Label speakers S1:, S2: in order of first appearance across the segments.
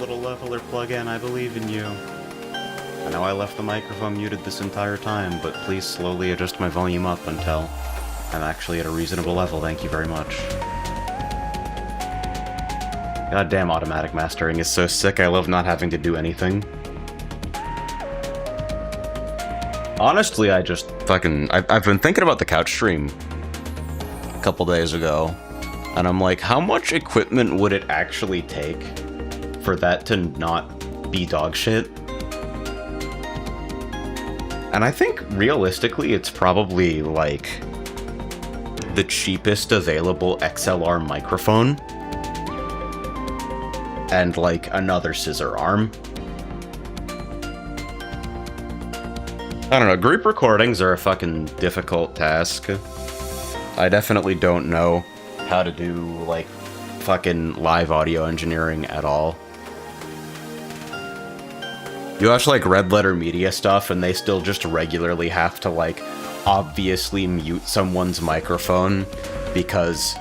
S1: little leveler plug-in, I believe in you. I know I left the microphone muted this entire time, but please slowly adjust my volume up until I'm actually at a reasonable level, thank you very much. Goddamn, automatic mastering is so sick, I love not having to do anything. Honestly, I just fucking... I've been thinking about the couch stream a couple days ago, and I'm like, how much equipment would it actually take for that to not be dog shit? And I think, realistically, it's probably, like, the cheapest available XLR microphone. And, like, another scissor arm. I don't know, group recordings are a fucking difficult task. I definitely don't know how to do, like, fucking live audio engineering at all. You watch, like, Red Letter Media stuff, and they still just regularly have to, like, obviously mute someone's microphone because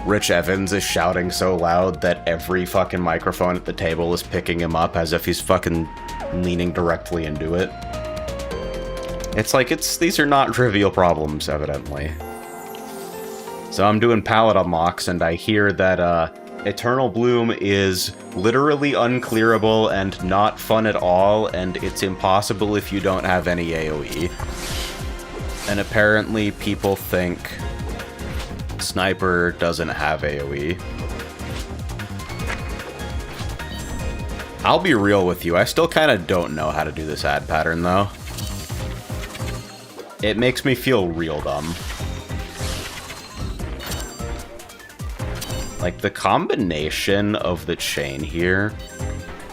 S1: Rich Evans is shouting so loud that every fucking microphone at the table is picking him up as if he's fucking leaning directly into it. It's like, these are not trivial problems, evidently. So I'm doing palette unlocks, and I hear that, Eternal Bloom is literally unclearable and not fun at all, and it's impossible if you don't have any AoE. And apparently people think Sniper doesn't have AoE. I'll be real with you, I still kind of don't know how to do this ad pattern, though. It makes me feel real dumb. Like, the combination of the chain here...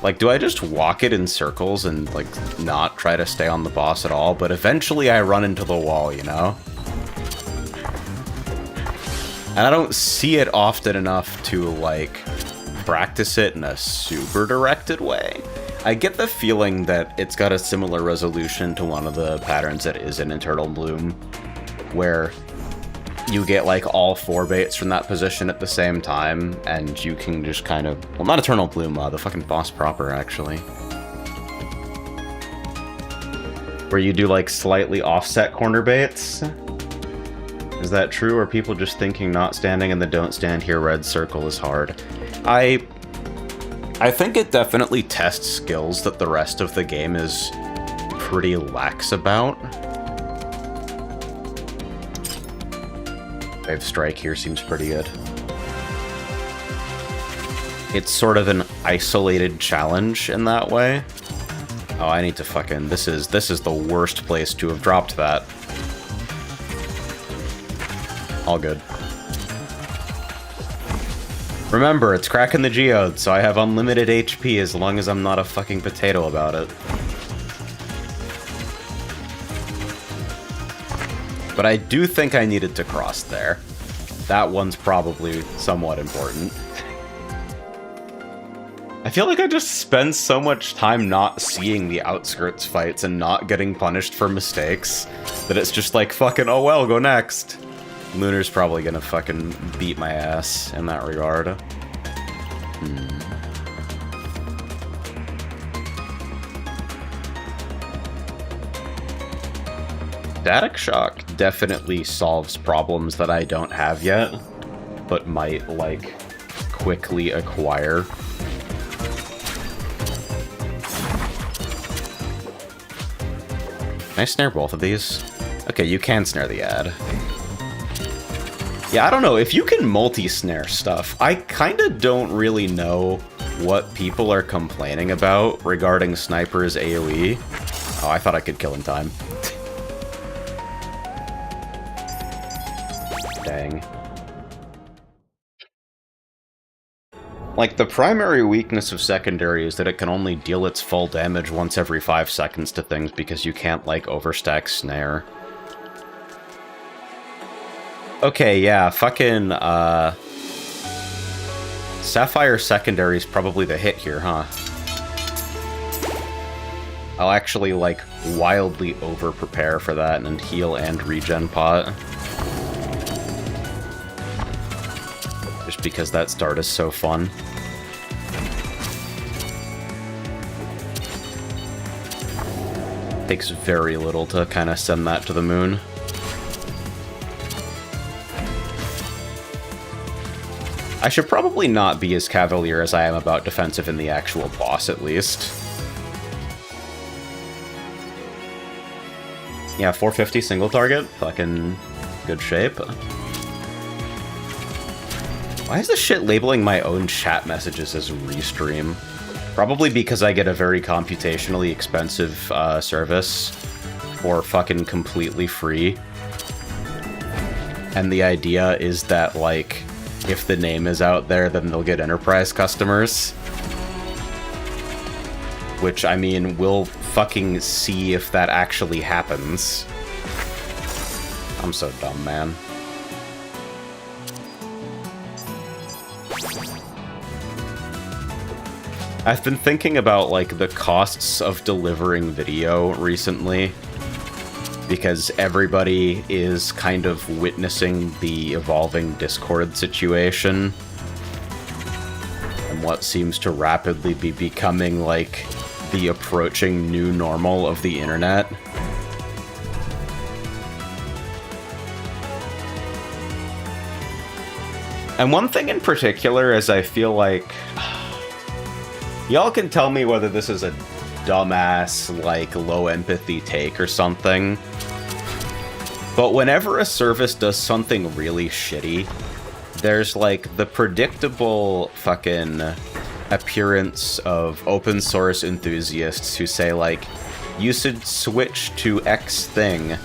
S1: Like, do I just walk it in circles and, like, not try to stay on the boss at all? But eventually I run into the wall, you know? And I don't see it often enough to, like, practice it in a super directed way. I get the feeling that it's got a similar resolution to one of the patterns that is in Eternal Bloom, where you get, like, all 4 baits from that position at the same time, and you can just kind of... Well, not Eternal Bloom, the fucking boss proper, actually. Where you do, like, slightly offset corner baits. Is that true, or are people just thinking not standing in the don't stand here red circle is hard? I think it definitely tests skills that the rest of the game is pretty lax about. Wave Strike here seems pretty good. It's sort of an isolated challenge in that way. Oh, I need to fucking... This is the worst place to have dropped that. All good. Remember, it's cracking the geode, so I have unlimited HP as long as I'm not a fucking potato about it. But I do think I needed to cross there. That one's probably somewhat important. I feel like I just spend so much time not seeing the outskirts fights and not getting punished for mistakes that it's just like, fucking, oh well, go next. Lunar's probably gonna fucking beat my ass in that regard. Static Shock definitely solves problems that I don't have yet, but might, like, quickly acquire. Can I snare both of these? Okay, you can snare the ad. Yeah, I don't know, if you can multi-snare stuff, I kinda don't really know what people are complaining about regarding Sniper's AoE. Oh, I thought I could kill in time. Dang. Like, the primary weakness of secondary is that it can only deal its full damage once every 5 seconds to things because you can't, like, overstack snare. Okay, yeah, fucking, Sapphire secondary is probably the hit here, huh? I'll actually, like, wildly over-prepare for that and heal and regen pot. Just because that start is so fun. Takes very little to kind of send that to the moon. I should probably not be as cavalier as I am about defensive in the actual boss, at least. Yeah, 450 single target. Fucking good shape. Why is this shit labeling my own chat messages as restream? Probably because I get a very computationally expensive service for fucking completely free. And the idea is that, like, if the name is out there, then they'll get enterprise customers. Which, I mean, we'll fucking see if that actually happens. I'm so dumb, man. I've been thinking about, like, the costs of delivering video recently, because everybody is kind of witnessing the evolving Discord situation, and what seems to rapidly be becoming, like, the approaching new normal of the internet. And one thing in particular is I feel like... Y'all can tell me whether this is a dumbass, like, low empathy take or something. But whenever a service does something really shitty, there's, like, the predictable fucking appearance of open source enthusiasts who say, like, you should switch to X thing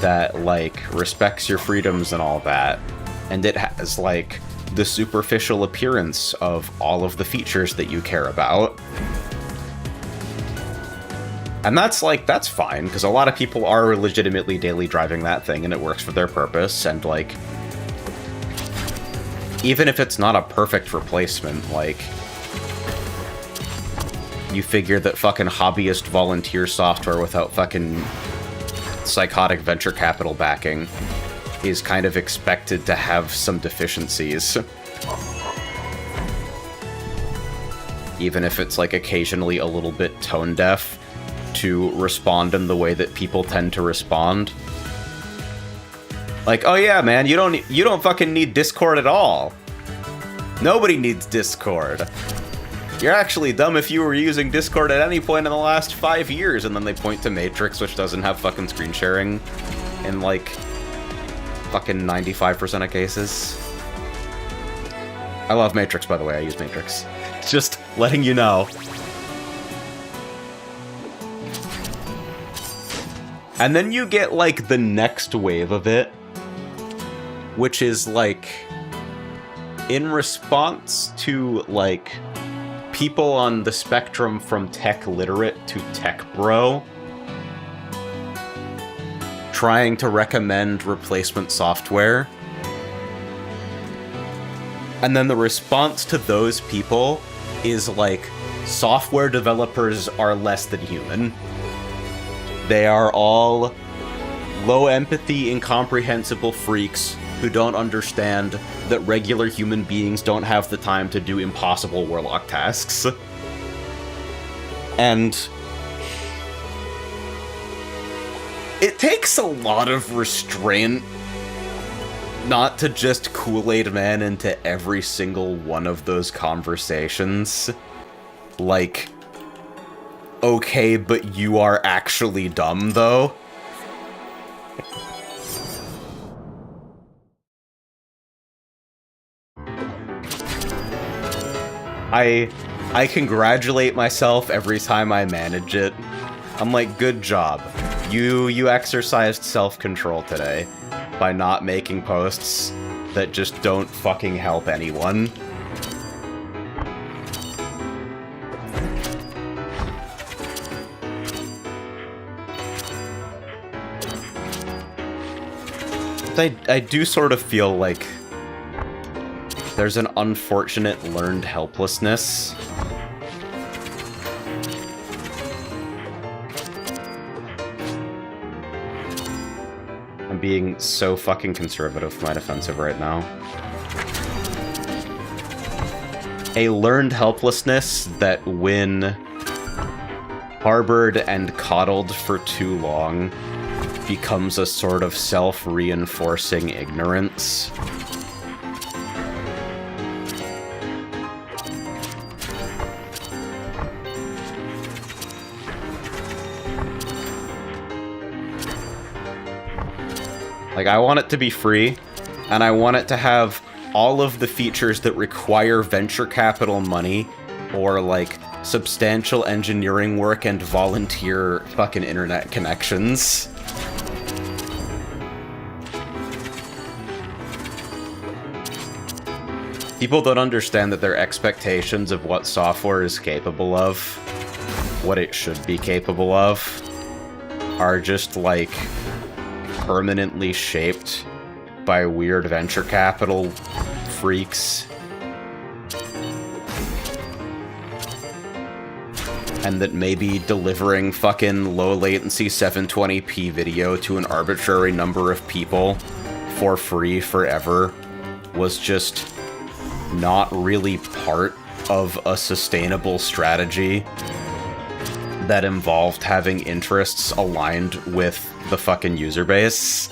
S1: that, like, respects your freedoms and all that. And it has, like, the superficial appearance of all of the features that you care about. And that's, like, that's fine, because a lot of people are legitimately daily driving that thing, and it works for their purpose, and, like, even if it's not a perfect replacement, like, you figure that fucking hobbyist volunteer software without fucking psychotic venture capital backing is kind of expected to have some deficiencies. Even if it's, like, occasionally a little bit tone deaf to respond in the way that people tend to respond. Like, oh yeah, man, you don't fucking need Discord at all. Nobody needs Discord. You're actually dumb if you were using Discord at any point in the last 5 years, and then they point to Matrix, which doesn't have fucking screen sharing in, like, fucking 95% of cases. I love Matrix, by the way. I use Matrix. Just letting you know. And then you get, like, the next wave of it, which is, like, in response to, like, people on the spectrum from tech literate to tech bro trying to recommend replacement software. And then the response to those people is, like, software developers are less than human. They are all low empathy, incomprehensible freaks who don't understand that regular human beings don't have the time to do impossible warlock tasks. And it takes a lot of restraint not to just Kool-Aid Man into every single one of those conversations. Like, okay, but you are actually dumb, though. I congratulate myself every time I manage it. I'm like, good job. You exercised self-control today by not making posts that just don't fucking help anyone. I do sort of feel like there's an unfortunate learned helplessness. I'm being so fucking conservative for my defensive right now. A learned helplessness that when harbored and coddled for too long becomes a sort of self-reinforcing ignorance. Like, I want it to be free, and I want it to have all of the features that require venture capital money or, like, substantial engineering work and volunteer fucking internet connections. People don't understand that their expectations of what software is capable of, what it should be capable of, are just, like, permanently shaped by weird venture capital freaks. And that maybe delivering fucking low latency 720p video to an arbitrary number of people for free forever was just not really part of a sustainable strategy that involved having interests aligned with the fucking user base.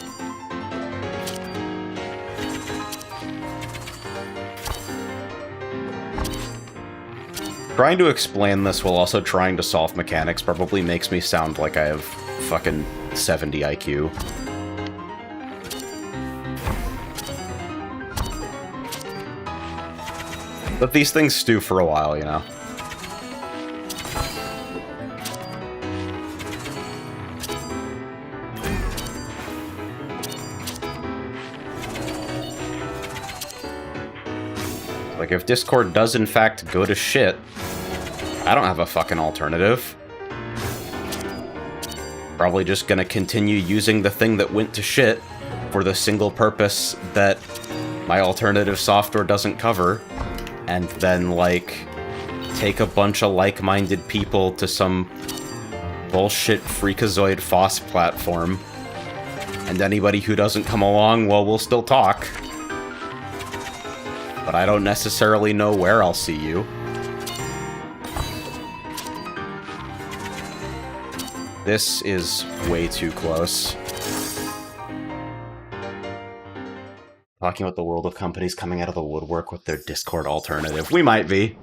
S1: Trying to explain this while also trying to solve mechanics probably makes me sound like I have fucking 70 IQ. But these things stew for a while, you know? Like, if Discord does in fact go to shit, I don't have a fucking alternative. Probably just gonna continue using the thing that went to shit for the single purpose that my alternative software doesn't cover, and then, like, take a bunch of like-minded people to some bullshit freakazoid FOSS platform, and anybody who doesn't come along, well, we'll still talk. But I don't necessarily know where I'll see you. This is way too close. Talking about the world of companies coming out of the woodwork with their Discord alternative. We might be.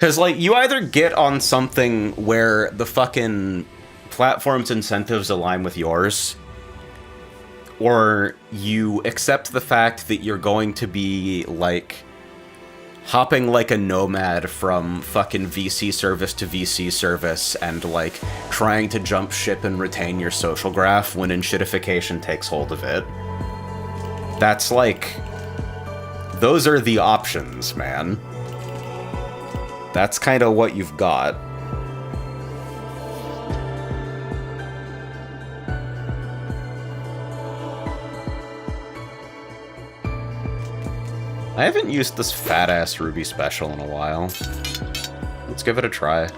S1: Because, like, you either get on something where the fucking platform's incentives align with yours, or you accept the fact that you're going to be, like, hopping like a nomad from fucking VC service to VC service and, like, trying to jump ship and retain your social graph when enshittification takes hold of it. That's, like, those are the options, man. That's kind of what you've got. I haven't used this fat-ass Ruby special in a while. Let's give it a try.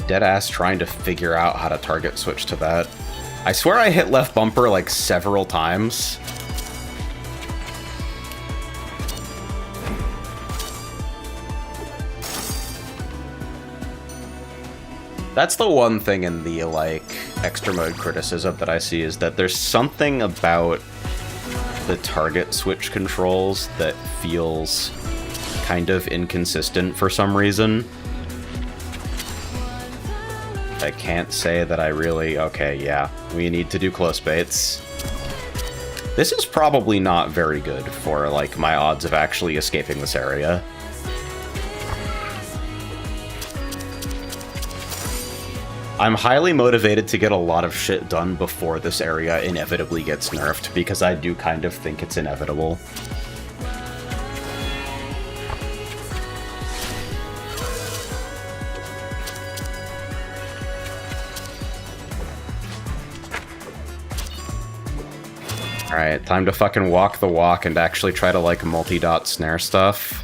S1: Deadass trying to figure out how to target switch to that. I swear I hit left bumper like several times. That's the one thing in the, like, extra mode criticism that I see, is that there's something about the target switch controls that feels kind of inconsistent for some reason. I can't say that I really... Okay, yeah, we need to do close baits. This is probably not very good for, like, my odds of actually escaping this area. I'm highly motivated to get a lot of shit done before this area inevitably gets nerfed, because I do kind of think it's inevitable. Alright, time to fucking walk the walk and actually try to, like, multi-dot snare stuff.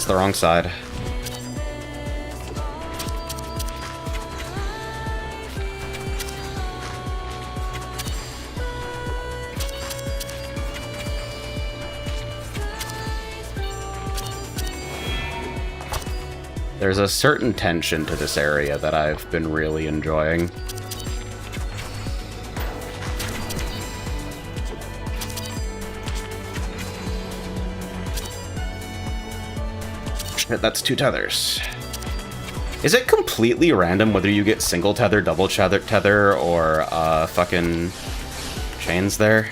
S1: that's the wrong side. There's a certain tension to this area that I've been really enjoying. Shit, that's 2 tethers. Is it completely random whether you get single tether, double tether, or fucking chains there?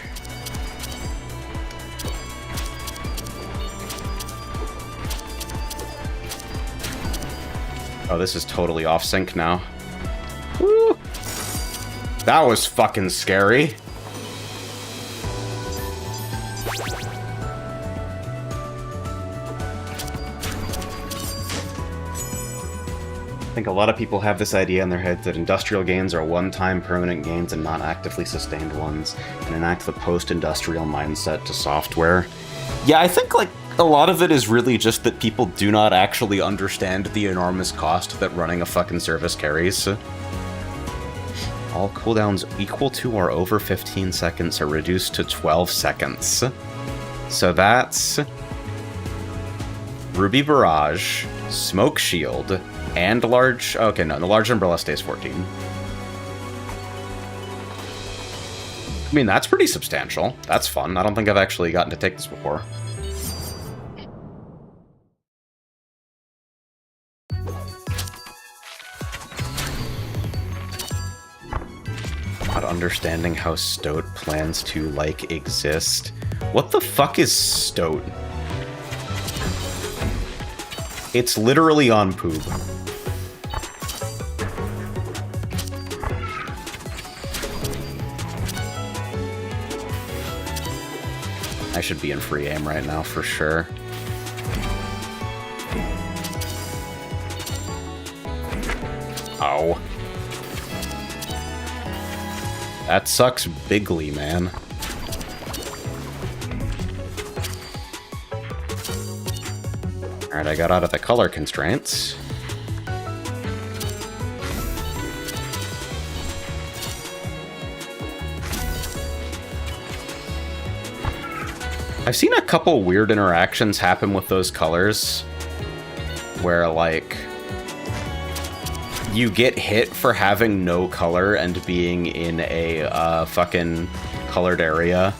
S1: Oh, this is totally off sync now. Woo! That was fucking scary. I think a lot of people have this idea in their heads that industrial gains are one-time permanent gains and not actively sustained ones, and enact the post-industrial mindset to software. Yeah, I think, like, a lot of it is really just that people do not actually understand the enormous cost that running a fucking service carries. All cooldowns equal to or over 15 seconds are reduced to 12 seconds. So that's Ruby Barrage, Smoke Shield, and large... Okay, no, the large umbrella stays 14. I mean, that's pretty substantial. That's fun. I don't think I've actually gotten to take this before. Not understanding how Stoat plans to, like, exist. What the fuck is Stoat? It's literally on poop. I should be in free aim right now for sure. Oh. That sucks bigly, man. Alright, I got out of the color constraints. I've seen a couple weird interactions happen with those colors, where, like, you get hit for having no color and being in a fucking colored area.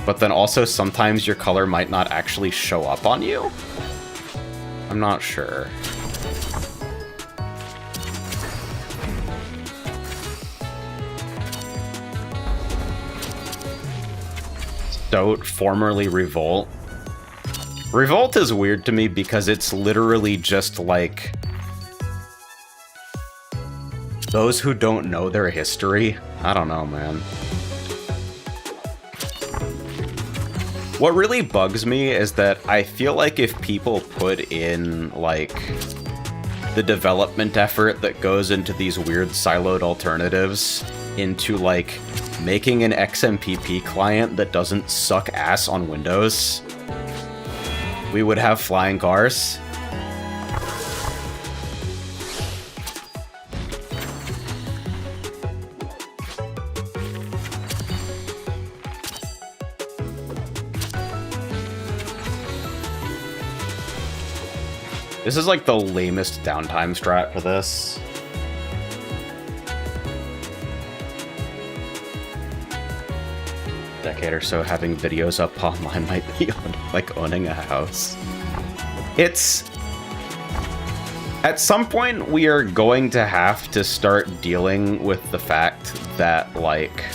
S1: But then also sometimes your color might not actually show up on you? I'm not sure. Stoat, formerly Revolt. Revolt is weird to me because it's literally just like... those who don't know their history? I don't know, man. What really bugs me is that I feel like if people put in, like, the development effort that goes into these weird siloed alternatives into, like, making an XMPP client that doesn't suck ass on Windows, we would have flying cars. This is like the lamest downtime strat for this. Decade or so having videos up online might be like owning a house. It's... at some point, we are going to have to start dealing with the fact that, like,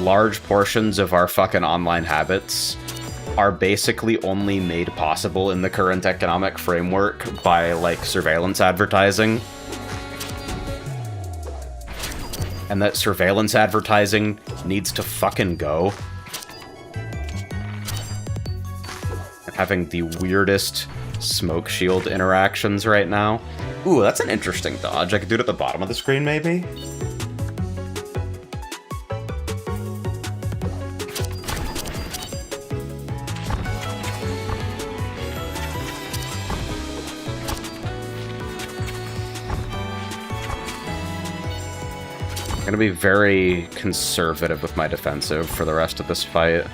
S1: large portions of our fucking online habits are basically only made possible in the current economic framework by, like, surveillance advertising. And that surveillance advertising needs to fucking go. I'm having the weirdest smoke shield interactions right now. Ooh, that's an interesting dodge. I could do it at the bottom of the screen, maybe? I'm gonna be very conservative with my defensive for the rest of this fight.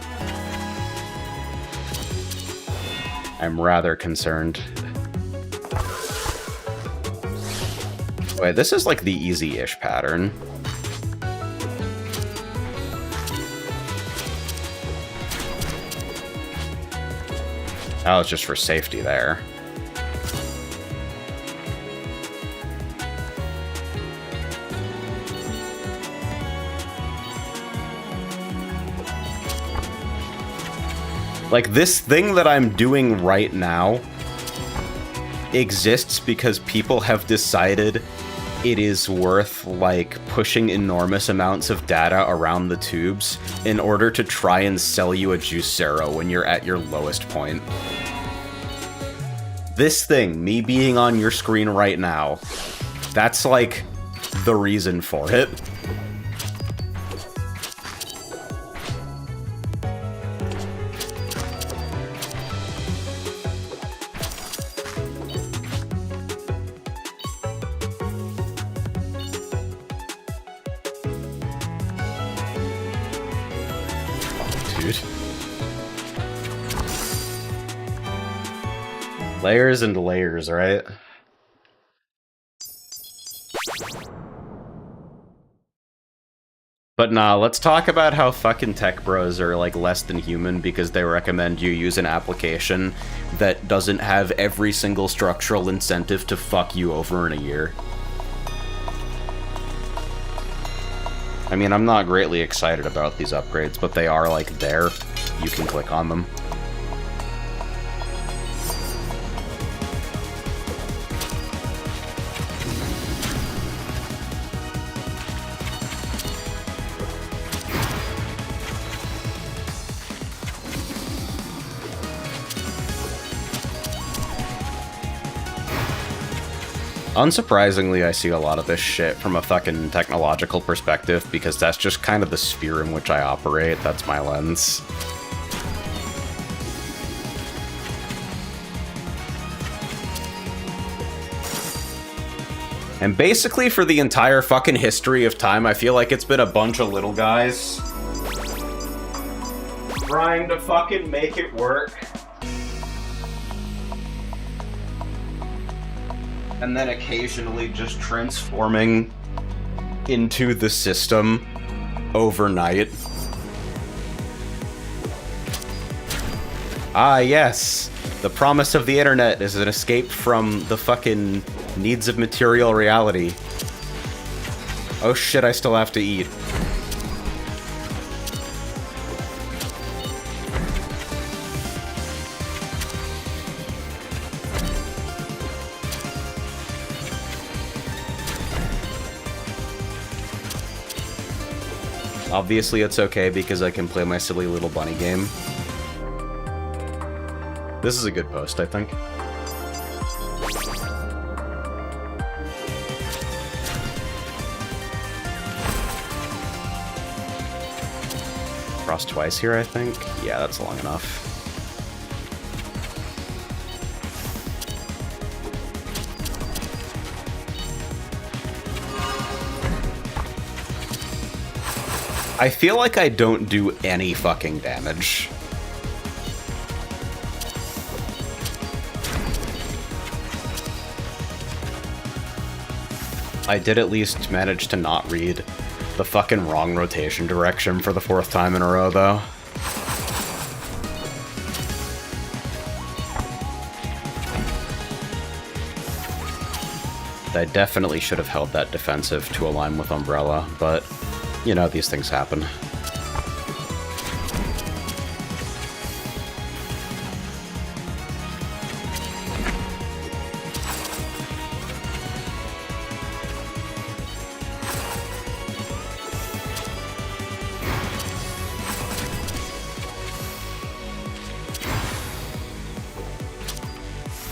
S1: I'm rather concerned. Wait, this is like the easy-ish pattern. That was just for safety there. Like, this thing that I'm doing right now exists because people have decided it is worth, like, pushing enormous amounts of data around the tubes in order to try and sell you a Juicero when you're at your lowest point. This thing, me being on your screen right now, that's, like, the reason for it. Layers and layers, right? But nah, let's talk about how fucking tech bros are, like, less than human because they recommend you use an application that doesn't have every single structural incentive to fuck you over in a year. I mean, I'm not greatly excited about these upgrades, but they are, like, there. You can click on them. Unsurprisingly, I see a lot of this shit from a fucking technological perspective, because that's just kind of the sphere in which I operate. That's my lens. And basically for the entire fucking history of time, I feel like it's been a bunch of little guys trying to fucking make it work. And then occasionally just transforming into the system overnight. Ah, yes. The promise of the internet is an escape from the fucking needs of material reality. Oh shit, I still have to eat. Obviously it's okay because I can play my silly little bunny game. This is a good post, I think. Cross twice here, I think? Yeah, that's long enough. I feel like I don't do any fucking damage. I did at least manage to not read the fucking wrong rotation direction for the 4th time in a row, though. I definitely should have held that defensive to align with Umbrella, but, you know, these things happen.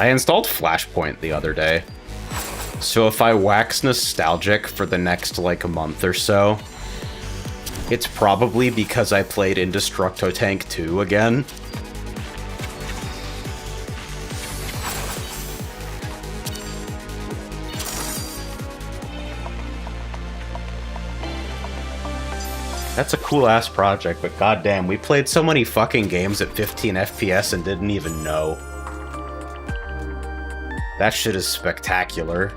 S1: I installed Flashpoint the other day, so if I wax nostalgic for the next, like, a month or so, it's probably because I played Indestructo Tank 2 again. That's a cool-ass project, but goddamn, we played so many fucking games at 15 FPS and didn't even know. That shit is spectacular.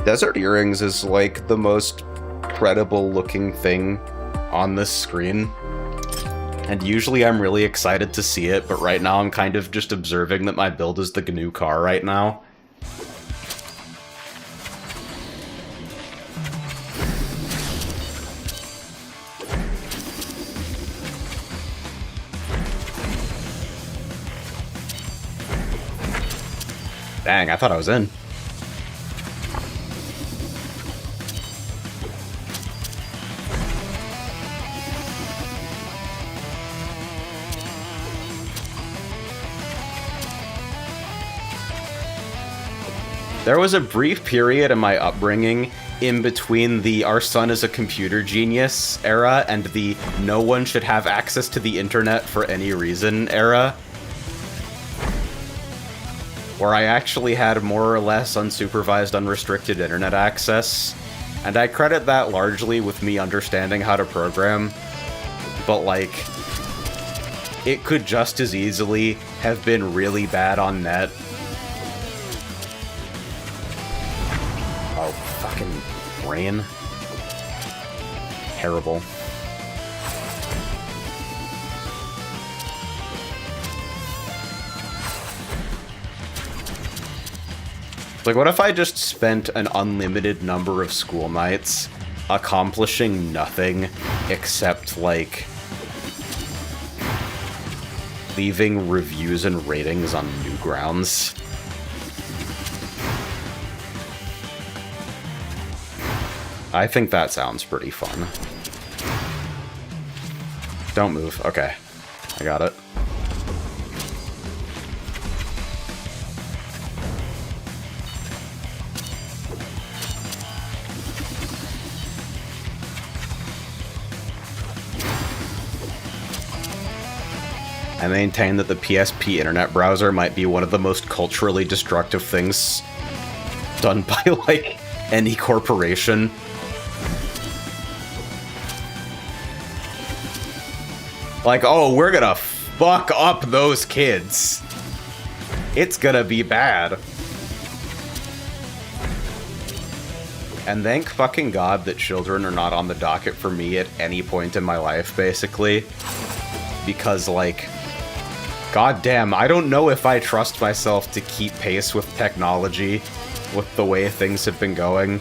S1: Desert Earrings is, like, the most credible-looking thing on this screen. And usually I'm really excited to see it, but right now I'm kind of just observing that my build is the GNU car right now. Dang, I thought I was in. There was a brief period in my upbringing in between the "our son is a computer genius" era and the "no one should have access to the internet for any reason" era, where I actually had more or less unsupervised, unrestricted internet access, and I credit that largely with me understanding how to program, but like, it could just as easily have been really bad on net. Oh, fucking rain. Terrible. Like, what if I just spent an unlimited number of school nights accomplishing nothing except, like, leaving reviews and ratings on Newgrounds? I think that sounds pretty fun. Don't move. Okay. I got it. I maintain that the PSP internet browser might be one of the most culturally destructive things done by, like, any corporation. Like, oh, we're gonna fuck up those kids. It's gonna be bad. And thank fucking God that children are not on the docket for me at any point in my life, basically. Because, like, goddamn, I don't know if I trust myself to keep pace with technology, with the way things have been going.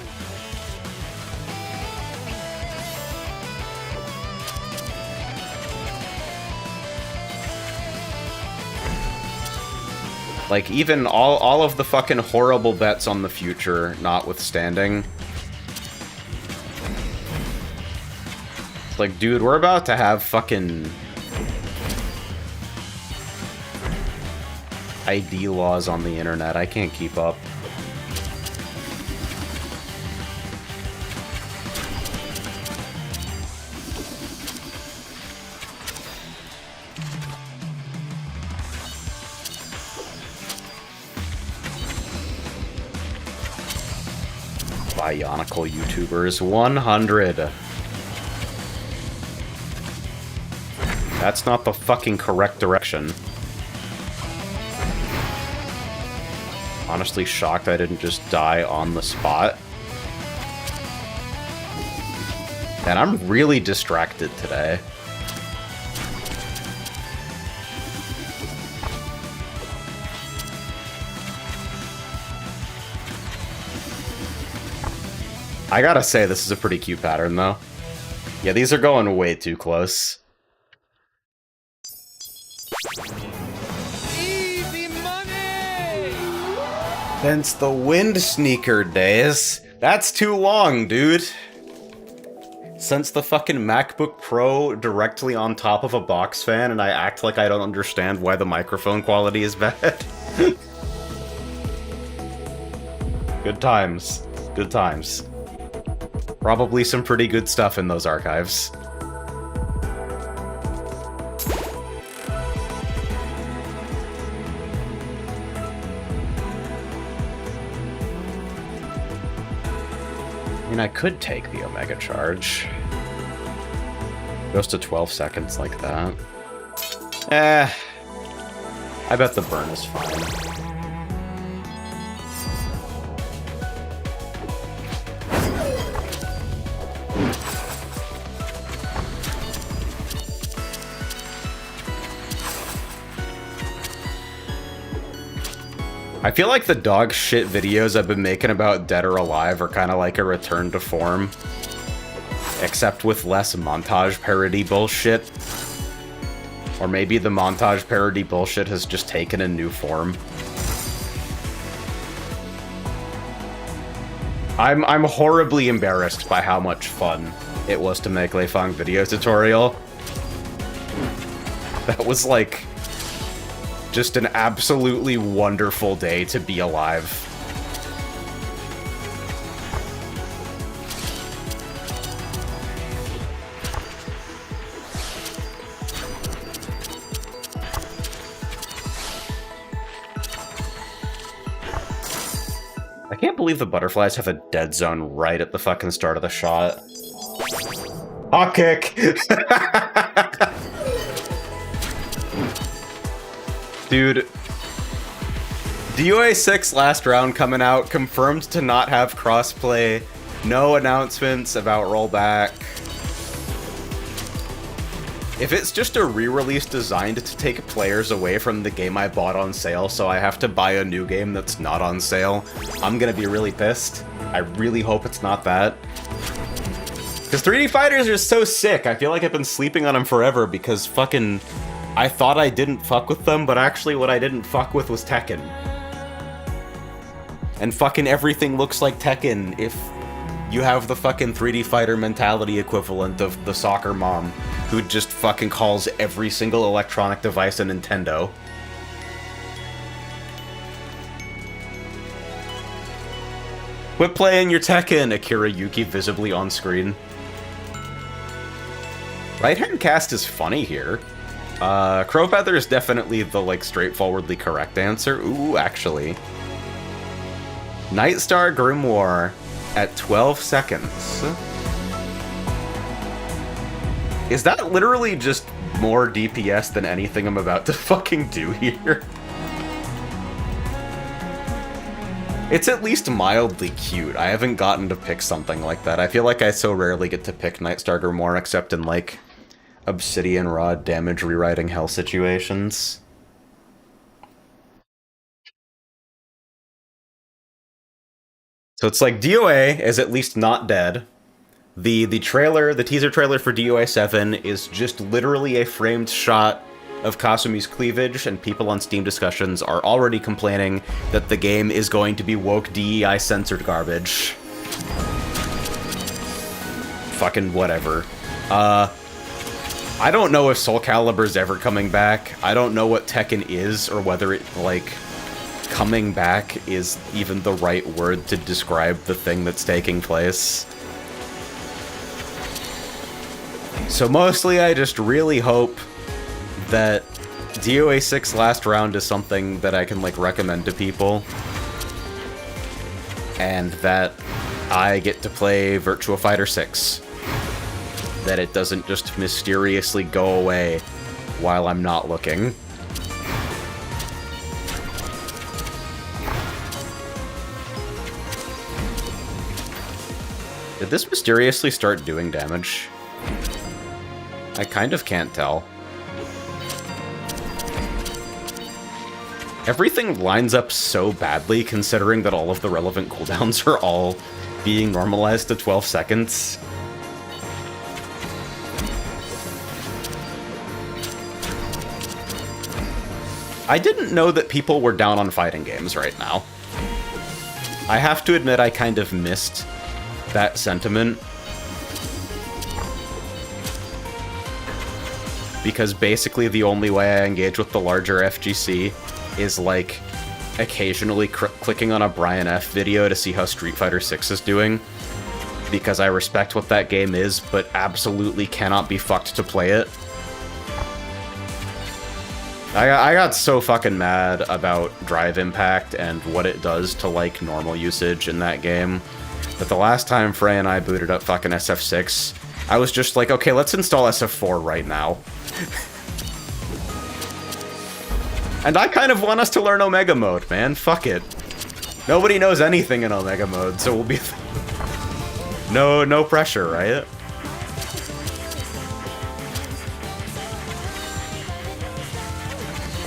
S1: Like, even all of the fucking horrible bets on the future notwithstanding. It's like, dude, we're about to have fucking ID laws on the internet. I can't keep up. Bionicle YouTubers 100. That's not the fucking correct direction. Honestly shocked I didn't just die on the spot. And I'm really distracted today. I gotta say, this is a pretty cute pattern, though. Yeah, these are going way too close.
S2: Easy money!
S1: Since the Wind Sneaker days. That's too long, dude. Since the fucking MacBook Pro directly on top of a box fan and I act like I don't understand why the microphone quality is bad. Good times. Good times. Probably some pretty good stuff in those archives. mean, I could take the Omega Charge. Goes to 12 seconds like that. I bet the burn is fine. I feel like the dog shit videos I've been making about Dead or Alive are kind of like a return to form. Except with less montage parody bullshit. Or maybe the montage parody bullshit has just taken a new form. I'm horribly embarrassed by how much fun it was to make Lei Fang video tutorial. That was like just an absolutely wonderful day to be alive. I can't believe the butterflies have a dead zone right at the fucking start of the shot. Hot kick! Dude, DOA 6 last round coming out, confirmed to not have crossplay, no announcements about rollback. If it's just a re-release designed to take players away from the game I bought on sale, so I have to buy a new game that's not on sale, I'm gonna be really pissed. I really hope it's not that. Because 3D fighters are so sick, I feel like I've been sleeping on them forever because fucking... I thought I didn't fuck with them, but actually what I didn't fuck with was Tekken. And fucking everything looks like Tekken if you have the fucking 3D fighter mentality equivalent of the soccer mom who just fucking calls every single electronic device a Nintendo. Quit playing your Tekken, Akira Yuki visibly on screen. Right-hand cast is funny here. Crowfeather is definitely the, like, straightforwardly correct answer. Ooh, actually. Nightstar Grimoire at 12 seconds. Is that literally just more DPS than anything I'm about to fucking do here? It's at least mildly cute. I haven't gotten to pick something like that. I feel like I so rarely get to pick Nightstar Grimoire except in, like, Obsidian Rod damage rewriting hell situations. So it's like DOA is at least not dead. The teaser trailer for DOA 7 is just literally a framed shot of Kasumi's cleavage, and people on Steam discussions are already complaining that the game is going to be woke DEI censored garbage. Fucking whatever. I don't know if Soul Calibur's ever coming back. I don't know what Tekken is, or whether it, like, coming back is even the right word to describe the thing that's taking place. So mostly I just really hope that DOA 6 last round is something that I can, like, recommend to people. And that I get to play Virtua Fighter 6. That it doesn't just mysteriously go away while I'm not looking. Did this mysteriously start doing damage? I kind of can't tell. Everything lines up so badly considering that all of the relevant cooldowns are all being normalized to 12 seconds. I didn't know that people were down on fighting games right now. I have to admit I kind of missed that sentiment. Because basically the only way I engage with the larger FGC is, like, occasionally clicking on a Brian F. video to see how Street Fighter 6 is doing. Because I respect what that game is, but absolutely cannot be fucked to play it. I got so fucking mad about Drive Impact and what it does to, like, normal usage in that game But the last time Frey and I booted up fucking SF6, I was just like, okay, let's install SF4 right now. And I kind of want us to learn Omega Mode, man. Fuck it. Nobody knows anything in Omega Mode, so we'll be... No pressure, right?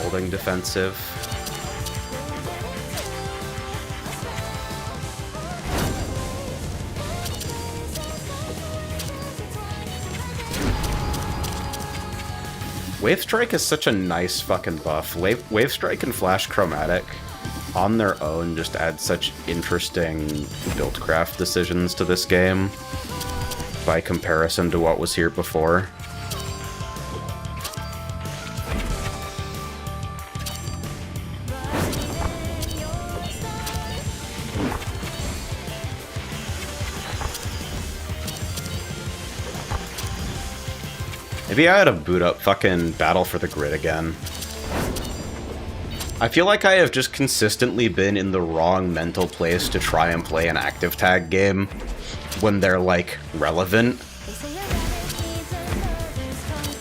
S1: Holding defensive. Wave Strike is such a nice fucking buff. Wave Strike and Flash Chromatic on their own just add such interesting buildcraft decisions to this game by comparison to what was here before. Maybe I ought to boot up fucking Battle for the Grid again. I feel like I have just consistently been in the wrong mental place to try and play an active tag game when they're, like, relevant.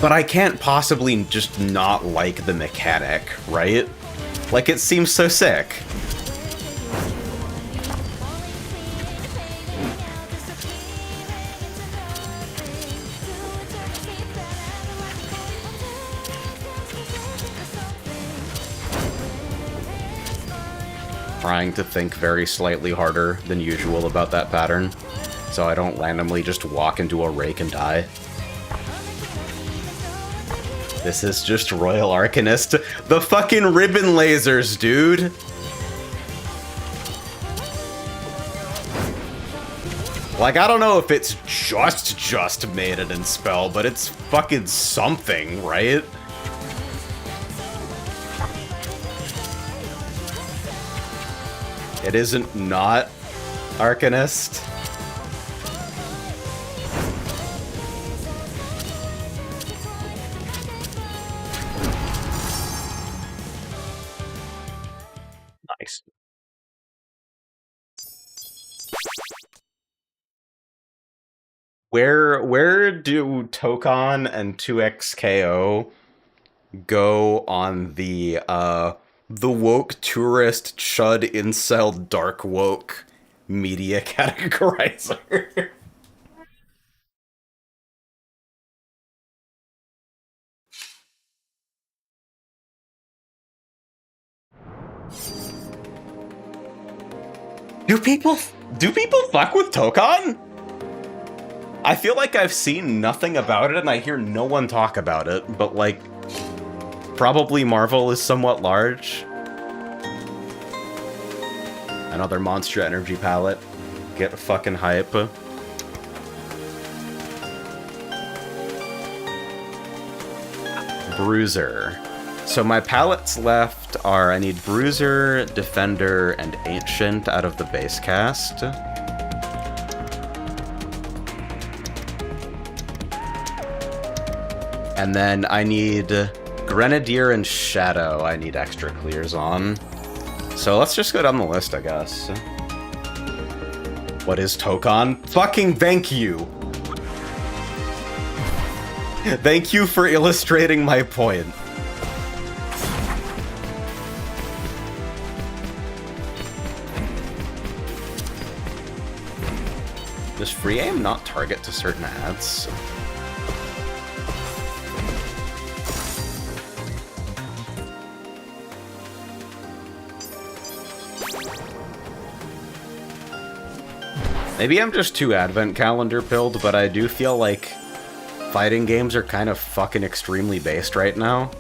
S1: But I can't possibly just not like the mechanic, right? Like, it seems so sick. Trying to think very slightly harder than usual about that pattern, so I don't randomly just walk into a rake and die. This is just Royal Arcanist. The fucking ribbon lasers, dude! Like, I don't know if it's just Maiden and Spell, but it's fucking something, right? It isn't not Arcanist. Nice. Where do Tokon and 2XKO go on the woke tourist chud incel dark woke media categorizer? Do people fuck with Tokon? I feel like I've seen nothing about it and I hear no one talk about it, but like, probably Marvel is somewhat large. Another Monster Energy palette. Get fucking hype. Bruiser. So my palettes left are, I need Bruiser, Defender, and Ancient out of the base cast. And then I need Grenadier and Shadow I need extra clears on. So let's just go down the list, I guess. What is Tokon? Fucking thank you! Thank you for illustrating my point. Does free aim not target to certain ads? Maybe I'm just too advent calendar pilled, but I do feel like fighting games are kind of fucking extremely based right now.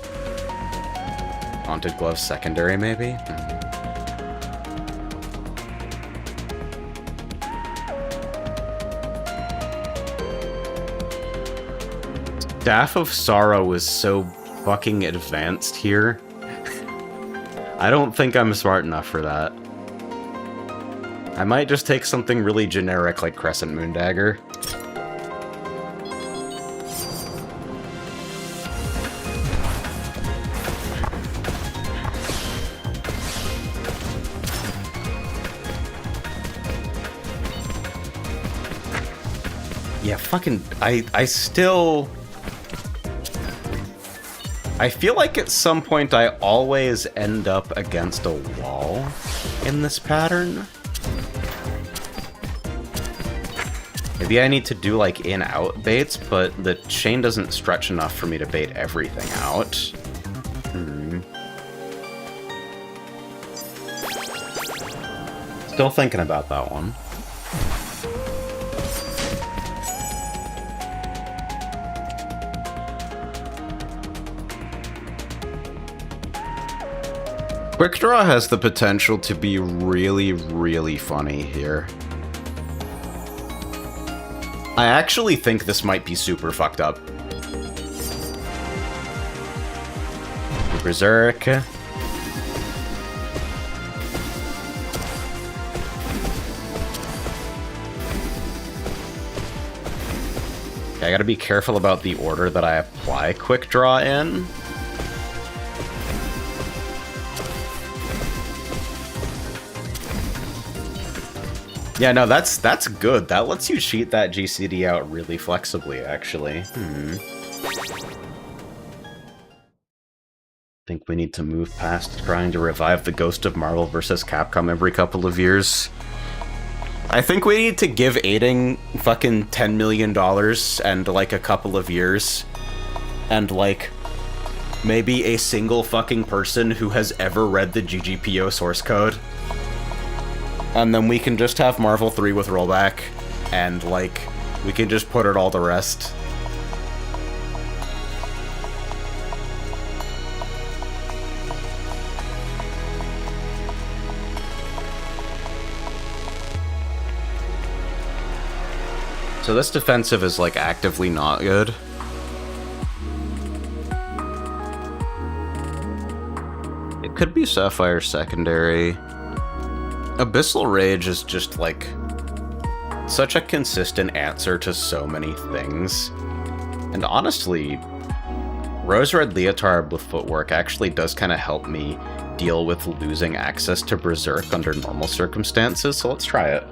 S1: Haunted Gloves secondary, maybe? Staff of Sorrow is so fucking advanced here. I don't think I'm smart enough for that. I might just take something really generic like Crescent Moon Dagger. Yeah, fucking... I still... I feel like at some point I always end up against a wall in this pattern. Maybe I need to do, like, in-out baits, but the chain doesn't stretch enough for me to bait everything out. Still thinking about that one. Quick Draw has the potential to be really, really funny here. I actually think this might be super fucked up. Berserk. Okay, I gotta be careful about the order that I apply Quick Draw in. Yeah, no, that's good. That lets you cheat that GCD out really flexibly, actually. Think we need to move past trying to revive the ghost of Marvel vs. Capcom every couple of years. I think we need to give Aiding fucking $10 million and, like, a couple of years. And, like, maybe a single fucking person who has ever read the GGPO source code. And then we can just have Marvel 3 with rollback, and, like, we can just put it all to rest. So this defensive is, like, actively not good. It could be Sapphire secondary. Abyssal Rage is just, like, such a consistent answer to so many things. And honestly, Rose Red Leotard with Footwork actually does kind of help me deal with losing access to Berserk under normal circumstances, so let's try it.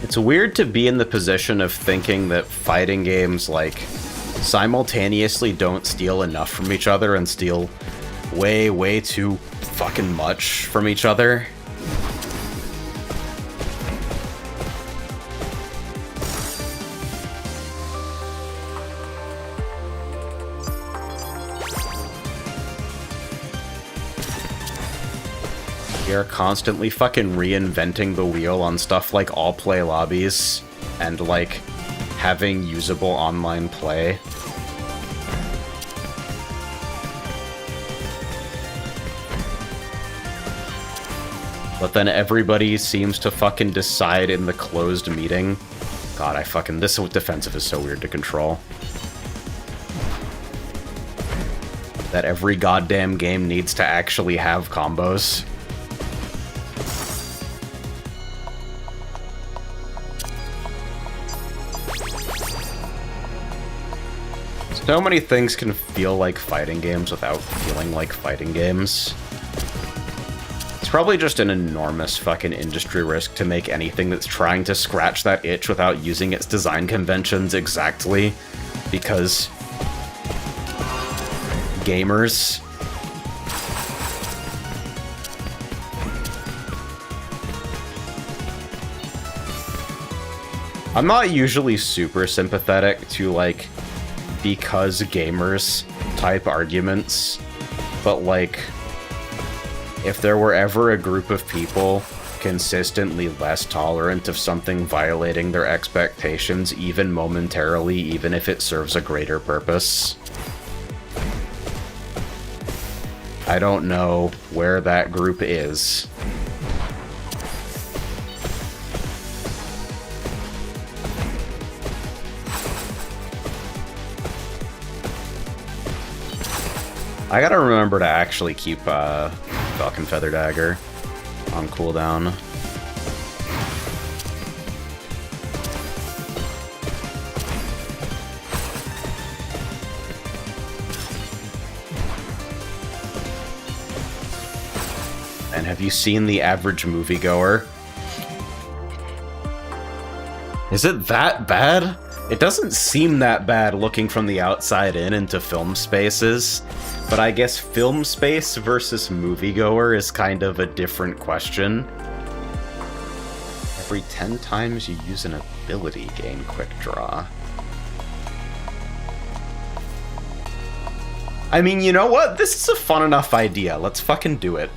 S1: It's weird to be in the position of thinking that fighting games, like, simultaneously don't steal enough from each other and steal way, way too fucking much from each other. We are constantly fucking reinventing the wheel on stuff like all play lobbies and, like, having usable online play. But then everybody seems to fucking decide in the closed meeting. God, this defensive is so weird to control. That every goddamn game needs to actually have combos. So many things can feel like fighting games without feeling like fighting games. It's probably just an enormous fucking industry risk to make anything that's trying to scratch that itch without using its design conventions exactly, because gamers. I'm not usually super sympathetic to, like, because gamers type arguments, but, like, if there were ever a group of people consistently less tolerant of something violating their expectations, even momentarily, even if it serves a greater purpose, I don't know where that group is. I gotta remember to actually keep Falcon Feather Dagger on cooldown. And have you seen the average moviegoer? Is it that bad? It doesn't seem that bad looking from the outside in into film spaces, but I guess film space versus moviegoer is kind of a different question. Every 10 times you use an ability, gain quick draw. I mean, you know what? This is a fun enough idea. Let's fucking do it.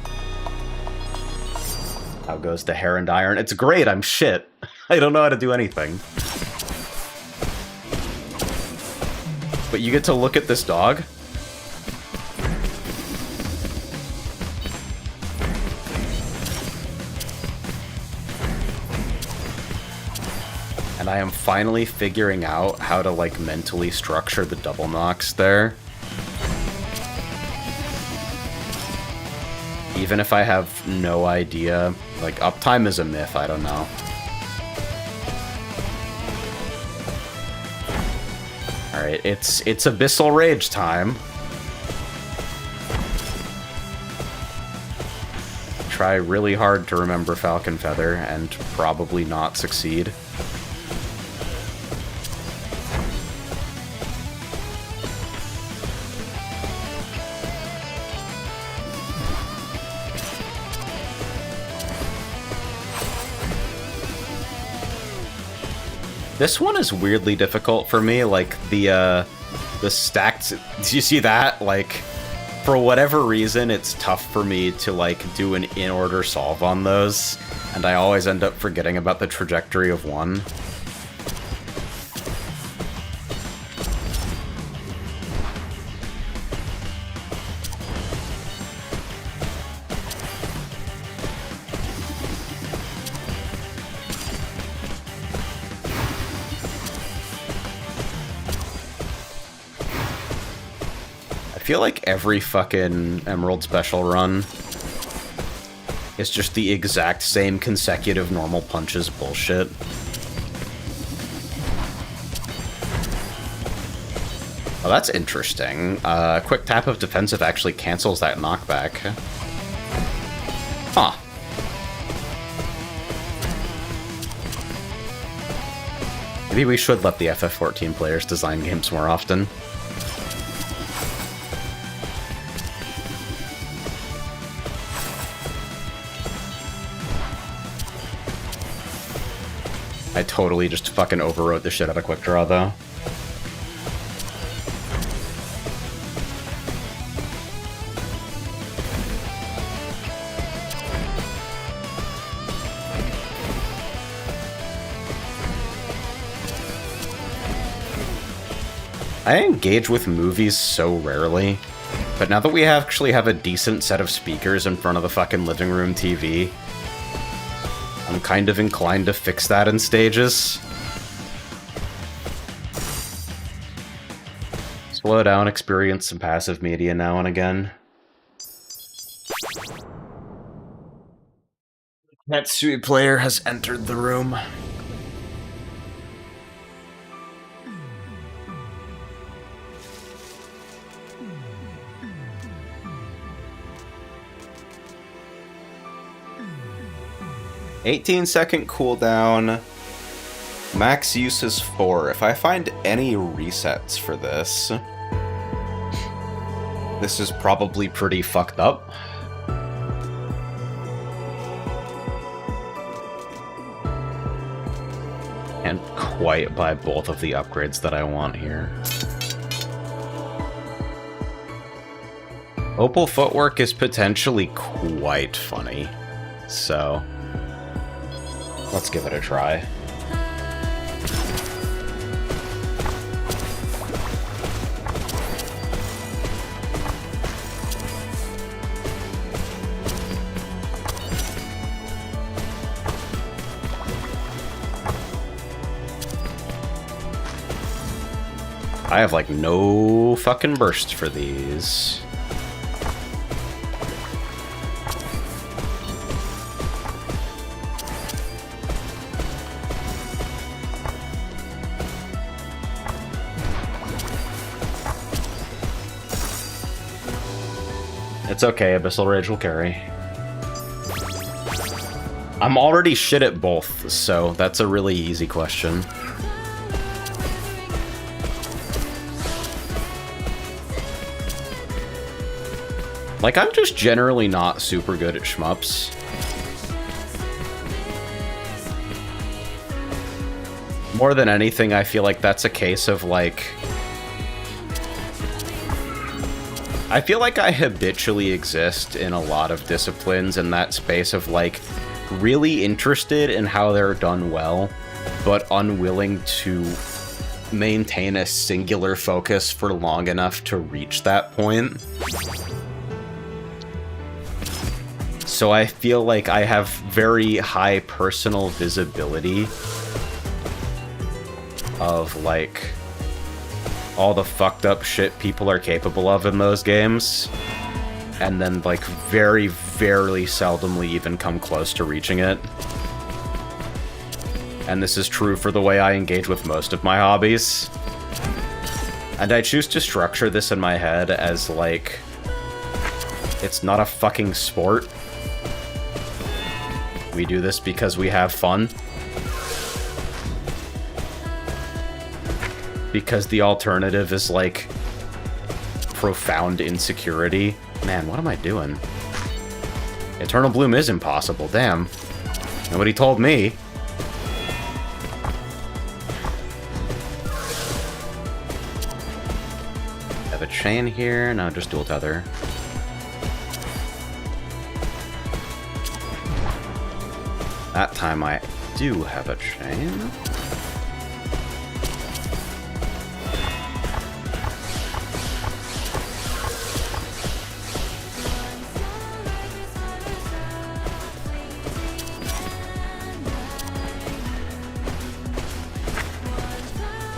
S1: How goes the hair and iron? It's great, I'm shit. I don't know how to do anything. But you get to look at this dog? And I am finally figuring out how to, like, mentally structure the double knocks there. Even if I have no idea. Like, uptime is a myth, I don't know. Alright, it's Abyssal Rage time. Try really hard to remember Falcon Feather and probably not succeed. This one is weirdly difficult for me, like, the stacked... Do you see that? Like, for whatever reason, it's tough for me to, like, do an in-order solve on those, and I always end up forgetting about the trajectory of one. I feel like every fucking Emerald Special run is just the exact same consecutive normal punches bullshit. Oh, that's interesting. Quick tap of defensive actually cancels that knockback. Huh. Maybe we should let the FF14 players design games more often. I totally just fucking overwrote the shit out of Quick Draw, though. I engage with movies so rarely, but now that we actually have a decent set of speakers in front of the fucking living room TV, I'm kind of inclined to fix that in stages. Slow down, experience some passive media now and again. Matsui player has entered the room. "18-second cooldown. Max use is 4. If I find any resets for this, this is probably pretty fucked up. Can't quite buy both of the upgrades that I want here. Opal footwork is potentially quite funny, so let's give it a try. I have, like, no fucking burst for these. It's okay, Abyssal Rage will carry. I'm already shit at both, so that's a really easy question. Like, I'm just generally not super good at shmups. More than anything, I feel like that's a case of, like... I feel like I habitually exist in a lot of disciplines in that space of, like, really interested in how they're done well, but unwilling to maintain a singular focus for long enough to reach that point. So I feel like I have very high personal visibility of, like, all the fucked up shit people are capable of in those games, and then, like, very, very seldomly even come close to reaching it. And this is true for the way I engage with most of my hobbies. And I choose to structure this in my head as, like, it's not a fucking sport. We do this because we have fun. Because the alternative is, like, profound insecurity. Man, what am I doing? Eternal Bloom is impossible, damn. Nobody told me. Have a chain here? No, just dual tether. That time I do have a chain.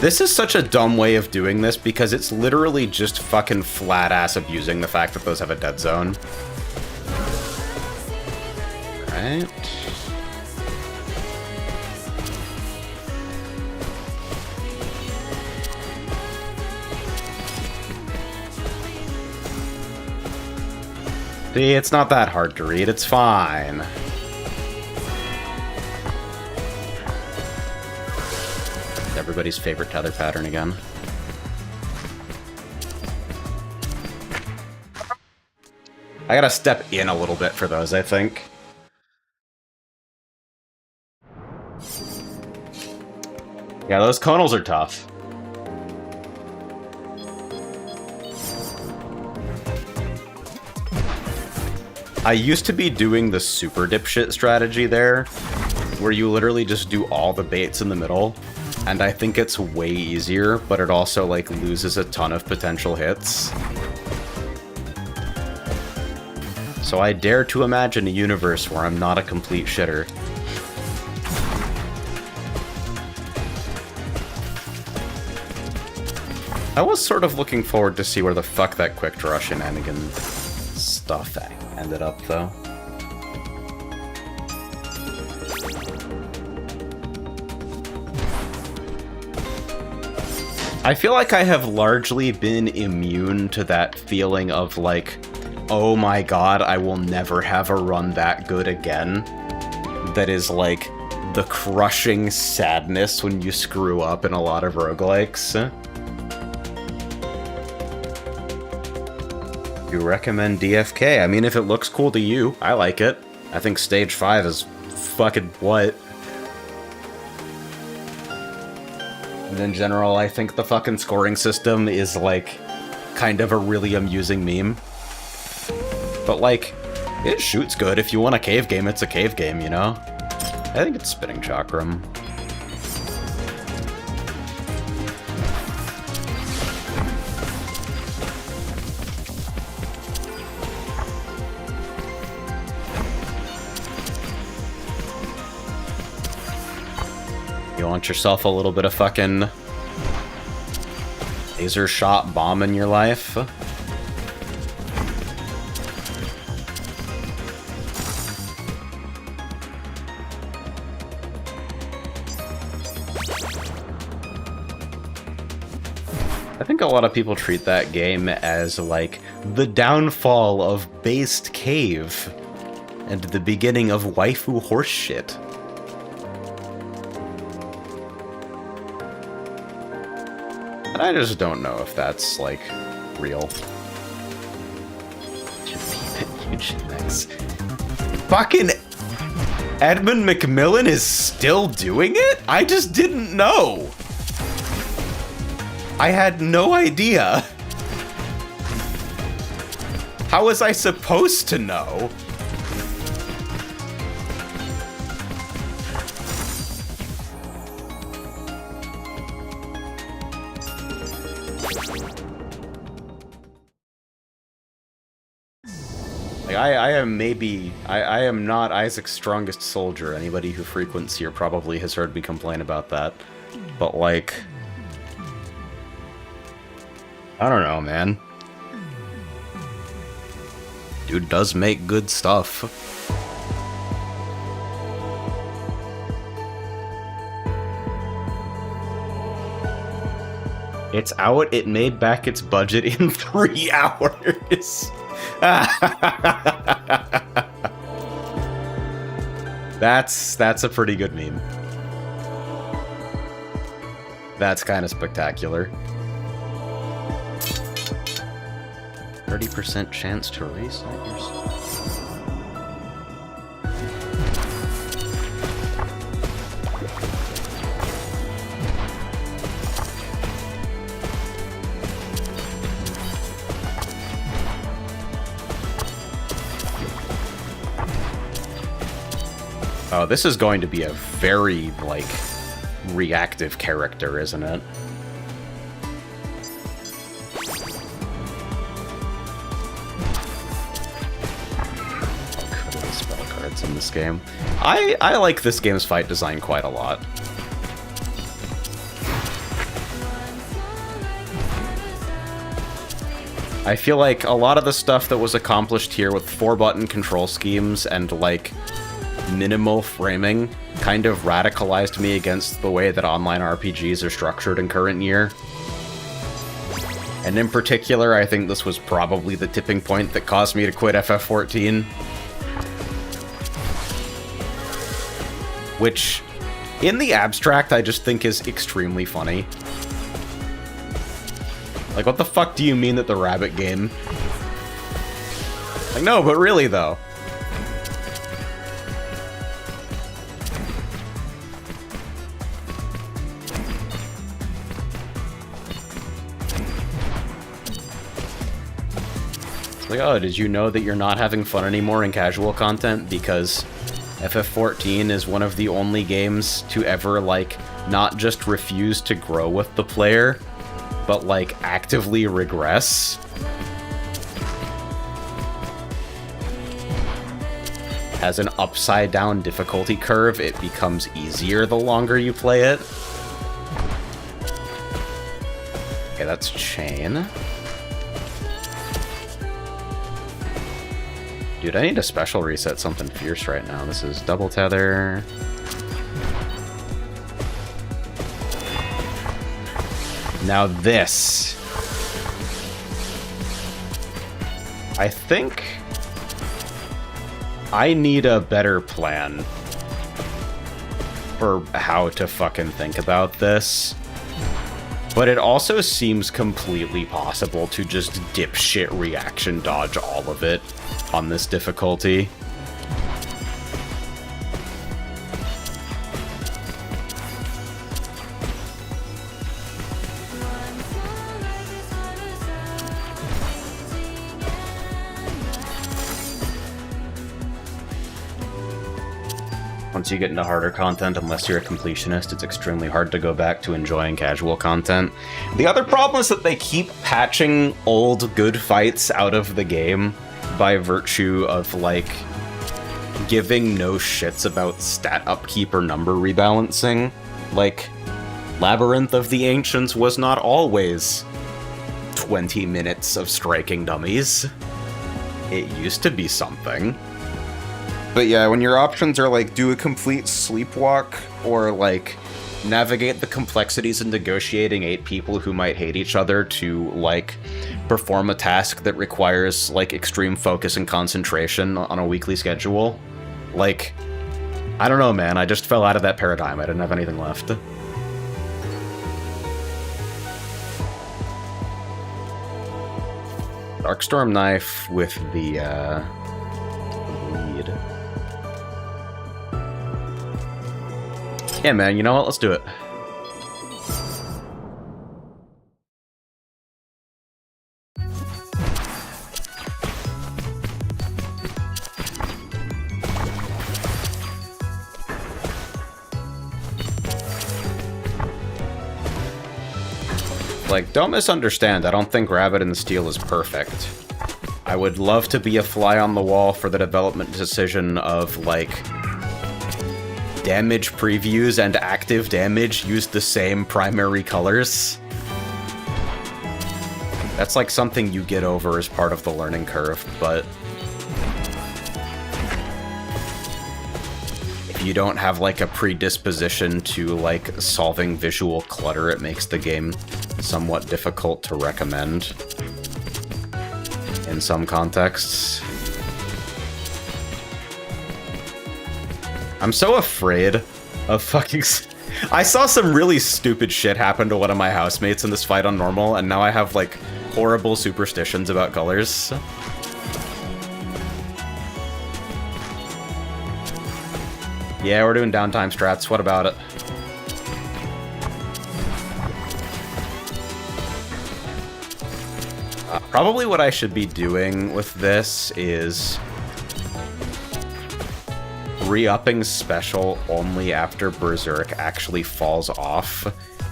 S1: This is such a dumb way of doing this because it's literally just fucking flat-ass abusing the fact that those have a dead zone. Alright. See, it's not that hard to read, it's fine. Everybody's favorite tether pattern again. I gotta step in a little bit for those, I think. Yeah, those conals are tough. I used to be doing the super dipshit strategy there, where you literally just do all the baits in the middle. And I think it's way easier, but it also, like, loses a ton of potential hits. So I dare to imagine a universe where I'm not a complete shitter. I was sort of looking forward to see where the fuck that quick draw shenanigan stuff ended up, though. I feel like I have largely been immune to that feeling of, like, oh my god, I will never have a run that good again. That is, like, the crushing sadness when you screw up in a lot of roguelikes. You recommend DFK? I mean, if it looks cool to you, I like it. I think Stage 5 is fucking what? And in general, I think the fucking scoring system is, like, kind of a really amusing meme. But, like, it shoots good. If you want a cave game, it's a cave game, you know? I think it's Spinning Chakram. You want yourself a little bit of fucking laser shot bomb in your life? I think a lot of people treat that game as, like, the downfall of based cave. and the beginning of waifu horseshit. And I just don't know if that's, like, real. Eugenics. Fucking Edmund Macmillan is still doing it? I just didn't know. I had no idea. How was I supposed to know? Like, I am not Isaac's strongest soldier. Anybody who frequents here probably has heard me complain about that. But, like, I don't know, man. Dude does make good stuff. It's out. It made back its budget in 3 hours. That's a pretty good meme. That's kind of spectacular. 30% chance to reset yourself. Oh, this is going to be a very, like, reactive character, isn't it? Look at the spell cards in this game. I like this game's fight design quite a lot. I feel like a lot of the stuff that was accomplished here with 4-button control schemes and, like, minimal framing kind of radicalized me against the way that online RPGs are structured in current year. And in particular, I think this was probably the tipping point that caused me to quit FF14. Which, in the abstract, I just think is extremely funny. Like, what the fuck do you mean that the rabbit game? Like, no, but really, though. Like, oh, did you know that you're not having fun anymore in casual content? Because FF14 is one of the only games to ever, like, not just refuse to grow with the player, but, like, actively regress. Has an upside-down difficulty curve. It becomes easier the longer you play it. Okay, that's Chain. Dude, I need to special reset something fierce right now. This is double tether. Now this. I think I need a better plan for how to fucking think about this. But it also seems completely possible to just dipshit reaction dodge all of it on this difficulty. Once you get into harder content, unless you're a completionist, it's extremely hard to go back to enjoying casual content. The other problem is that they keep patching old good fights out of the game by virtue of, like, giving no shits about stat upkeep or number rebalancing. Like, Labyrinth of the Ancients was not always 20 minutes of striking dummies. It used to be something. But yeah, when your options are, like, do a complete sleepwalk, or, like, navigate the complexities of negotiating 8 people who might hate each other to, like, perform a task that requires, like, extreme focus and concentration on a weekly schedule. Like, I don't know, man. I just fell out of that paradigm. I didn't have anything left. Darkstorm Knife with the, lead. Yeah, man, you know what? Let's do it. Like, don't misunderstand, I don't think Rabbit and Steel is perfect. I would love to be a fly on the wall for the development decision of, like, damage previews and active damage use the same primary colors. That's, like, something you get over as part of the learning curve, but if you don't have, like, a predisposition to, like, solving visual clutter, it makes the game somewhat difficult to recommend in some contexts. I'm so afraid of fucking... I saw some really stupid shit happen to one of my housemates in this fight on normal, and now I have, like, horrible superstitions about colors. Yeah, we're doing downtime strats. What about it? Probably what I should be doing with this is re-upping special only after Berserk actually falls off,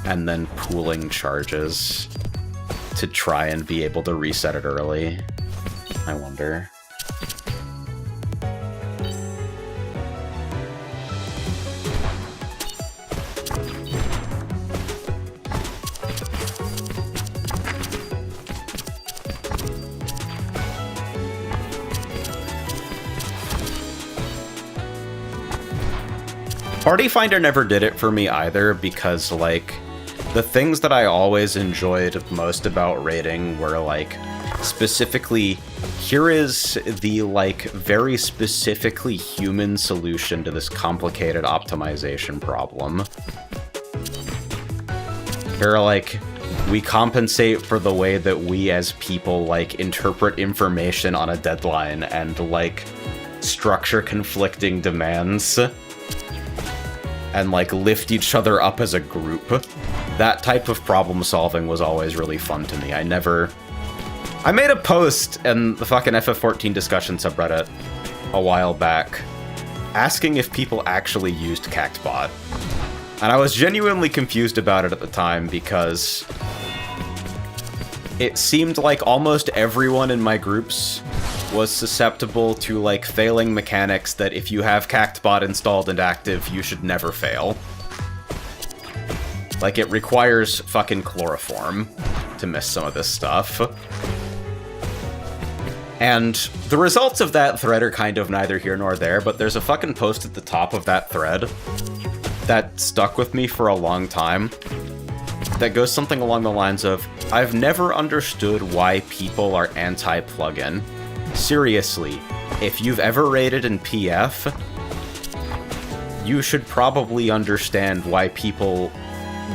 S1: and then pooling charges to try and be able to reset it early. I wonder. Party Finder never did it for me either, because, like, the things that I always enjoyed most about raiding were, like, specifically, here is the, like, very specifically human solution to this complicated optimization problem. Here, like, we compensate for the way that we as people, like, interpret information on a deadline and, like, structure conflicting demands. And, like, lift each other up as a group. That type of problem solving was always really fun to me. I made a post in the fucking FF14 discussion subreddit a while back asking if people actually used Cactbot. And I was genuinely confused about it at the time because it seemed like almost everyone in my groups was susceptible to, like, failing mechanics that if you have Cactbot installed and active, you should never fail. Like, it requires fucking chloroform to miss some of this stuff. And the results of that thread are kind of neither here nor there, but there's a fucking post at the top of that thread that stuck with me for a long time that goes something along the lines of, I've never understood why people are anti-plugin. Seriously, if you've ever raided in PF, you should probably understand why people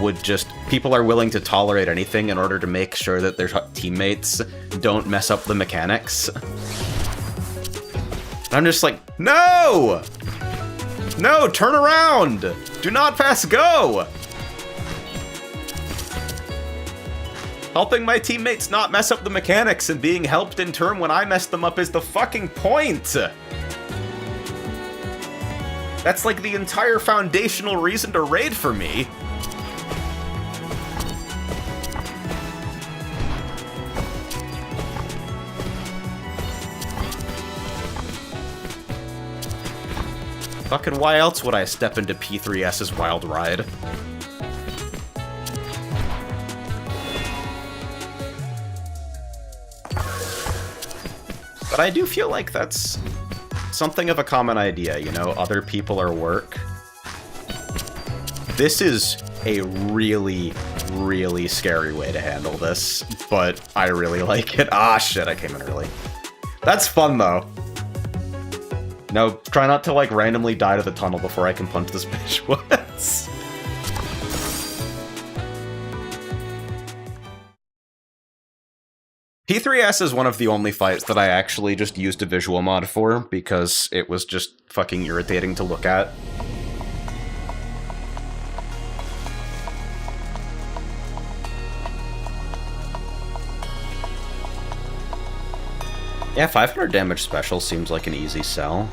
S1: are willing to tolerate anything in order to make sure that their teammates don't mess up the mechanics. I'm just like, no! No, turn around! Do not pass go! Helping my teammates not mess up the mechanics and being helped in turn when I mess them up is the fucking point! That's like the entire foundational reason to raid for me. Fucking why else would I step into P3S's wild ride? But I do feel like that's something of a common idea, you know? Other people are work. This is a really, really scary way to handle this, but I really like it. Ah, shit, I came in early. That's fun, though. No, try not to, like, randomly die to the tunnel before I can punch this bitch once. P3S is one of the only fights that I actually just used a visual mod for, because it was just fucking irritating to look at. Yeah, 500 damage special seems like an easy sell.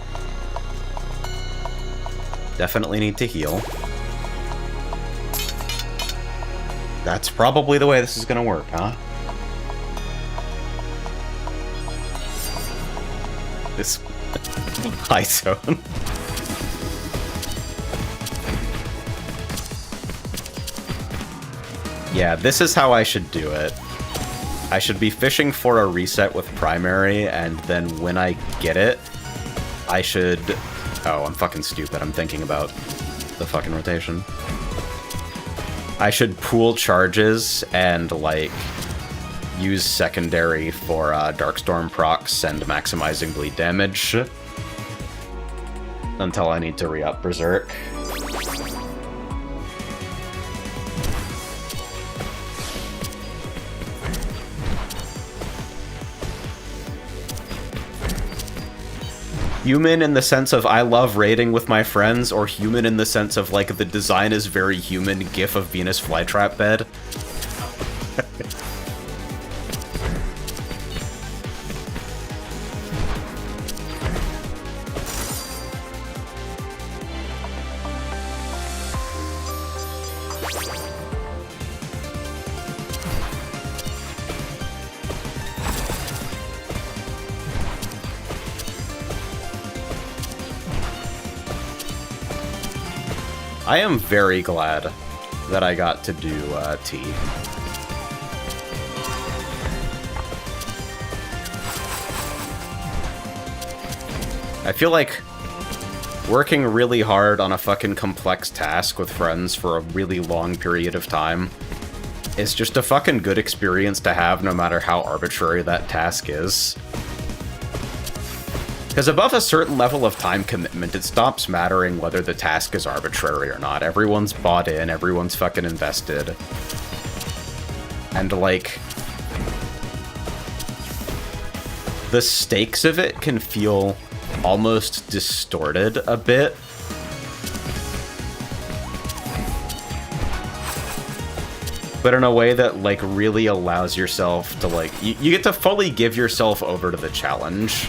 S1: Definitely need to heal. That's probably the way this is gonna work, huh? This high zone. Yeah, this is how I should do it. I should be fishing for a reset with primary, and then when I get it, I should... Oh, I'm fucking stupid. I'm thinking about the fucking rotation. I should pool charges and, like, use secondary for Darkstorm procs and maximizing bleed damage until I need to re-up Berserk. Human in the sense of I love raiding with my friends, or human in the sense of, like, the design is very human gif of Venus flytrap bed? I am very glad that I got to do T. I feel like working really hard on a fucking complex task with friends for a really long period of time is just a fucking good experience to have, no matter how arbitrary that task is. Because above a certain level of time commitment, it stops mattering whether the task is arbitrary or not. Everyone's bought in, everyone's fucking invested. And, like, the stakes of it can feel almost distorted a bit. But in a way that, like, really allows yourself to, like, you get to fully give yourself over to the challenge.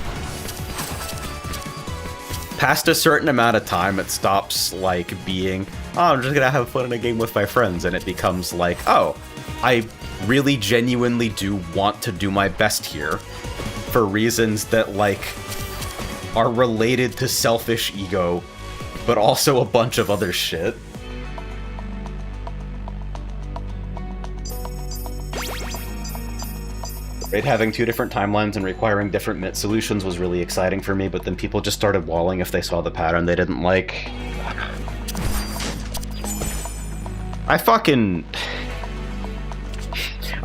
S1: Past a certain amount of time, it stops, like, being, oh, I'm just gonna have fun in a game with my friends, and it becomes like, oh, I really genuinely do want to do my best here for reasons that, like, are related to selfish ego, but also a bunch of other shit. Raid having two different timelines and requiring different MIT solutions was really exciting for me, but then people just started walling if they saw the pattern they didn't like. I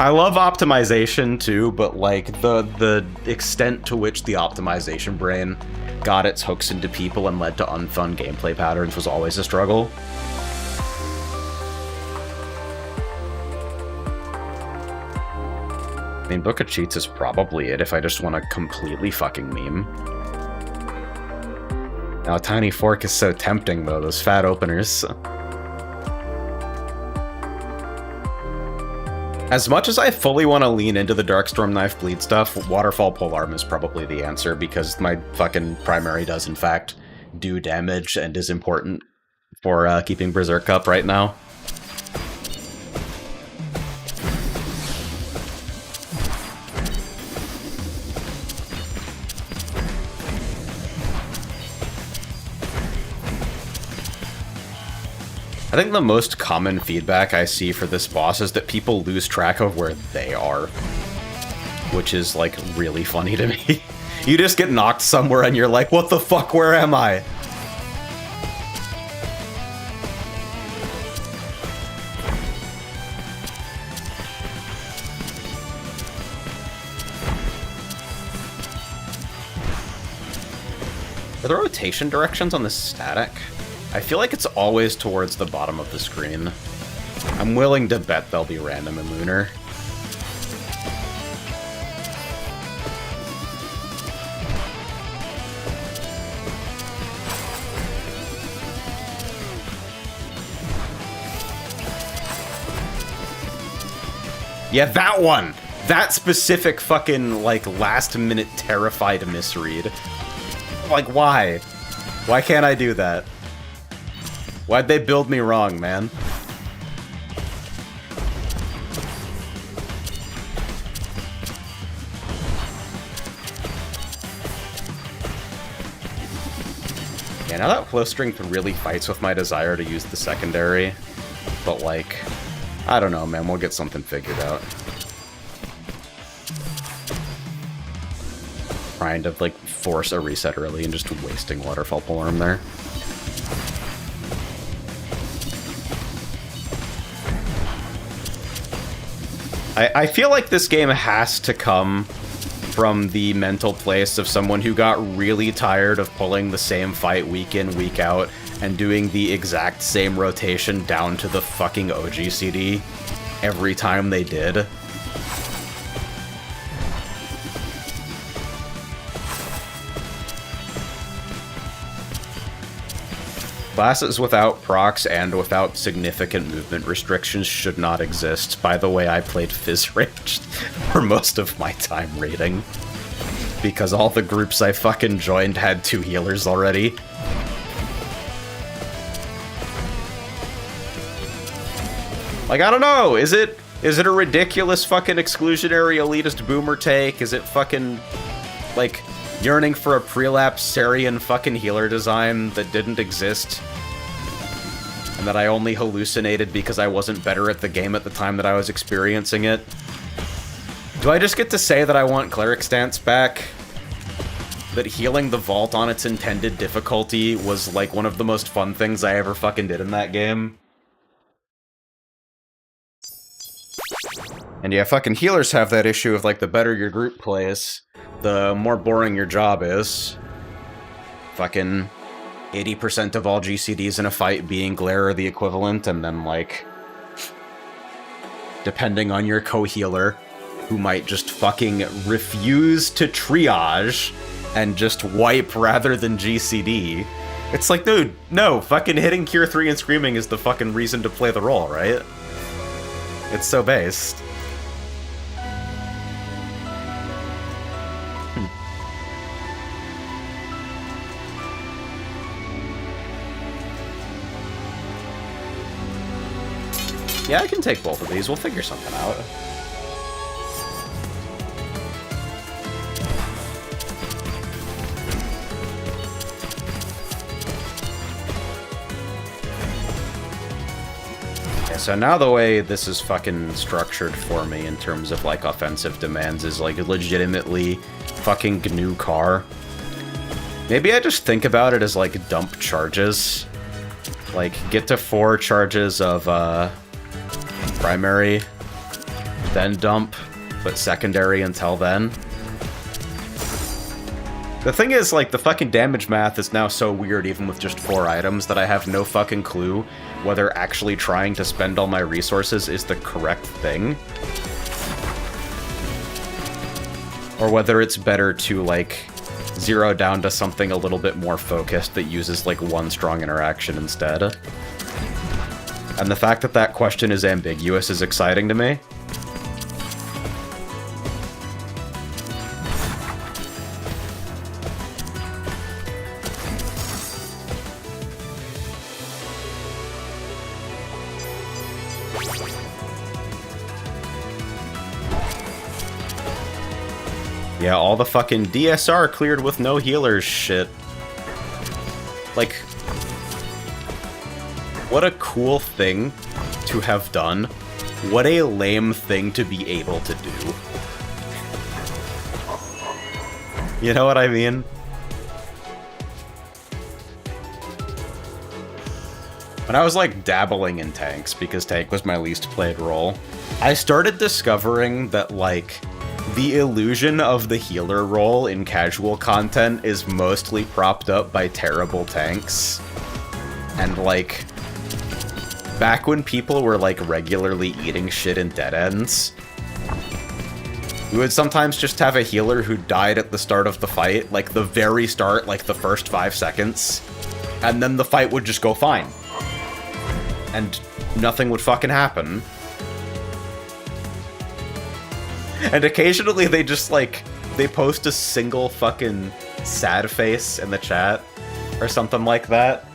S1: love optimization too, but, like, the extent to which the optimization brain got its hooks into people and led to unfun gameplay patterns was always a struggle. I mean, Book of Cheats is probably it if I just want to completely fucking meme. Now, Tiny Fork is so tempting, though, those fat openers. As much as I fully want to lean into the Darkstorm Knife Bleed stuff, Waterfall Polearm is probably the answer, because my fucking primary does, in fact, do damage and is important for keeping Berserk up right now. I think the most common feedback I see for this boss is that people lose track of where they are, which is, like, really funny to me. You just get knocked somewhere and you're like, what the fuck, where am I? Are the rotation directions on the static? I feel like it's always towards the bottom of the screen. I'm willing to bet they'll be random and lunar. Yeah, that one! That specific fucking, like, last-minute terrified misread. Like, why? Why can't I do that? Why'd they build me wrong, man? Yeah, now that flow strength really fights with my desire to use the secondary. But, like, I don't know, man. We'll get something figured out. Trying to, like, force a reset early and just wasting Waterfall Polearm there. I feel like this game has to come from the mental place of someone who got really tired of pulling the same fight week in, week out, and doing the exact same rotation down to the fucking OG CD every time they did. Classes without procs and without significant movement restrictions should not exist. By the way, I played Fizz Ranged for most of my time raiding, because all the groups I fucking joined had 2 healers already. Like, I don't know, is it a ridiculous fucking exclusionary elitist boomer take? Is it fucking, like, yearning for a prelapse Sarian fucking healer design that didn't exist? And that I only hallucinated because I wasn't better at the game at the time that I was experiencing it? Do I just get to say that I want Cleric stance back? That healing the vault on its intended difficulty was, like, one of the most fun things I ever fucking did in that game? And yeah, fucking healers have that issue of, like, the better your group plays, the more boring your job is. Fucking 80% of all GCDs in a fight being glare or the equivalent, and then, like, depending on your co-healer, who might just fucking refuse to triage and just wipe rather than GCD. It's like, dude, no, fucking hitting Cure 3 and Screaming is the fucking reason to play the role, right? It's so based. Yeah, I can take both of these. We'll figure something out. Okay, so now the way this is fucking structured for me in terms of, like, offensive demands is, like, legitimately fucking GNU car. Maybe I just think about it as, like, dump charges. Like, get to 4 charges of, primary, then dump, but secondary until then. The thing is, like, the fucking damage math is now so weird even with just 4 items that I have no fucking clue whether actually trying to spend all my resources is the correct thing. Or whether it's better to, like, zero down to something a little bit more focused that uses, like, 1 strong interaction instead. And the fact that that question is ambiguous is exciting to me. Yeah, all the fucking DSR cleared with no healers shit. Like, what a cool thing to have done. What a lame thing to be able to do. You know what I mean? When I was, like, dabbling in tanks, because tank was my least played role, I started discovering that, like, The illusion of the healer role in casual content is mostly propped up by terrible tanks. And, like, back when people were, like, regularly eating shit in dead ends, you would sometimes just have a healer who died at the start of the fight, like, the very start, like, the first 5 seconds, and then the fight would just go fine. And nothing would fucking happen. And occasionally they just, like, they post a single fucking sad face in the chat, or something like that.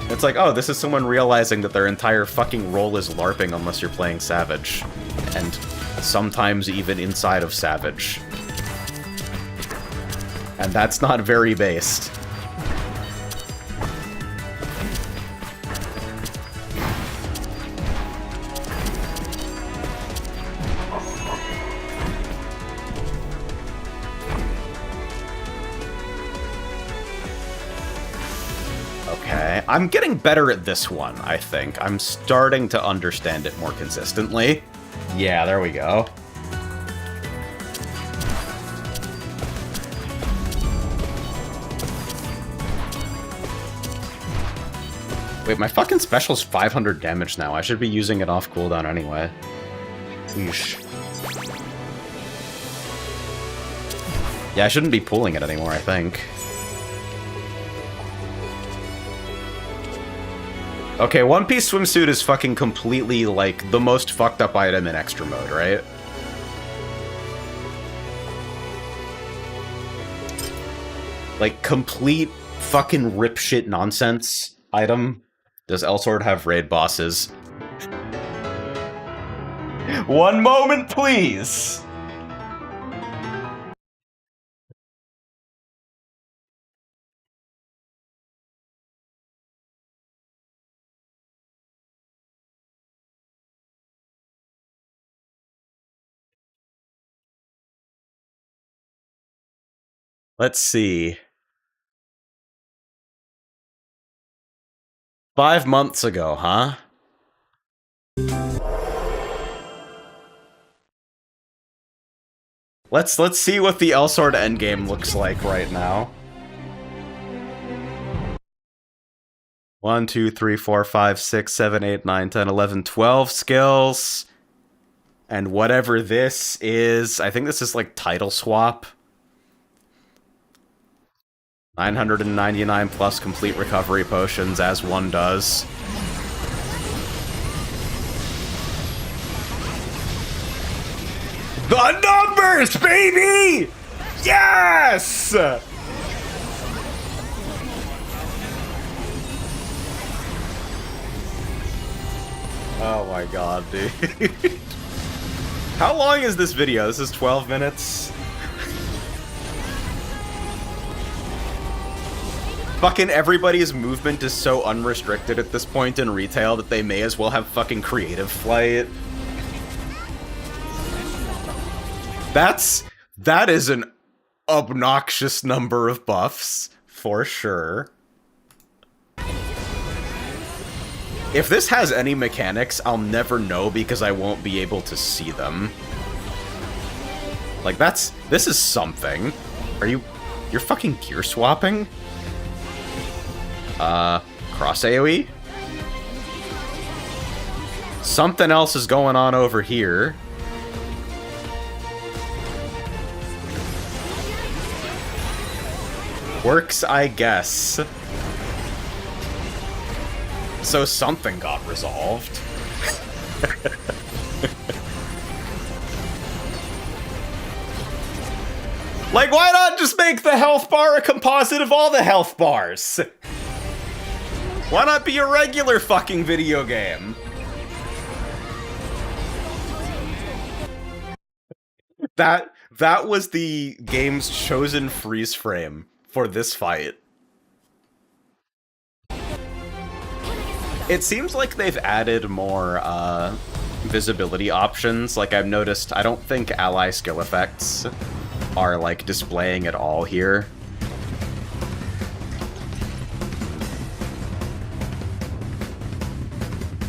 S1: It's like, oh, this is someone realizing that their entire fucking role is LARPing unless you're playing Savage. And sometimes even inside of Savage. And that's not very based. Okay, I'm getting better at this one, I think. I'm starting to understand it more consistently. Yeah, there we go. Wait, my fucking special's 500 damage now. I should be using it off cooldown anyway. Yeesh. Yeah, I shouldn't be pulling it anymore, I think. Okay, One Piece swimsuit is fucking completely, like, the most fucked up item in extra mode, right? Like, complete fucking rip shit nonsense item. Does Elsword have raid bosses? One moment, please! Let's see. 5 months ago, huh? Let's see what the Elsword endgame looks like right now. 1, 2, 3, 4, 5, 6, 7, 8, 9, 10, 11, 12 skills. And whatever this is, I think this is like title swap. 999 plus complete recovery potions, as one does. The numbers, baby! Yes! Oh my god, dude. How long is this video? This is 12 minutes? Fucking everybody's movement is so unrestricted at this point in retail that they may as well have fucking creative flight. That is an obnoxious number of buffs, for sure. If this has any mechanics, I'll never know because I won't be able to see them. Like, this is something. You're fucking gear swapping? Cross AoE? Something else is going on over here. Works, I guess. So something got resolved. Like, why not just make the health bar a composite of all the health bars? Why not be a regular fucking video game? That was the game's chosen freeze frame for this fight. It seems like they've added more visibility options. Like, I've noticed, I don't think ally skill effects are, like, displaying at all here.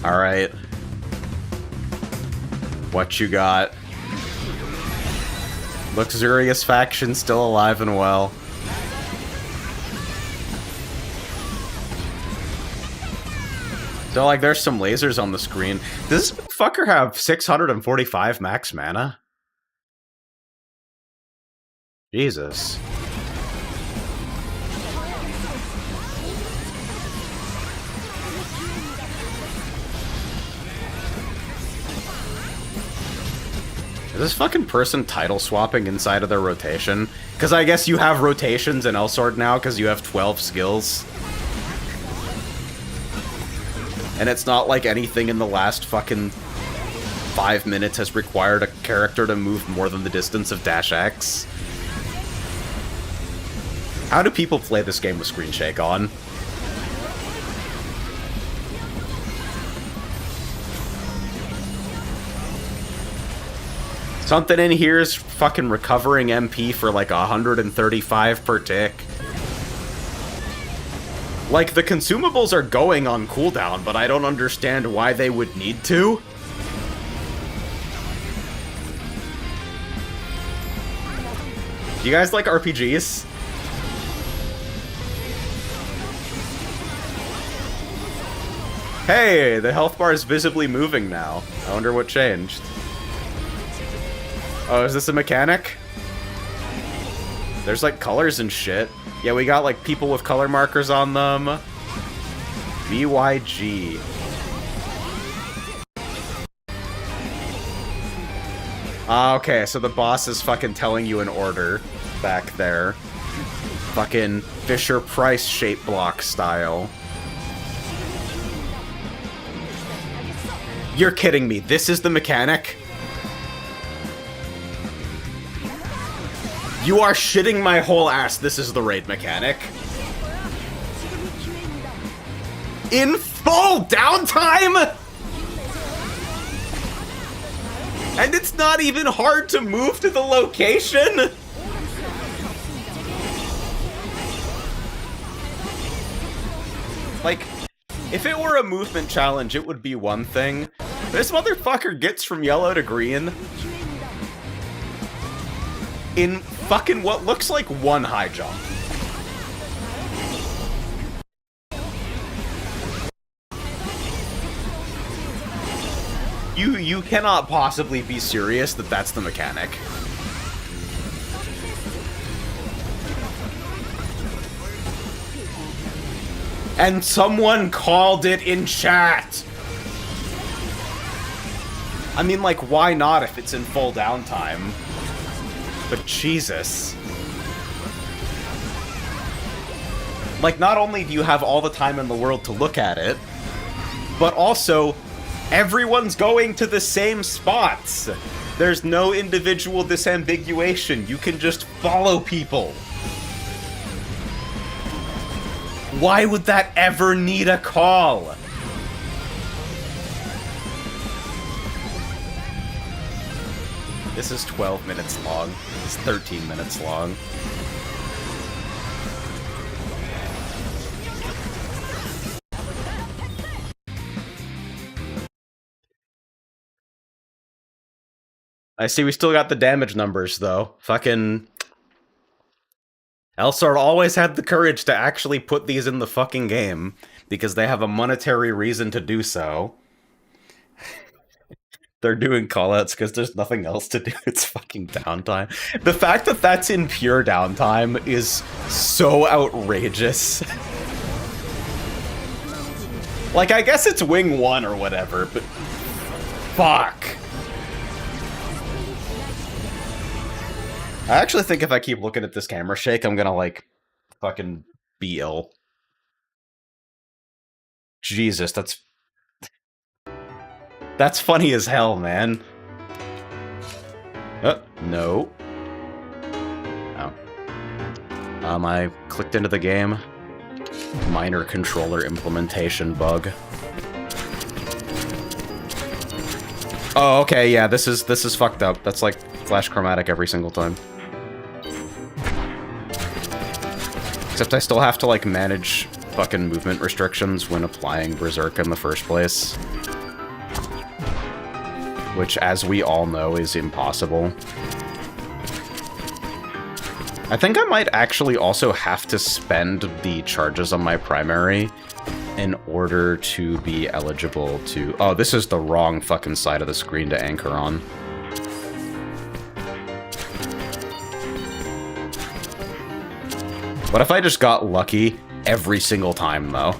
S1: Alright. What you got? Luxurious faction still alive and well. So, like, there's some lasers on the screen. Does this fucker have 645 max mana? Jesus. Is this fucking person title swapping inside of their rotation? Because I guess you have rotations in Elsword now because you have 12 skills. And it's not like anything in the last fucking 5 minutes has required a character to move more than the distance of dash X. How do people play this game with screen shake on? Something in here is fucking recovering MP for like 135 per tick. Like, the consumables are going on cooldown, but I don't understand why they would need to. You guys like RPGs? Hey, the health bar is visibly moving now. I wonder what changed. Oh, is this a mechanic? There's like colors and shit. Yeah, we got like people with color markers on them. BYG. Okay, so the boss is fucking telling you an order back there. Fucking Fisher-Price shape block style. You're kidding me. This is the mechanic? You are shitting my whole ass. This is the raid mechanic. In full downtime? And it's not even hard to move to the location? Like, if it were a movement challenge, it would be one thing. This motherfucker gets from yellow to green in fucking what looks like one high jump. You cannot possibly be serious that that's the mechanic. And someone called it in chat! I mean, like, why not if it's in full downtime? But Jesus. Like, not only do you have all the time in the world to look at it, but also, everyone's going to the same spots. There's no individual disambiguation. You can just follow people. Why would that ever need a call? This is 12 minutes long. It's 13 minutes long. I see we still got the damage numbers, though. Fucking... Elsword always had the courage to actually put these in the fucking game, because they have a monetary reason to do so. They're doing callouts because there's nothing else to do. It's fucking downtime. The fact that that's in pure downtime is so outrageous. Like, I guess it's Wing 1 or whatever, but... Fuck. I actually think if I keep looking at this camera shake, I'm gonna, like, fucking be ill. Jesus, that's funny as hell, man. No. Oh. I clicked into the game. Minor controller implementation bug. Oh, okay, yeah, this is fucked up. That's like flash chromatic every single time. Except I still have to, like, manage fucking movement restrictions when applying Berserk in the first place. Which, as we all know, is impossible. I think I might actually also have to spend the charges on my primary in order to be eligible to... Oh, this is the wrong fucking side of the screen to anchor on. What if I just got lucky every single time, though?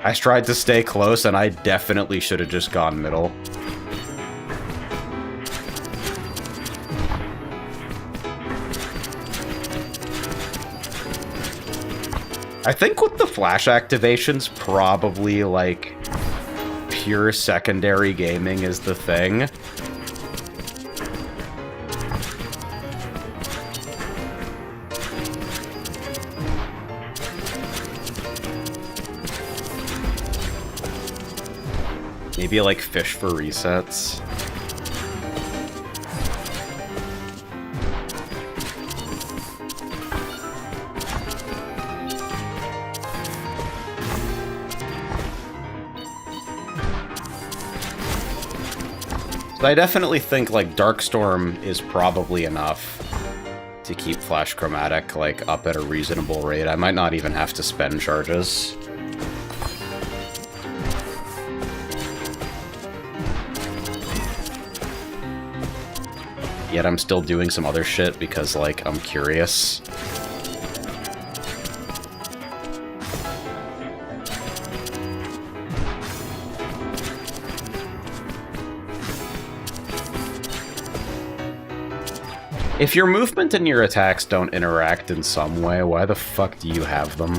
S1: I tried to stay close, and I definitely should have just gone middle. I think with the flash activations, probably, like, pure secondary gaming is the thing. Maybe, like, fish for resets. So I definitely think, like, Darkstorm is probably enough to keep Flash Chromatic, like, up at a reasonable rate. I might not even have to spend charges. Yet I'm still doing some other shit because, like, I'm curious. If your movement and your attacks don't interact in some way, why the fuck do you have them?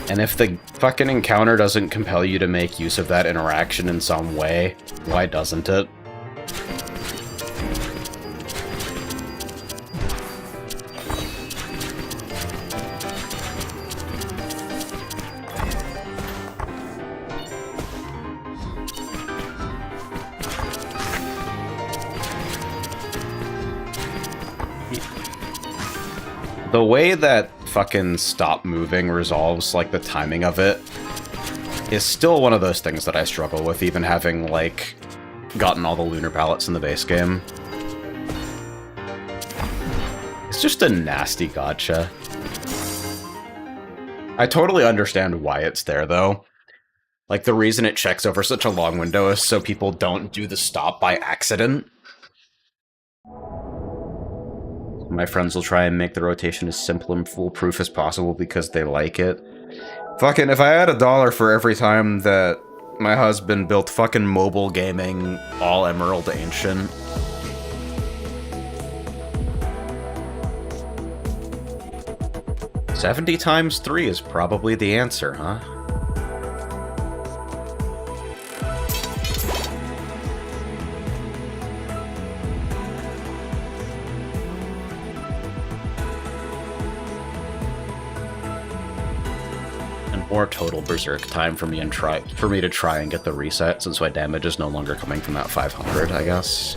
S1: And if the fucking encounter doesn't compel you to make use of that interaction in some way, why doesn't it? The way that fucking stop moving resolves, like, the timing of it is still one of those things that I struggle with, even having, like, gotten all the lunar palettes in the base game. It's just a nasty gotcha. I totally understand why it's there, though. Like, the reason it checks over such a long window is so people don't do the stop by accident. My friends will try and make the rotation as simple and foolproof as possible because they like it. Fucking, if I had $1 for every time that my husband built fucking mobile gaming all Emerald Ancient. $70 times 3 is probably the answer, huh? More total berserk time for me to try and get the reset, since my damage is no longer coming from that 500, I guess.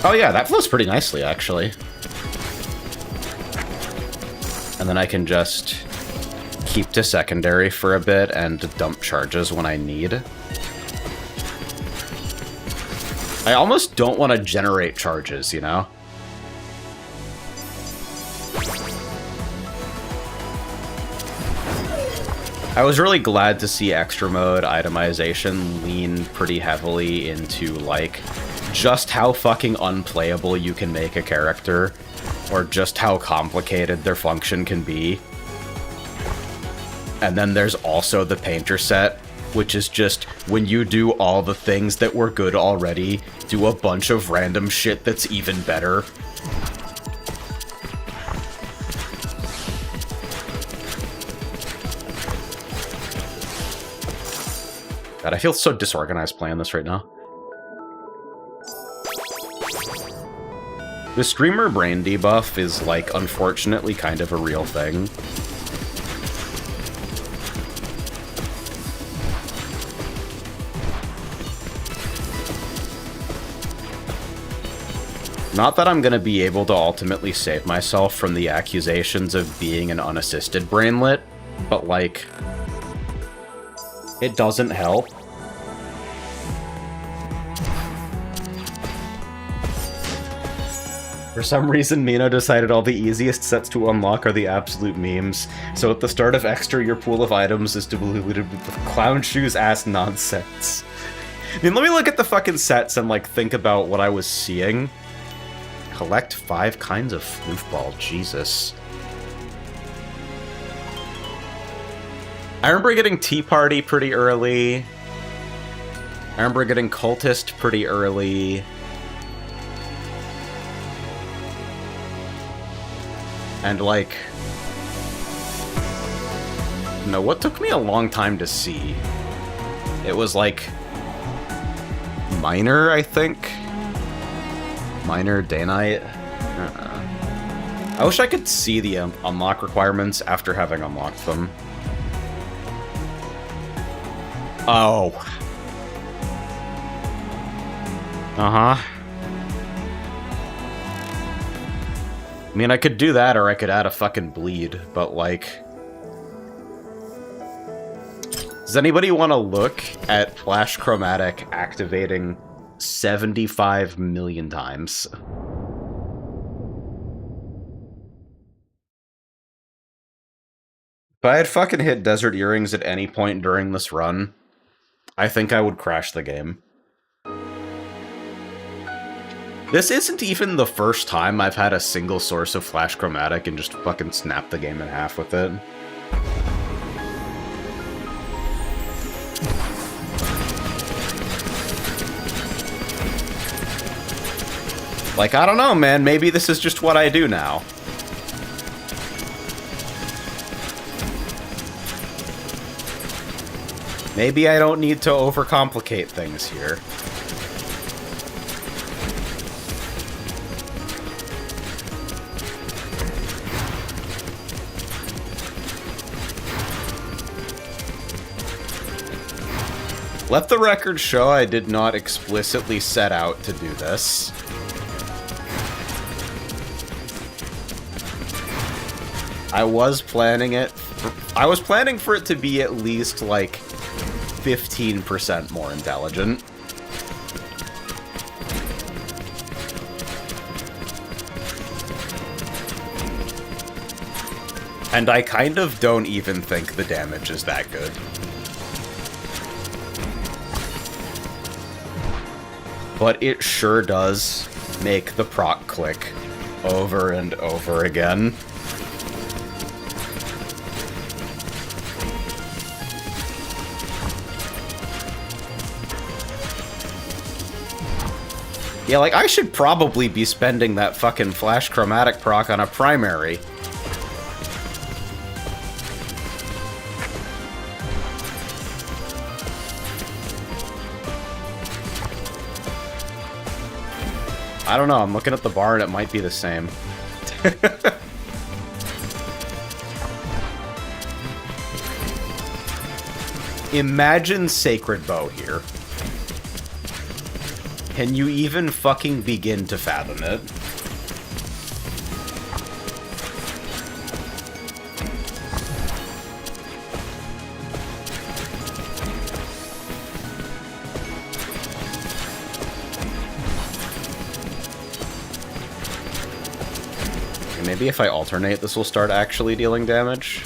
S1: Oh yeah, that flows pretty nicely, actually. And then I can just keep to secondary for a bit and dump charges when I need. I almost don't want to generate charges, you know? I was really glad to see extra mode itemization lean pretty heavily into, like, just how fucking unplayable you can make a character, or just how complicated their function can be. And then there's also the painter set, which is just, when you do all the things that were good already, do a bunch of random shit that's even better. God, I feel so disorganized playing this right now. The streamer brain debuff is, like, unfortunately kind of a real thing. Not that I'm gonna be able to ultimately save myself from the accusations of being an unassisted brainlet, but, like, it doesn't help. For some reason, Mino decided all the easiest sets to unlock are the absolute memes. So at the start of Extra, your pool of items is diluted with clown shoes ass nonsense. I mean, let me look at the fucking sets and, like, think about what I was seeing. Collect 5 kinds of floofball, Jesus. I remember getting Tea Party pretty early. I remember getting Cultist pretty early. And, like... No, what took me a long time to see? It was, like... Minor, I think? Minor, Day Night? I wish I could see the unlock requirements after having unlocked them. Oh. Uh-huh. I mean, I could do that, or I could add a fucking bleed, but, like... Does anybody want to look at Flash Chromatic activating 75 million times? If I had fucking hit Desert Earrings at any point during this run, I think I would crash the game. This isn't even the first time I've had a single source of Flash Chromatic and just fucking snapped the game in half with it. Like, I don't know, man, maybe this is just what I do now. Maybe I don't need to overcomplicate things here. Let the record show I did not explicitly set out to do this. I was planning it. I was planning for it to be at least, like, 15% more intelligent. And I kind of don't even think the damage is that good. But it sure does make the proc click over and over again. Yeah, like, I should probably be spending that fucking Flash Chromatic proc on a primary. I don't know, I'm looking at the bar and it might be the same. Imagine Sacred Bow here. Can you even fucking begin to fathom it? Maybe if I alternate, this will start actually dealing damage.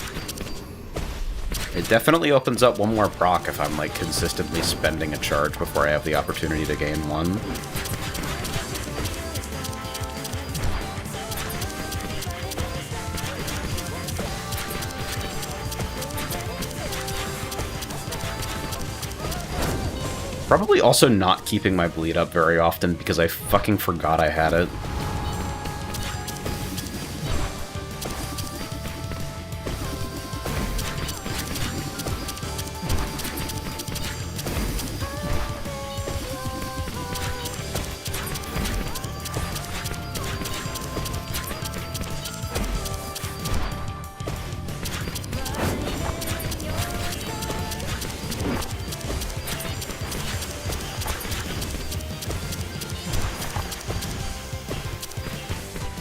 S1: It definitely opens up one more proc if I'm, like, consistently spending a charge before I have the opportunity to gain one. Probably also not keeping my bleed up very often because I fucking forgot I had it.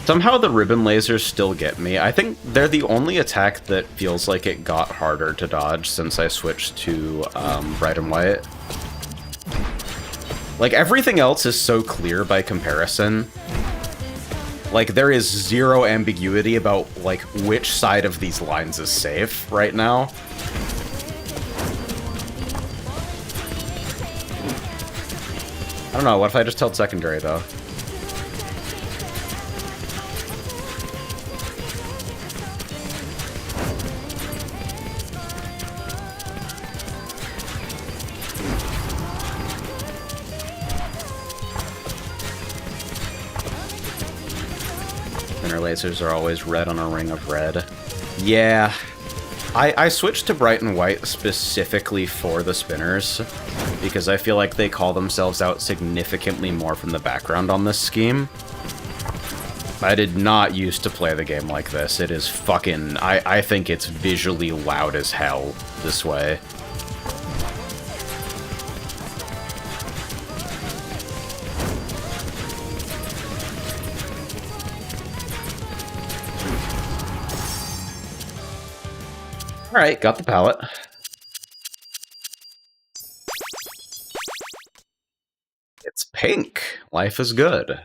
S1: Somehow the ribbon lasers still get me. I think they're the only attack that feels like it got harder to dodge since I switched to bright and white. Like, everything else is so clear by comparison. Like, there is zero ambiguity about, like, which side of these lines is safe right now. I don't know, what if I just held secondary, though? Inner lasers are always red on a ring of red. Yeah. I switched to bright and white specifically for the spinners, because I feel like they call themselves out significantly more from the background on this scheme. I did not used to play the game like this. It is fucking... I think it's visually loud as hell this way. Alright, got the pallet. It's pink. Life is good.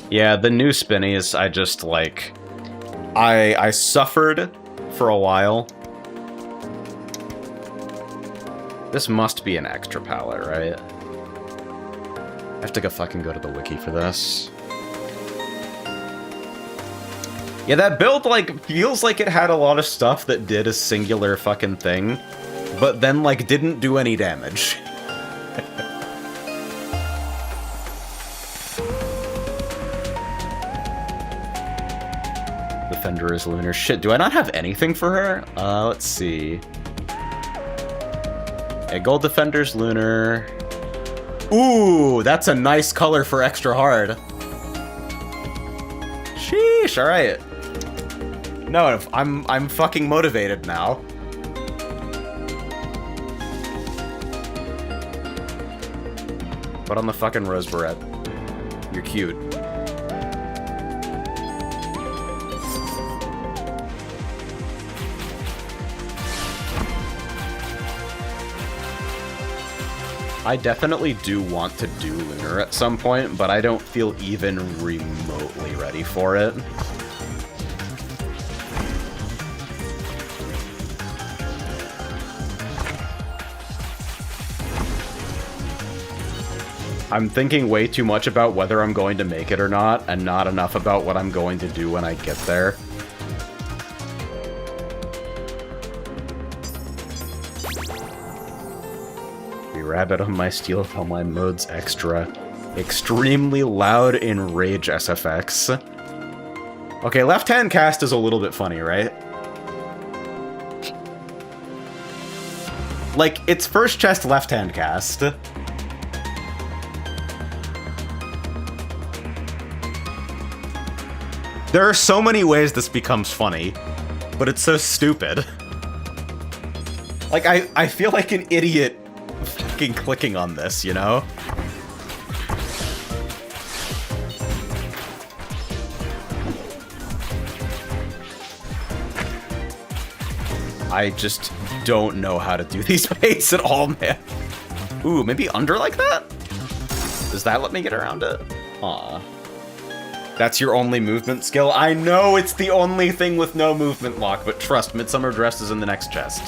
S1: Yeah, the new spinnies, I just, like... I suffered for a while. This must be an extra palette, right? I have to fucking go to the wiki for this. Yeah, that build, like, feels like it had a lot of stuff that did a singular fucking thing, but then, like, didn't do any damage. Defender is Lunar. Shit, do I not have anything for her? Let's see. A Gold Defender's Lunar. Ooh, that's a nice color for extra hard. Sheesh, alright. No, I'm fucking motivated now. Put on the fucking rose beret. You're cute. I definitely do want to do Lunar at some point, but I don't feel even remotely ready for it. I'm thinking way too much about whether I'm going to make it or not, and not enough about what I'm going to do when I get there. Rabbit on my steel Helmline modes extra. Extremely loud in Rage SFX. Okay, left-hand cast is a little bit funny, right? Like, it's first chest left-hand cast. There are so many ways this becomes funny, but it's so stupid. Like, I feel like an idiot fucking clicking on this, you know? I just don't know how to do these baits at all, man. Ooh, maybe under like that? Does that let me get around it? Aw. That's your only movement skill? I know it's the only thing with no movement lock, but trust, Midsummer Dress is in the next chest.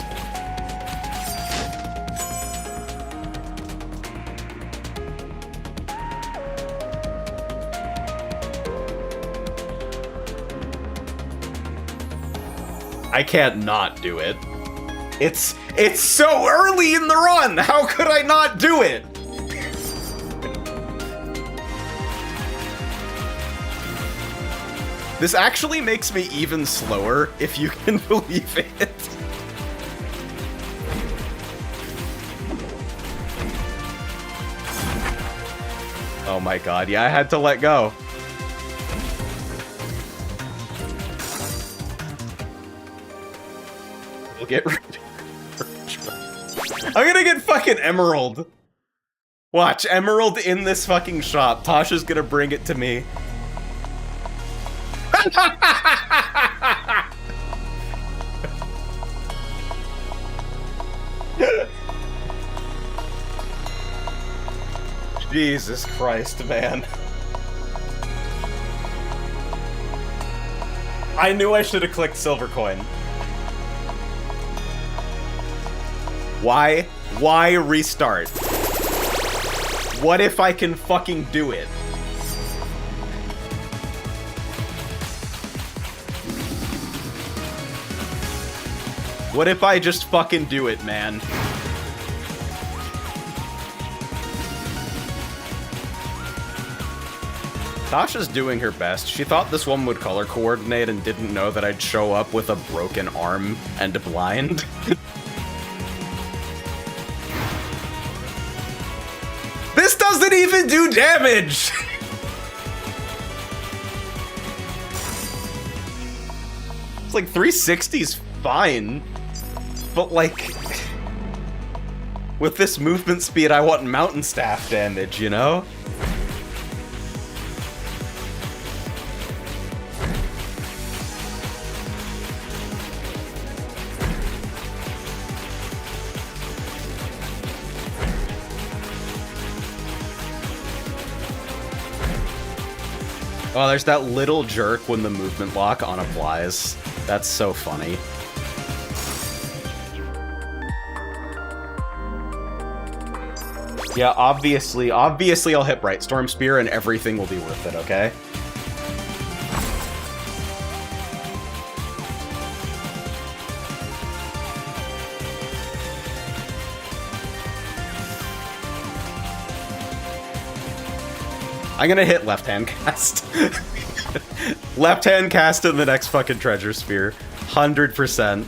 S1: I can't not do it. It's so early in the run! How could I not do it? This actually makes me even slower, if you can believe it. Oh my god, yeah, I had to let go. We'll get I'm gonna get fucking Emerald. Watch, Emerald in this fucking shop. Tasha's gonna bring it to me. Jesus Christ, man. I knew I should have clicked silver coin. Why? Why restart? What if I can fucking do it? What if I just fucking do it, man? Tasha's doing her best. She thought this one would color coordinate and didn't know that I'd show up with a broken arm and blind. This doesn't even do damage! It's like 360's fine, but like... with this movement speed, I want mountain staff damage, you know? Oh, there's that little jerk when the movement lock on applies. That's so funny. Yeah, obviously I'll hit Bright Storm Spear and everything will be worth it, okay? I'm gonna hit left-hand cast. Left-hand cast in the next fucking treasure sphere. 100%.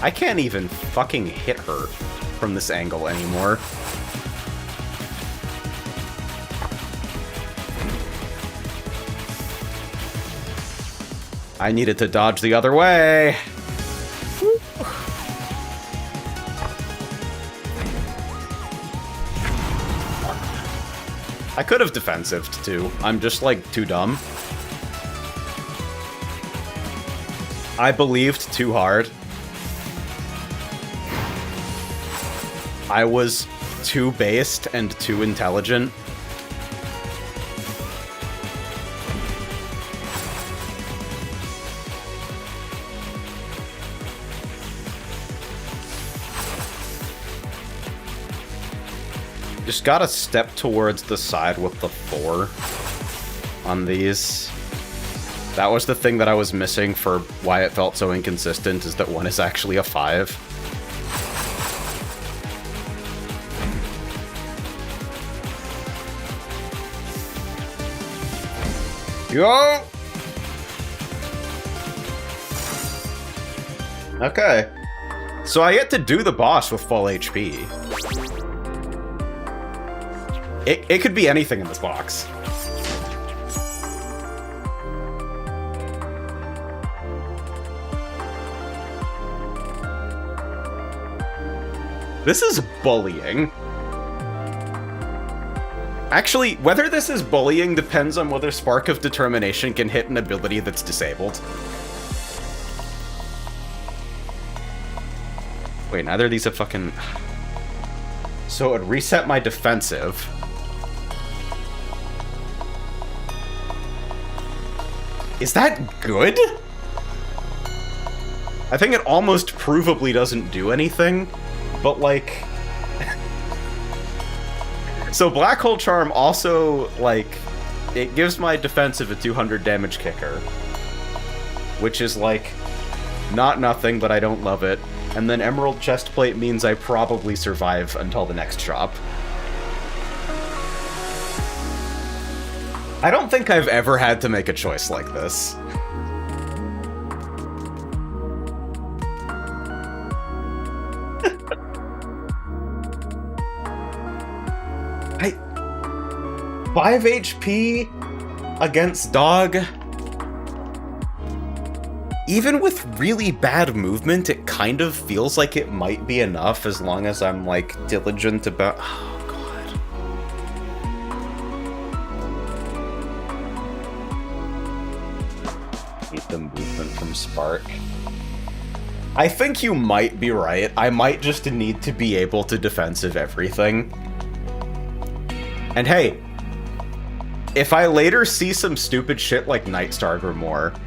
S1: I can't even fucking hit her from this angle anymore. I needed to dodge the other way. I could have defensived too. I'm just like too dumb. I believed too hard. I was too based and too intelligent. Just gotta step towards the side with the 4 on these. That was the thing that I was missing for why it felt so inconsistent, is that 1 is actually a 5. Yo! Okay. So I get to do the boss with full HP. It could be anything in this box. This is bullying. Actually, whether this is bullying depends on whether Spark of Determination can hit an ability that's disabled. Wait, neither of these have fucking... So it would reset my defensive. Is that good? I think it almost provably doesn't do anything, but like... So Black Hole Charm also, like, it gives my defensive a 200 damage kicker. Which is like, not nothing, but I don't love it. And then Emerald Chestplate means I probably survive until the next shop. I don't think I've ever had to make a choice like this. I... 5 HP against dog, even with really bad movement, it kind of feels like it might be enough as long as I'm, like, diligent about... Oh, God. Need the movement from Spark. I think you might be right. I might just need to be able to defensive everything. And hey, if I later see some stupid shit like Nightstar Grimoire,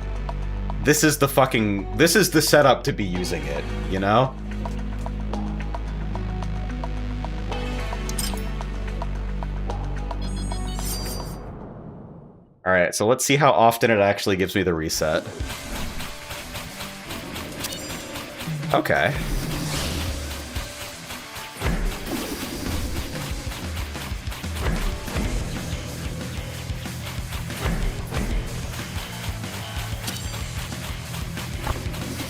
S1: this is the setup to be using it, you know? Alright, so let's see how often it actually gives me the reset. Okay.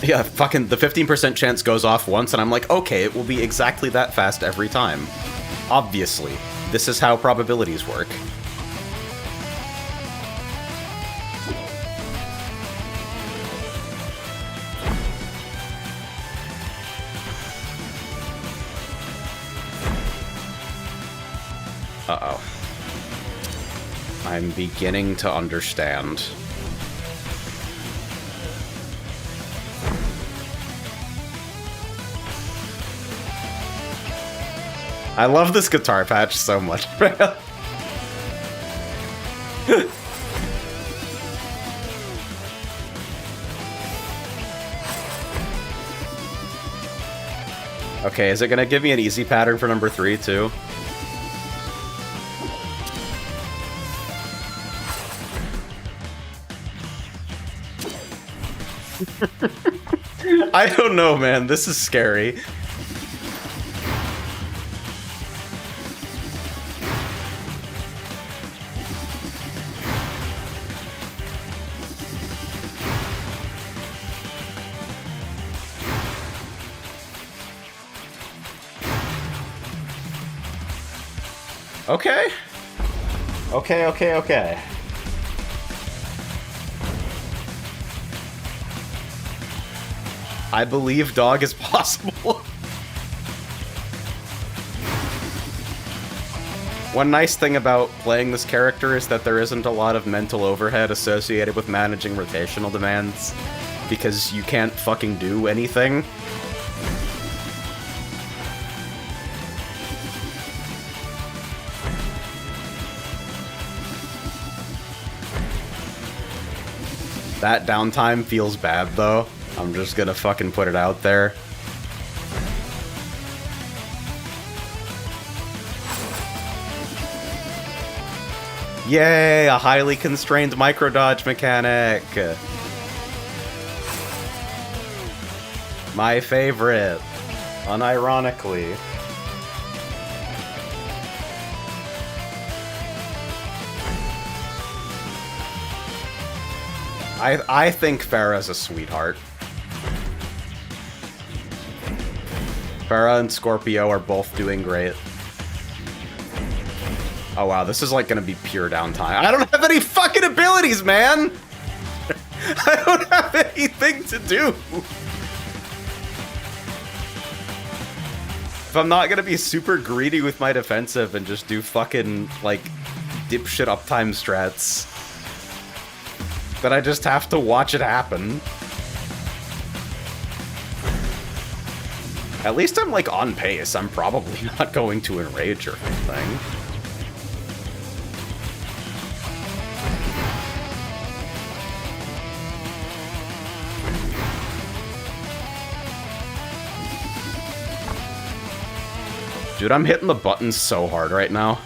S1: Yeah, fucking the 15% chance goes off once, and I'm like, okay, it will be exactly that fast every time. Obviously. This is how probabilities work. Uh-oh. I'm beginning to understand. I love this guitar patch so much, man. Okay, is it gonna give me an easy pattern for number 3, too? I don't know, man. This is scary. Okay. Okay. I believe dog is possible. One nice thing about playing this character is that there isn't a lot of mental overhead associated with managing rotational demands, because you can't fucking do anything. That downtime feels bad, though. I'm just gonna fucking put it out there. Yay, a highly constrained micro-dodge mechanic! My favorite, unironically. I think Farah's a sweetheart. Farah and Scorpio are both doing great. Oh wow, this is like gonna be pure downtime. I don't have any fucking abilities, man! I don't have anything to do! If I'm not gonna be super greedy with my defensive and just do fucking, like, dipshit uptime strats, then I just have to watch it happen. At least I'm, like, on pace. I'm probably not going to enrage or anything. Dude, I'm hitting the buttons so hard right now.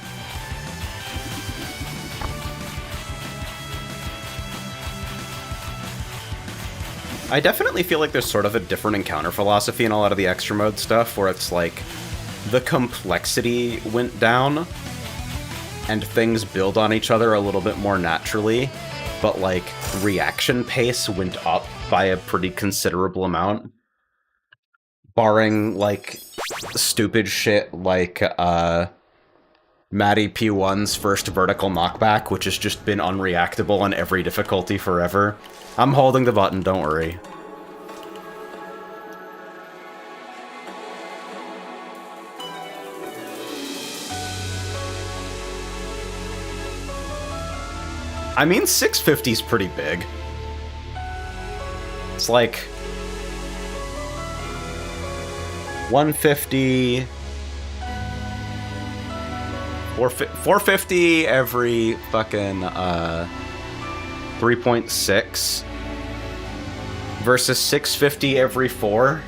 S1: I definitely feel like there's sort of a different encounter philosophy in a lot of the extra mode stuff, where it's like, the complexity went down, and things build on each other a little bit more naturally, but like, reaction pace went up by a pretty considerable amount. Barring, like, stupid shit like, Maddie P1's first vertical knockback, which has just been unreactable on every difficulty forever. I'm holding the button, don't worry. I mean, 650's pretty big. It's like 150, 450 every fucking 3.6 versus 650 every 4.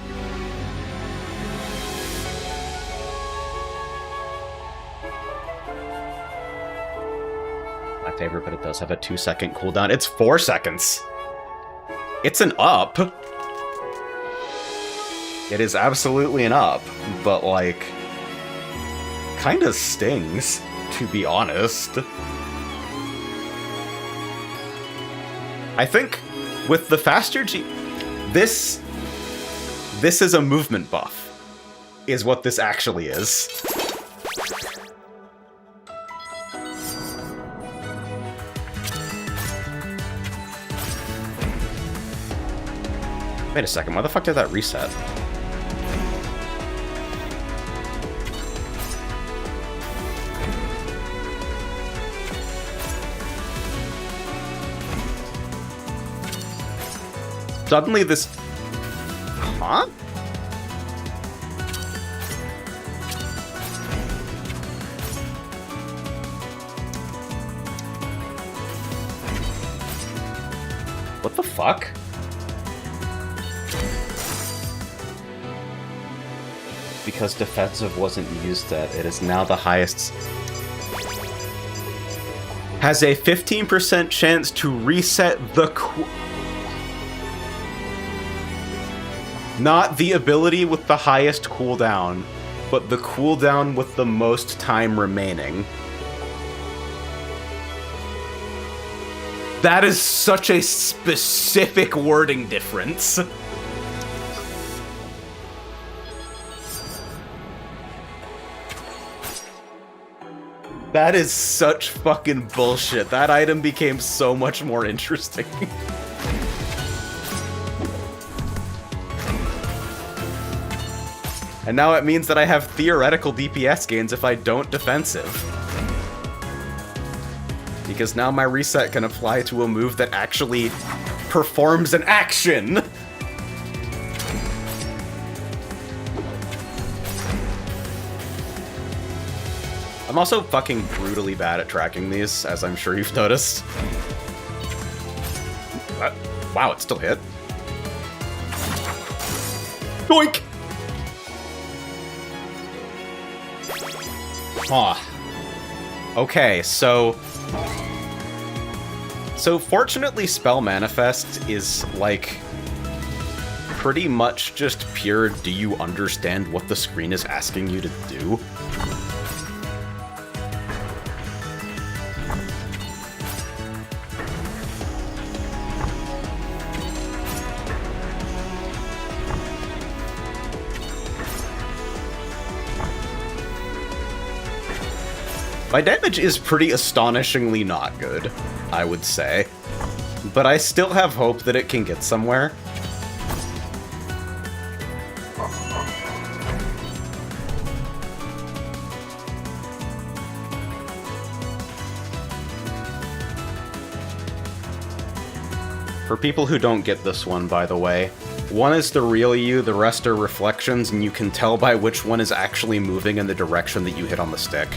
S1: My favorite, but it does have a 2-second cooldown. It's 4 seconds. It's an up. It is absolutely an up, but like, kinda stings, to be honest. I think with the faster G... This is a movement buff, is what this actually is. Wait a second, why the fuck did that reset? Suddenly this... Huh? What the fuck? Because defensive wasn't used yet, it is now the highest... Has a 15% chance to reset the... Not the ability with the highest cooldown, but the cooldown with the most time remaining. That is such a specific wording difference. That is such fucking bullshit. That item became so much more interesting. And now it means that I have theoretical DPS gains if I don't defensive. Because now my reset can apply to a move that actually performs an action! I'm also fucking brutally bad at tracking these, as I'm sure you've noticed. Wow, it still hit. Doink! Okay, so fortunately Spell Manifest is, like, pretty much just pure, do you understand what the screen is asking you to do? My damage is pretty astonishingly not good, I would say. But I still have hope that it can get somewhere. For people who don't get this one, by the way, one is the real you, the rest are reflections, and you can tell by which one is actually moving in the direction that you hit on the stick.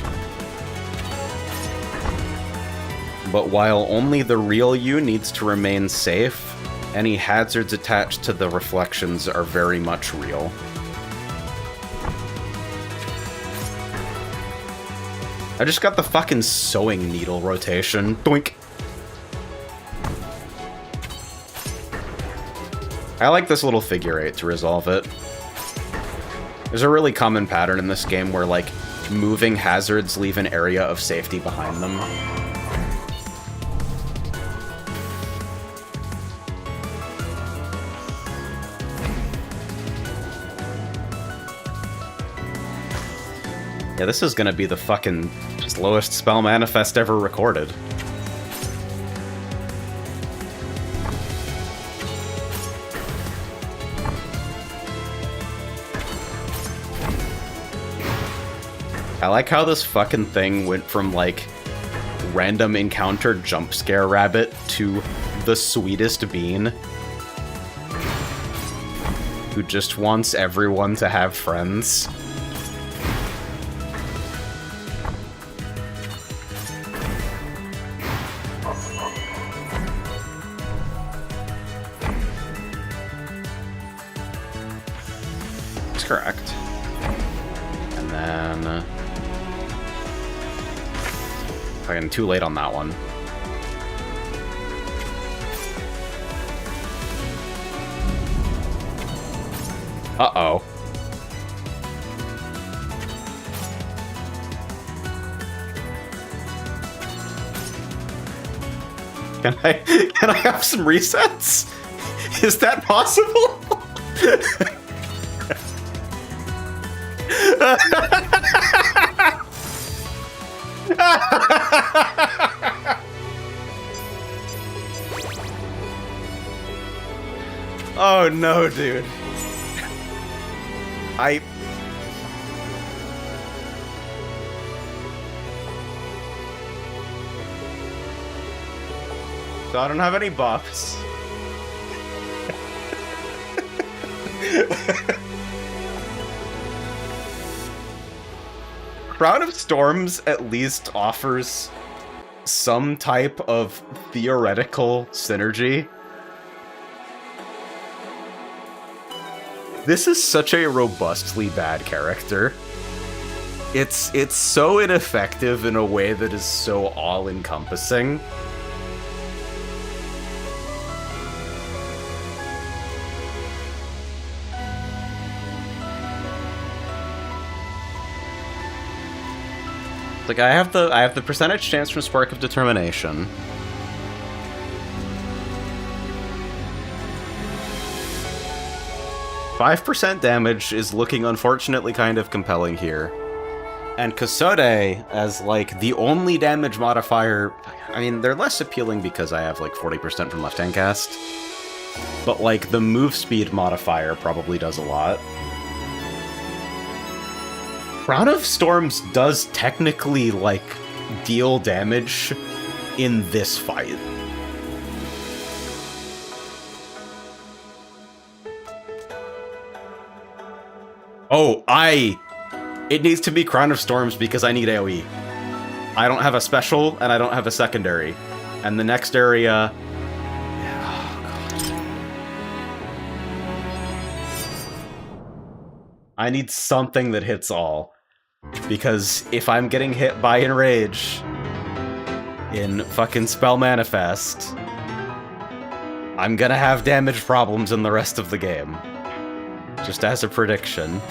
S1: But while only the real you needs to remain safe, any hazards attached to the reflections are very much real. I just got the fucking sewing needle rotation. Doink! I like this little figure 8 to resolve it. There's a really common pattern in this game where, like, moving hazards leave an area of safety behind them. Yeah, this is gonna be the fucking Just lowest spell manifest ever recorded. I like how this fucking thing went from, like, random encounter jump scare rabbit to the sweetest bean who just wants everyone to have friends. That's correct. And then... fucking too late on that one. Uh-oh. Can I have some resets? Is that possible? Oh no, dude. So I don't have any buffs. Crown of Storms at least offers some type of theoretical synergy. This is such a robustly bad character. It's so ineffective in a way that is so all-encompassing. Like, I have the percentage chance from Spark of Determination. %5 damage is looking unfortunately kind of compelling here. And Kasode as, like, the only damage modifier... I mean, they're less appealing because I have, like, 40% from left-hand cast. But, like, the move speed modifier probably does a lot. Crown of Storms does technically, like, deal damage in this fight. Oh, it needs to be Crown of Storms because I need AoE. I don't have a special, and I don't have a secondary. And the next area... I need something that hits all. Because if I'm getting hit by Enrage in fucking Spell Manifest, I'm gonna have damage problems in the rest of the game. Just as a prediction.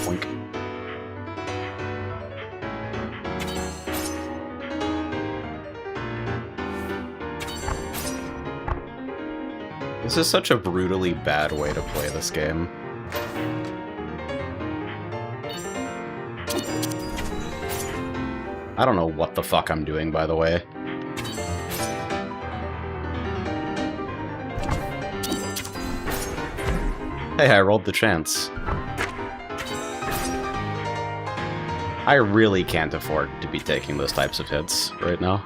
S1: Boink. This is such a brutally bad way to play this game. I don't know what the fuck I'm doing, by the way. Hey, I rolled the chance. I really can't afford to be taking those types of hits right now.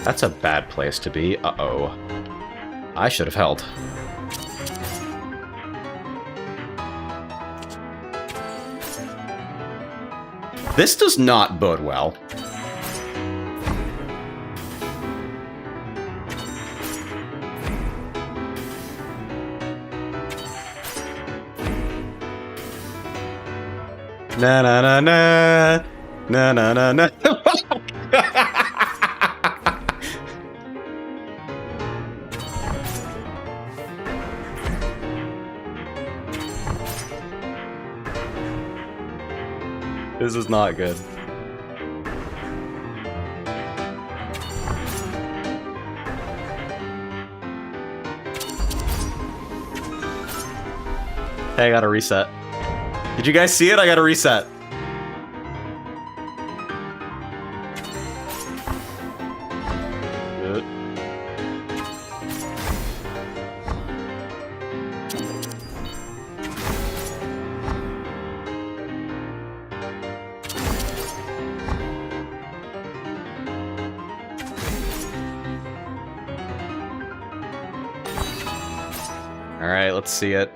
S1: That's a bad place to be. Uh-oh. I should have held. This does not bode well. Na na na na na na na na. This is not good. Hey, I gotta reset. Did you guys see it? I gotta reset. Good. All right, let's see it.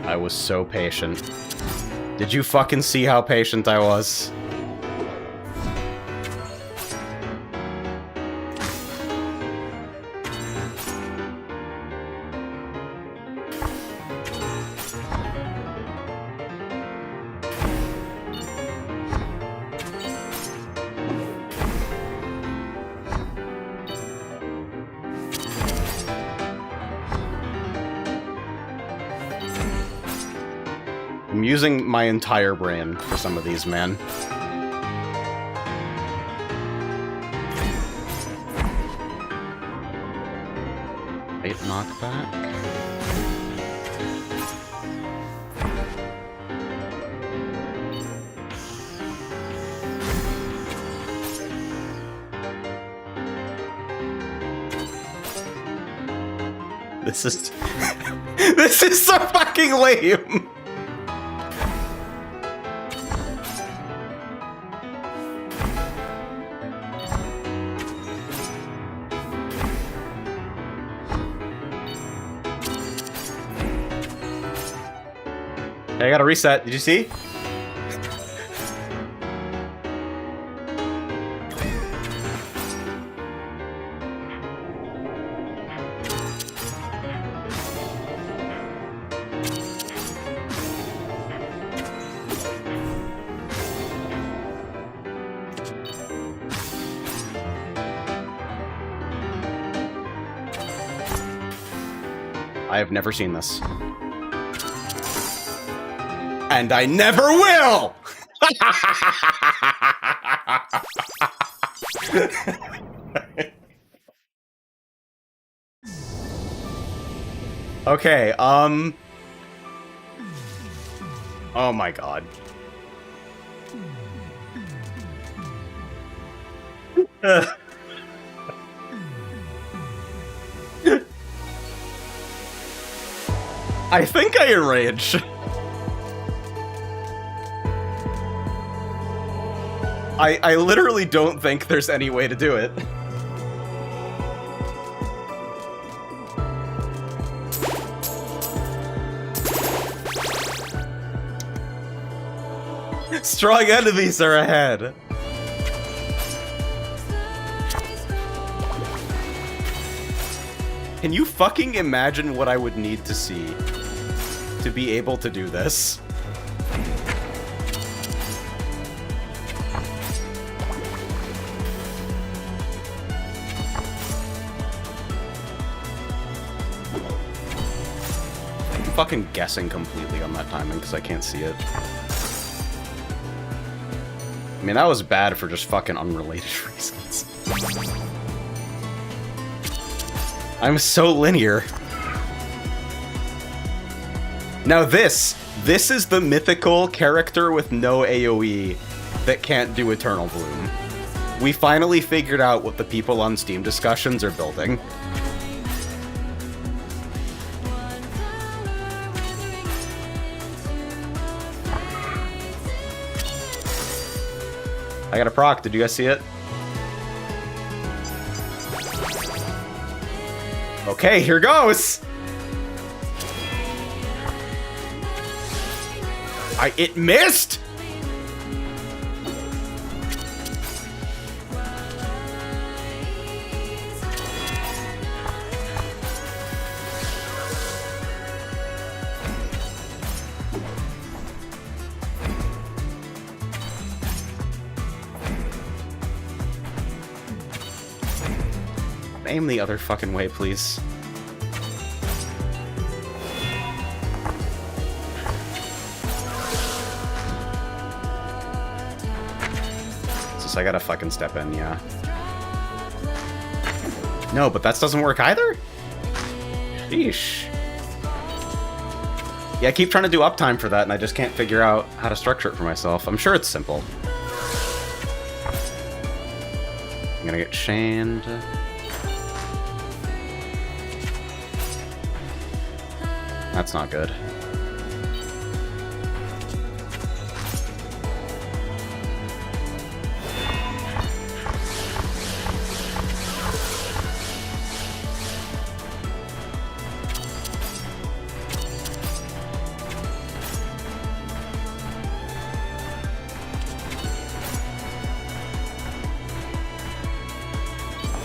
S1: I was so patient. Did you fucking see how patient I was? I'm using my entire brain for some of these, man. Late knockback. This is... this is so fucking lame! Hey, I gotta reset. Did you see? I have never seen this. And I never will! Okay, oh my god. I think I enraged. I literally don't think there's any way to do it. Strong enemies are ahead. Can you fucking imagine what I would need to see to be able to do this? I'm fucking guessing completely on that timing because I can't see it. I mean, that was bad for just fucking unrelated reasons. I'm so linear. Now this is the mythical character with no AoE that can't do Eternal Bloom. We finally figured out what the people on Steam discussions are building. I got a proc, did you guys see it? Okay, here goes! It missed?! Aim the other fucking way, please. Jesus, I gotta fucking step in, yeah. No, but that doesn't work either? Sheesh. Yeah, I keep trying to do uptime for that, and I just can't figure out how to structure it for myself. I'm sure it's simple. I'm gonna get chained. That's not good.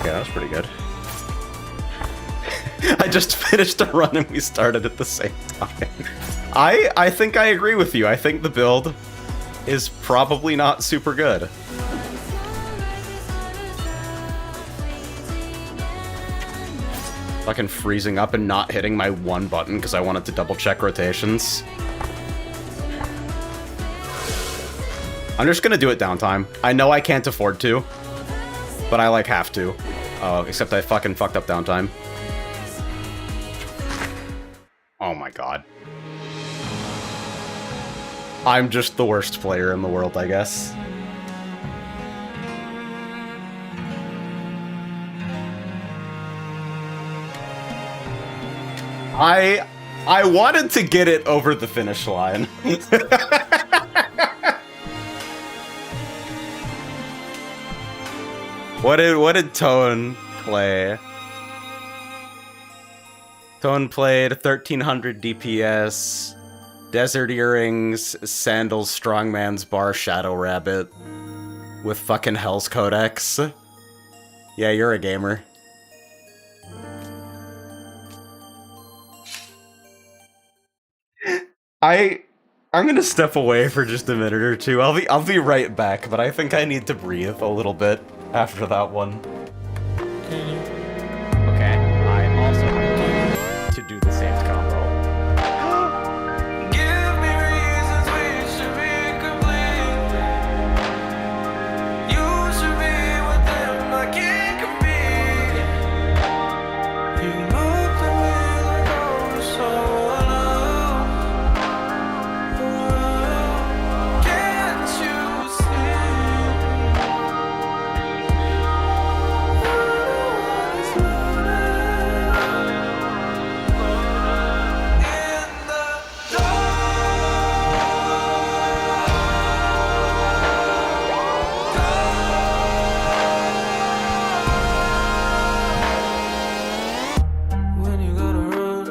S1: Yeah, that was pretty good. I just finished a run and we started at the same time. I think I agree with you. I think the build is probably not super good. Fucking freezing up and not hitting my one button because I wanted to double check rotations. I'm just gonna do it downtime. I know I can't afford to, but I like have to. Oh, except I fucking fucked up downtime. Oh my god. I'm just the worst player in the world, I guess. I wanted to get it over the finish line. What did Tone play? Tone played 1300 DPS, Desert Earrings, Sandals, Strongman's Bar, Shadow Rabbit, with fucking Hell's Codex. Yeah, you're a gamer. I'm gonna step away for just a minute or two. I'll be right back, but I think I need to breathe a little bit after that one. Okay, I also have to do the same combo.
S2: Give me reasons we should be complete. You should be with them, I can't compete. You looked at me like I was someone else. Can't you see? When you gotta run,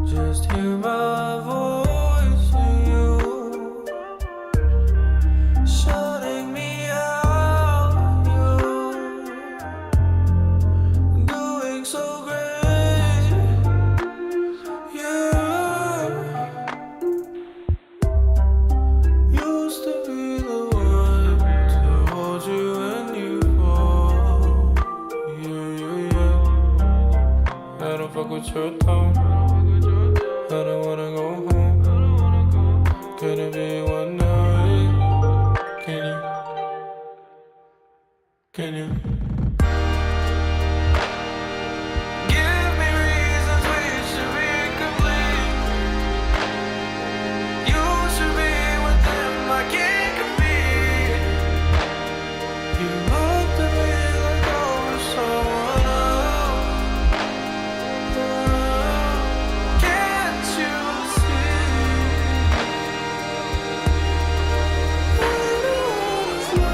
S2: just hear my voice to you, shutting me out. You doing so great, yeah. Used to be the one to hold you when you fall, yeah. I don't fuck with your tone. I don't wanna go home. Could it be one night? Can you? Give me reasons we should be complete. You should be with them, I can't compete. You looked at me like I was someone else. Can't you see? I don't wanna slow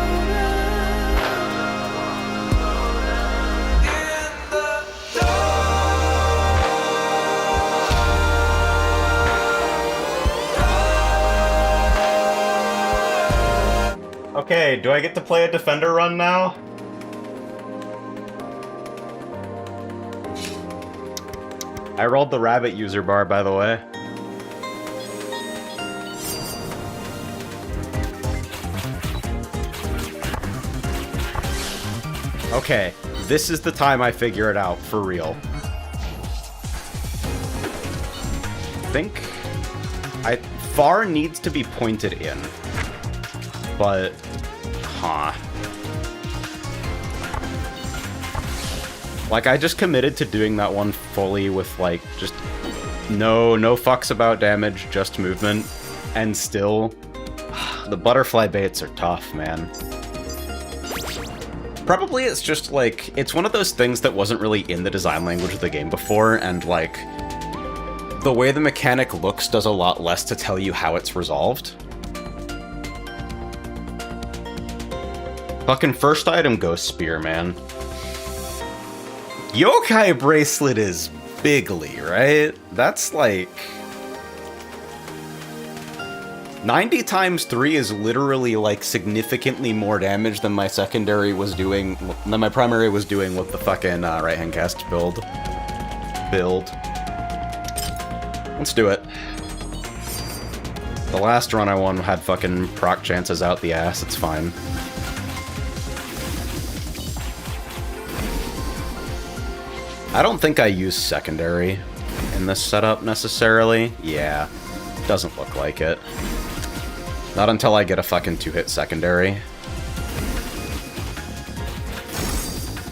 S1: Okay, do I get to play a defender run now? I rolled the rabbit user bar, by the way. Okay, this is the time I figure it out, for real. Far needs to be pointed in, but Huh. Like, I just committed to doing that one fully with, like, just no fucks about damage, just movement, and still, the butterfly baits are tough, man. Probably it's just, like, it's one of those things that wasn't really in the design language of the game before, and, like, the way the mechanic looks does a lot less to tell you how it's resolved. Fucking first item, Ghost Spear, man. Yokai Bracelet is bigly, right? That's like... 90 times 3 is literally like significantly more damage than my secondary was doing, than my primary was doing with the fucking right-hand cast build. Let's do it. The last run I won had fucking proc chances out the ass, it's fine. I don't think I use secondary in this setup necessarily. Yeah, doesn't look like it. Not until I get a fucking 2-hit secondary.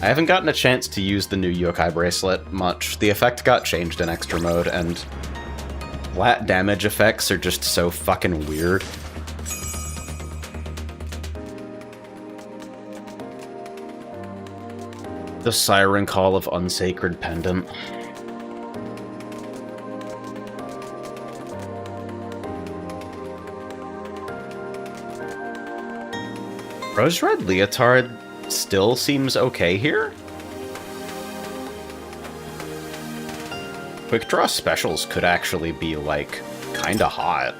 S1: I haven't gotten a chance to use the new Yokai Bracelet much. The effect got changed in Extra Mode, and flat damage effects are just so fucking weird. The Siren Call of Unsacred Pendant. Rose Red Leotard still seems okay here? Quick Draw Specials could actually be, like, kinda hot.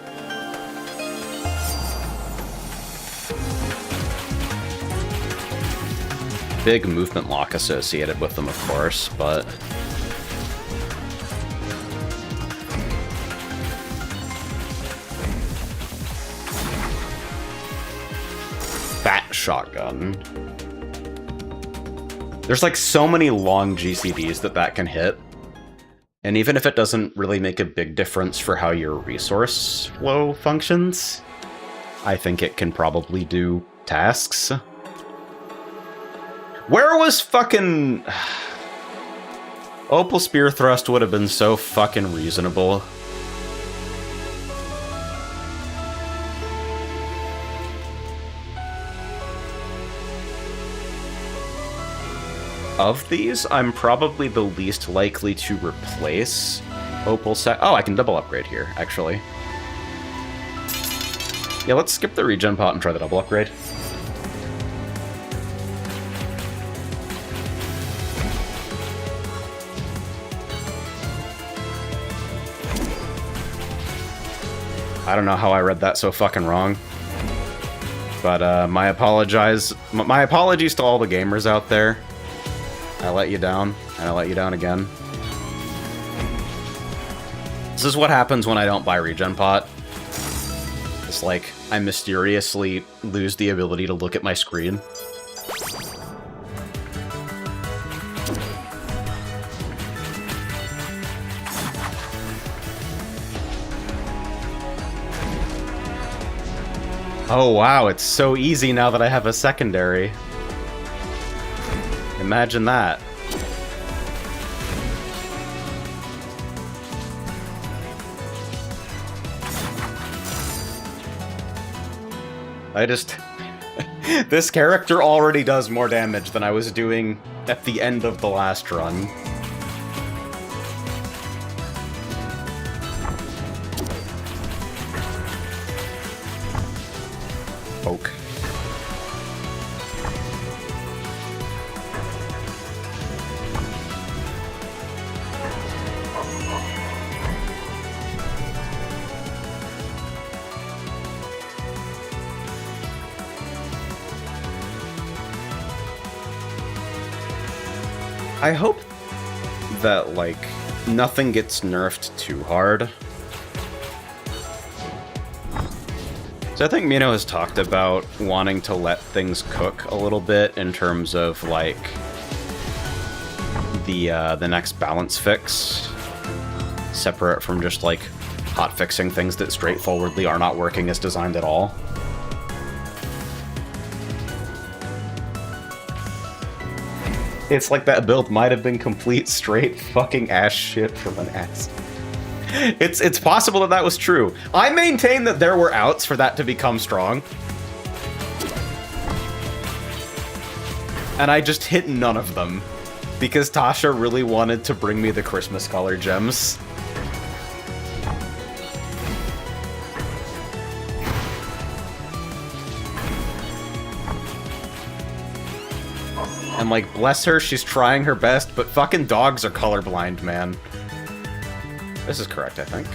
S1: Big movement lock associated with them, of course, but... Fat Shotgun. There's like so many long GCDs that can hit. And even if it doesn't really make a big difference for how your resource flow functions, I think it can probably do tasks. Where was fucking... Opal Spear Thrust would have been so fucking reasonable. Of these, I'm probably the least likely to replace Opal Sac... Oh, I can double upgrade here, actually. Yeah, let's skip the regen pot and try the double upgrade. I don't know how I read that so fucking wrong. But my apologies to all the gamers out there. I let you down, and I let you down again. This is what happens when I don't buy regen pot. It's like, I mysteriously lose the ability to look at my screen. Oh wow, it's so easy now that I have a secondary. Imagine that. This character already does more damage than I was doing at the end of the last run. Poke. I hope that, like, nothing gets nerfed too hard. So I think Mino has talked about wanting to let things cook a little bit in terms of, like, the next balance fix, separate from just, like, hotfixing things that straightforwardly are not working as designed at all. It's like that build might have been complete straight fucking ass shit from an ass. It's possible that that was true. I maintain that there were outs for that to become strong. And I just hit none of them. Because Tasha really wanted to bring me the Christmas color gems. And like, bless her, she's trying her best, but fucking dogs are colorblind, man. This is correct, I think.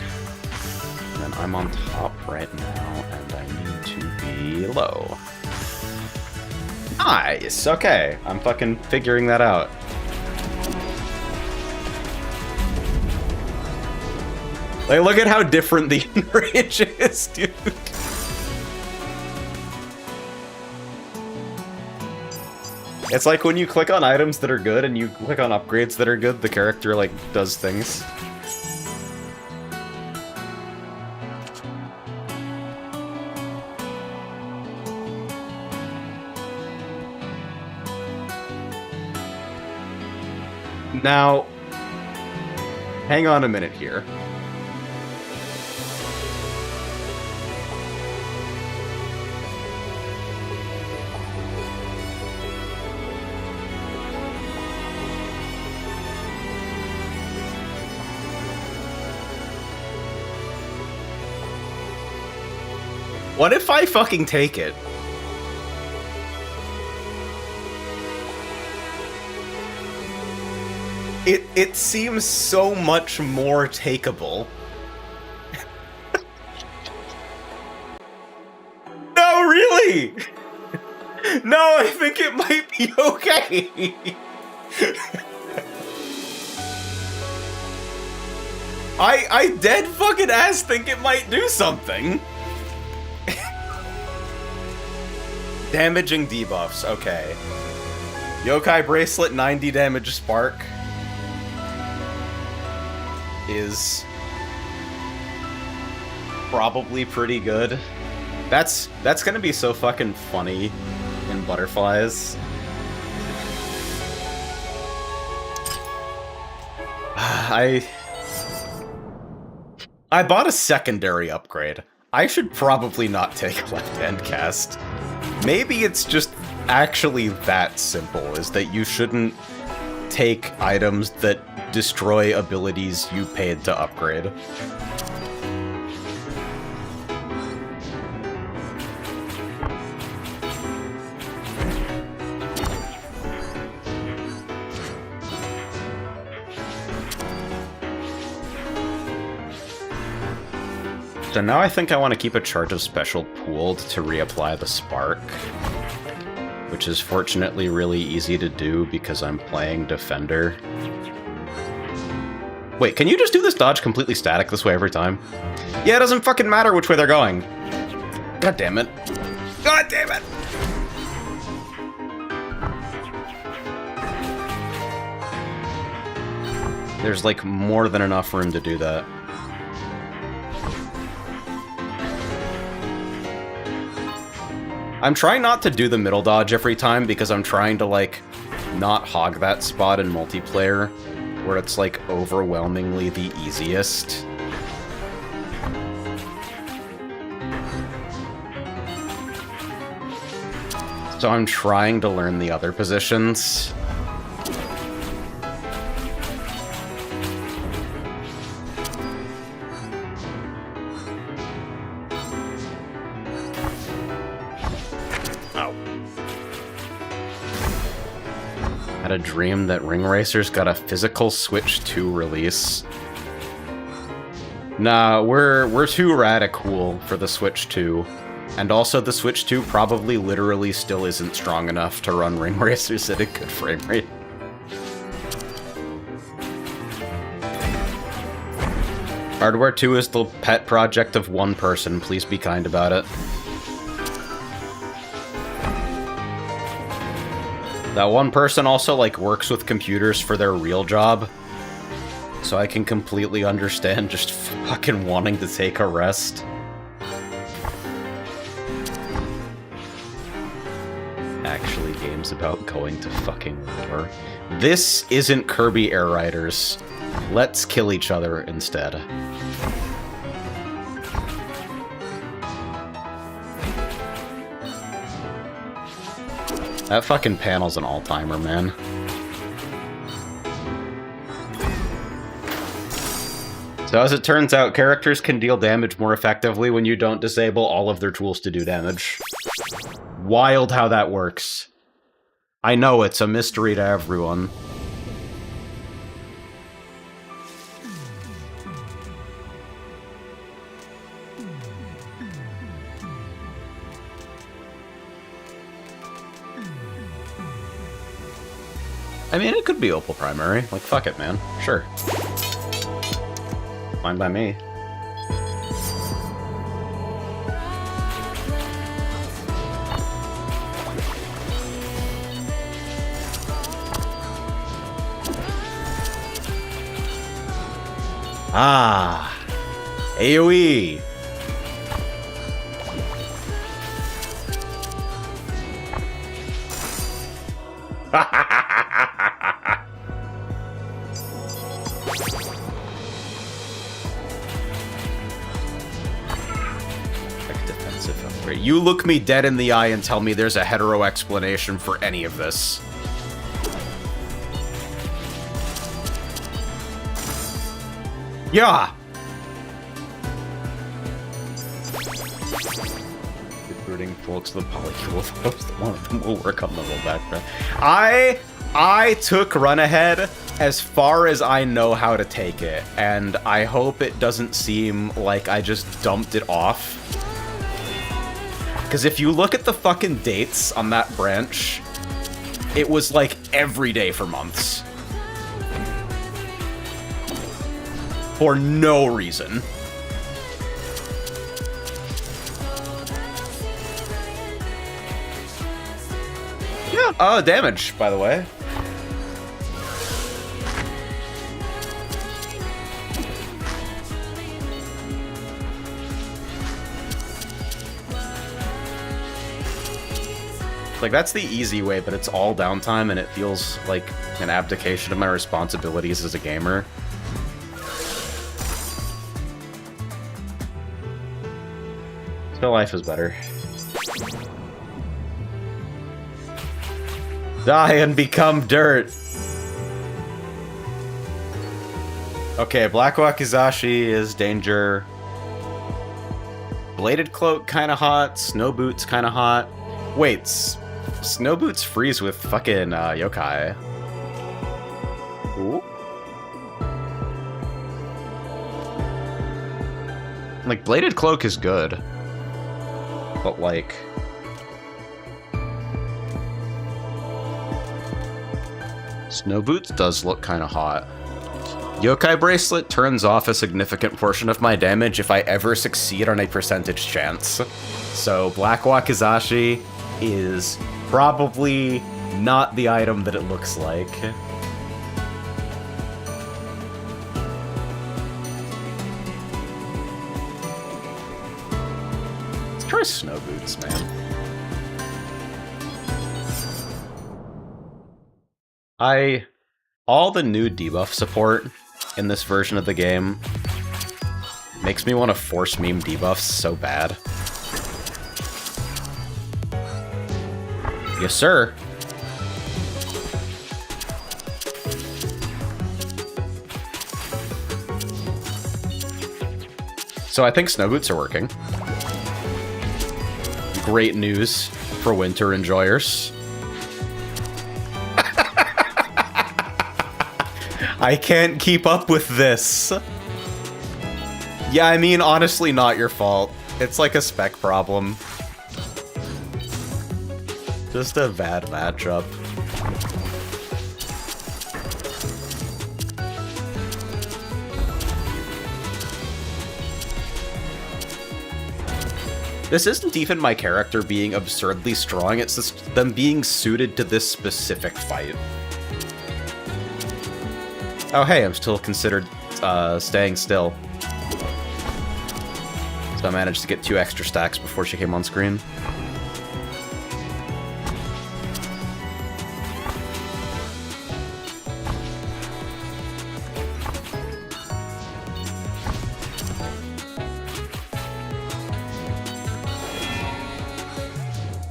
S1: And then I'm on top right now, and I need to be low. Nice! Okay, I'm fucking figuring that out. Like, look at how different the enrage is, dude. It's like when you click on items that are good and you click on upgrades that are good, the character, like, does things. Now, hang on a minute here. What if I fucking take it? It seems so much more takeable. No, really? No, I think it might be okay. I dead fucking ass think it might do something. Damaging debuffs, okay. Yokai Bracelet, 90 damage spark. Is probably pretty good. That's gonna be so fucking funny in Butterflies. I bought a secondary upgrade. I should probably not take left-hand cast. Maybe it's just actually that simple, is that you shouldn't take items that destroy abilities you paid to upgrade. So now I think I want to keep a charge of special pooled to reapply the spark, which is fortunately really easy to do because I'm playing Defender. Wait, can you just do this dodge completely static this way every time? Yeah, it doesn't fucking matter which way they're going. God damn it. God damn it! There's like more than enough room to do that. I'm trying not to do the middle dodge every time because I'm trying to, like, not hog that spot in multiplayer, where it's, like, overwhelmingly the easiest. So I'm trying to learn the other positions. A dream that Ring Racer's got a physical Switch 2 release. Nah, we're too radical for the Switch 2. And also the Switch 2 probably literally still isn't strong enough to run Ring Racers at a good frame rate. Hardware 2 is the pet project of one person, please be kind about it. That one person also, like, works with computers for their real job. So I can completely understand just fucking wanting to take a rest. Actually, play games about going to fucking war. This isn't Kirby Air Riders. Let's kill each other instead. That fucking panel's an all-timer, man. So as it turns out, characters can deal damage more effectively when you don't disable all of their tools to do damage. Wild how that works. I know, it's a mystery to everyone. I mean, it could be Opal Primary. Like, fuck it, man. Sure. Fine by me. Ah! AoE! Defensive upgrade. You look me dead in the eye and tell me there's a hetero explanation for any of this. Yeah! Recruiting folks to the polycule. One of them will work on the little background. I took run ahead as far as I know how to take it, and I hope it doesn't seem like I just dumped it off. Because if you look at the fucking dates on that branch, it was like every day for months. For no reason. Yeah, damage, by the way. Like, that's the easy way, but it's all downtime, and it feels like an abdication of my responsibilities as a gamer. Still, life is better. Die and become dirt! Okay, Black Wakizashi is danger. Bladed Cloak kinda hot, Snow Boots kinda hot. Wait, Snow Boots freeze with fucking yokai. Ooh. Like, Bladed Cloak is good. But, like... Snow Boots does look kind of hot. Yokai Bracelet turns off a significant portion of my damage if I ever succeed on a percentage chance. So, Black Wakizashi is probably not the item that it looks like. Let's try Snow Boots, man. All the new debuff support in this version of the game makes me want to force meme debuffs so bad. Yes, sir. So I think Snow Boots are working. Great news for winter enjoyers. I can't keep up with this. Yeah, I mean, honestly, not your fault. It's like a spec problem. Just a bad matchup. This isn't even my character being absurdly strong, it's just them being suited to this specific fight. Oh hey, I'm still considered staying still. So I managed to get 2 extra stacks before she came on screen.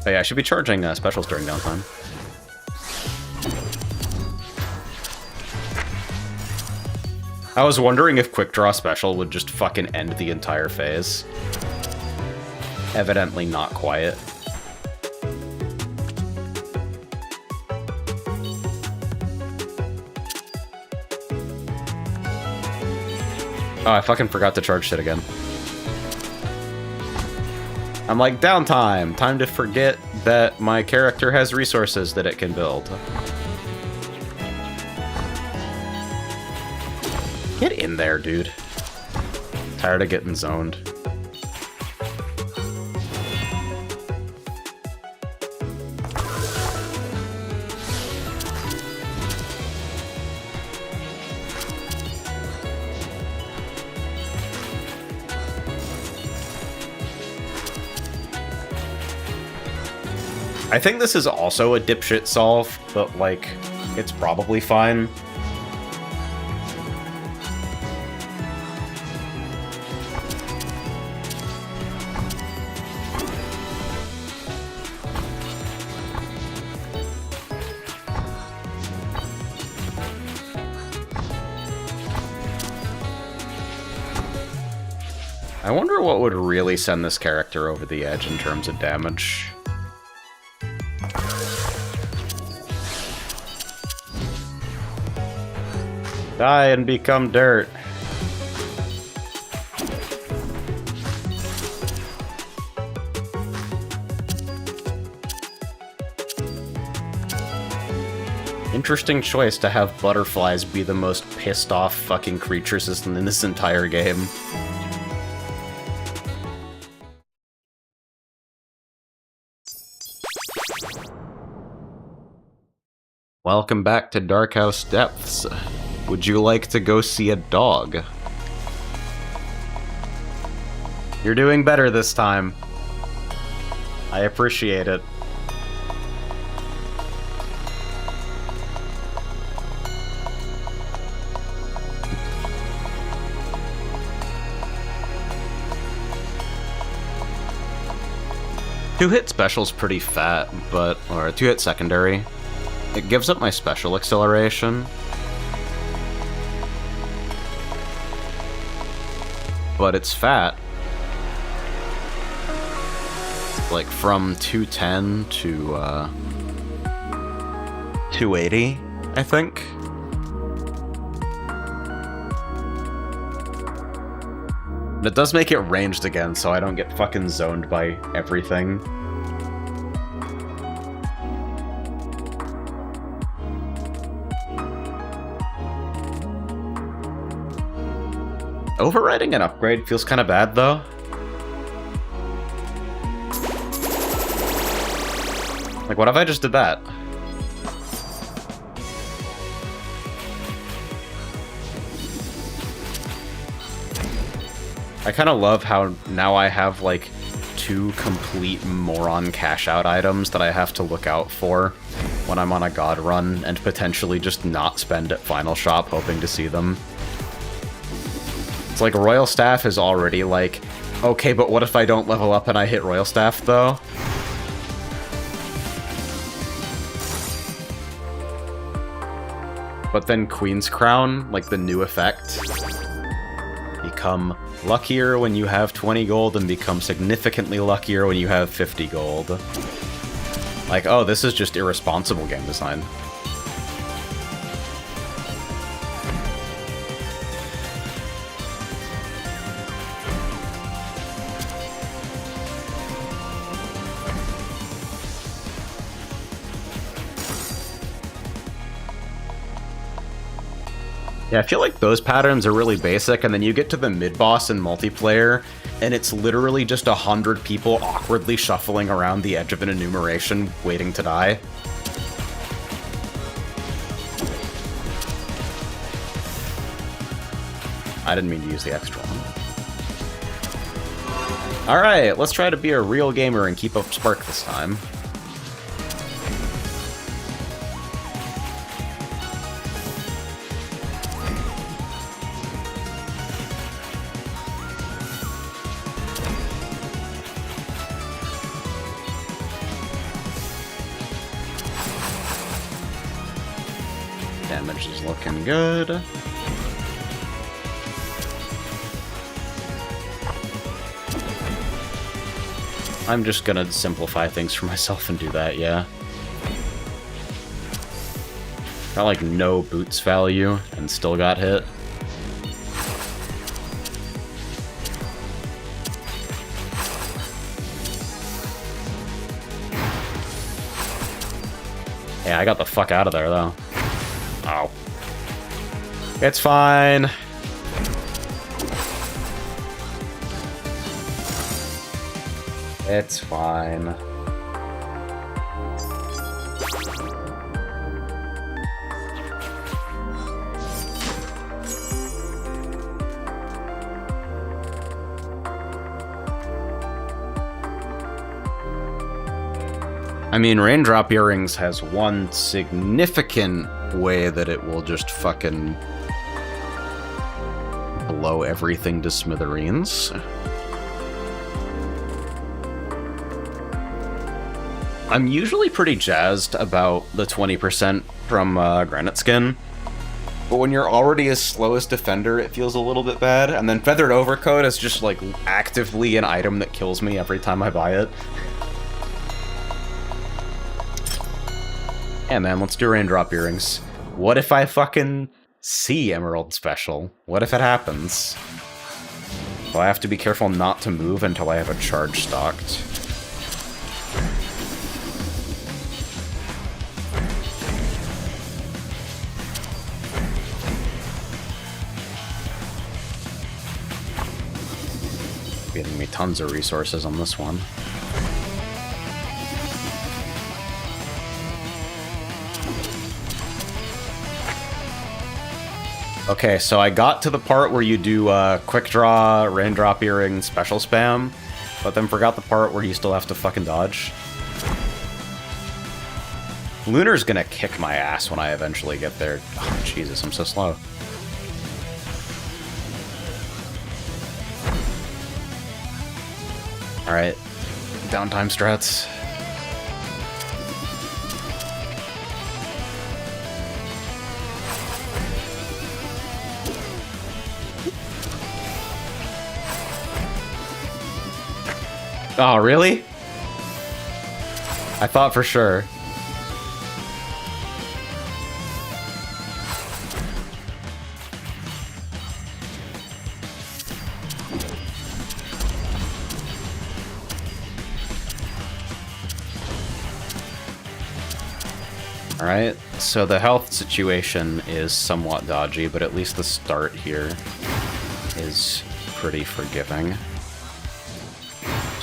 S1: Oh yeah, I should be charging specials during downtime. I was wondering if Quick Draw Special would just fucking end the entire phase. Evidently not quiet. Oh, I fucking forgot to charge shit again. I'm like, downtime! Time to forget that my character has resources that it can build. Get in there, dude. Tired of getting zoned. I think this is also a dipshit solve, but, like, it's probably fine. I wonder what would really send this character over the edge in terms of damage. Die and become dirt. Interesting choice to have butterflies be the most pissed off fucking creatures in this entire game. Welcome back to Dark House Depths. Would you like to go see a dog? You're doing better this time. I appreciate it. Two-hit special's pretty fat, but... or a two-hit secondary. It gives up my special acceleration. But it's fat. Like from 210 to 280, I think. And it does make it ranged again, so I don't get fucking zoned by everything. Overriding an upgrade feels kind of bad, though. Like, what if I just did that? I kind of love how now I have, like, two complete moron cash-out items that I have to look out for when I'm on a god run, and potentially just not spend at Final Shop hoping to see them. It's like, Royal Staff is already like, okay, but what if I don't level up and I hit Royal Staff, though? But then Queen's Crown, like the new effect, become luckier when you have 20 gold and become significantly luckier when you have 50 gold. Like, oh, this is just irresponsible game design. Yeah, I feel like those patterns are really basic, and then you get to the mid-boss in multiplayer, and it's literally just 100 people awkwardly shuffling around the edge of an enumeration, waiting to die. I didn't mean to use the extra one. Alright, let's try to be a real gamer and keep up Spark this time. damage is looking good. I'm just gonna simplify things for myself and do that, yeah. Got like no boots value and still got hit. Yeah, I got the fuck out of there though. Oh. It's fine. It's fine. I mean, Raindrop Earrings has one significant way that it will just fucking blow everything to smithereens. I'm usually pretty jazzed about the 20% from Granite Skin, but when you're already as slow as Defender, it feels a little bit bad, and then Feathered Overcoat is just, like, actively an item that kills me every time I buy it. Yeah, man, let's do Raindrop Earrings. What if I fucking see Emerald Special? What if it happens? Well, I have to be careful not to move until I have a charge stocked. Getting me tons of resources on this one. Okay, so I got to the part where you do quick draw, Raindrop Earring, special spam, but then forgot the part where you still have to fucking dodge. Lunar's gonna kick my ass when I eventually get there. Oh, Jesus, I'm so slow. Alright, downtime strats. Oh, really? I thought for sure. Alright, so the health situation is somewhat dodgy, but at least the start here is pretty forgiving.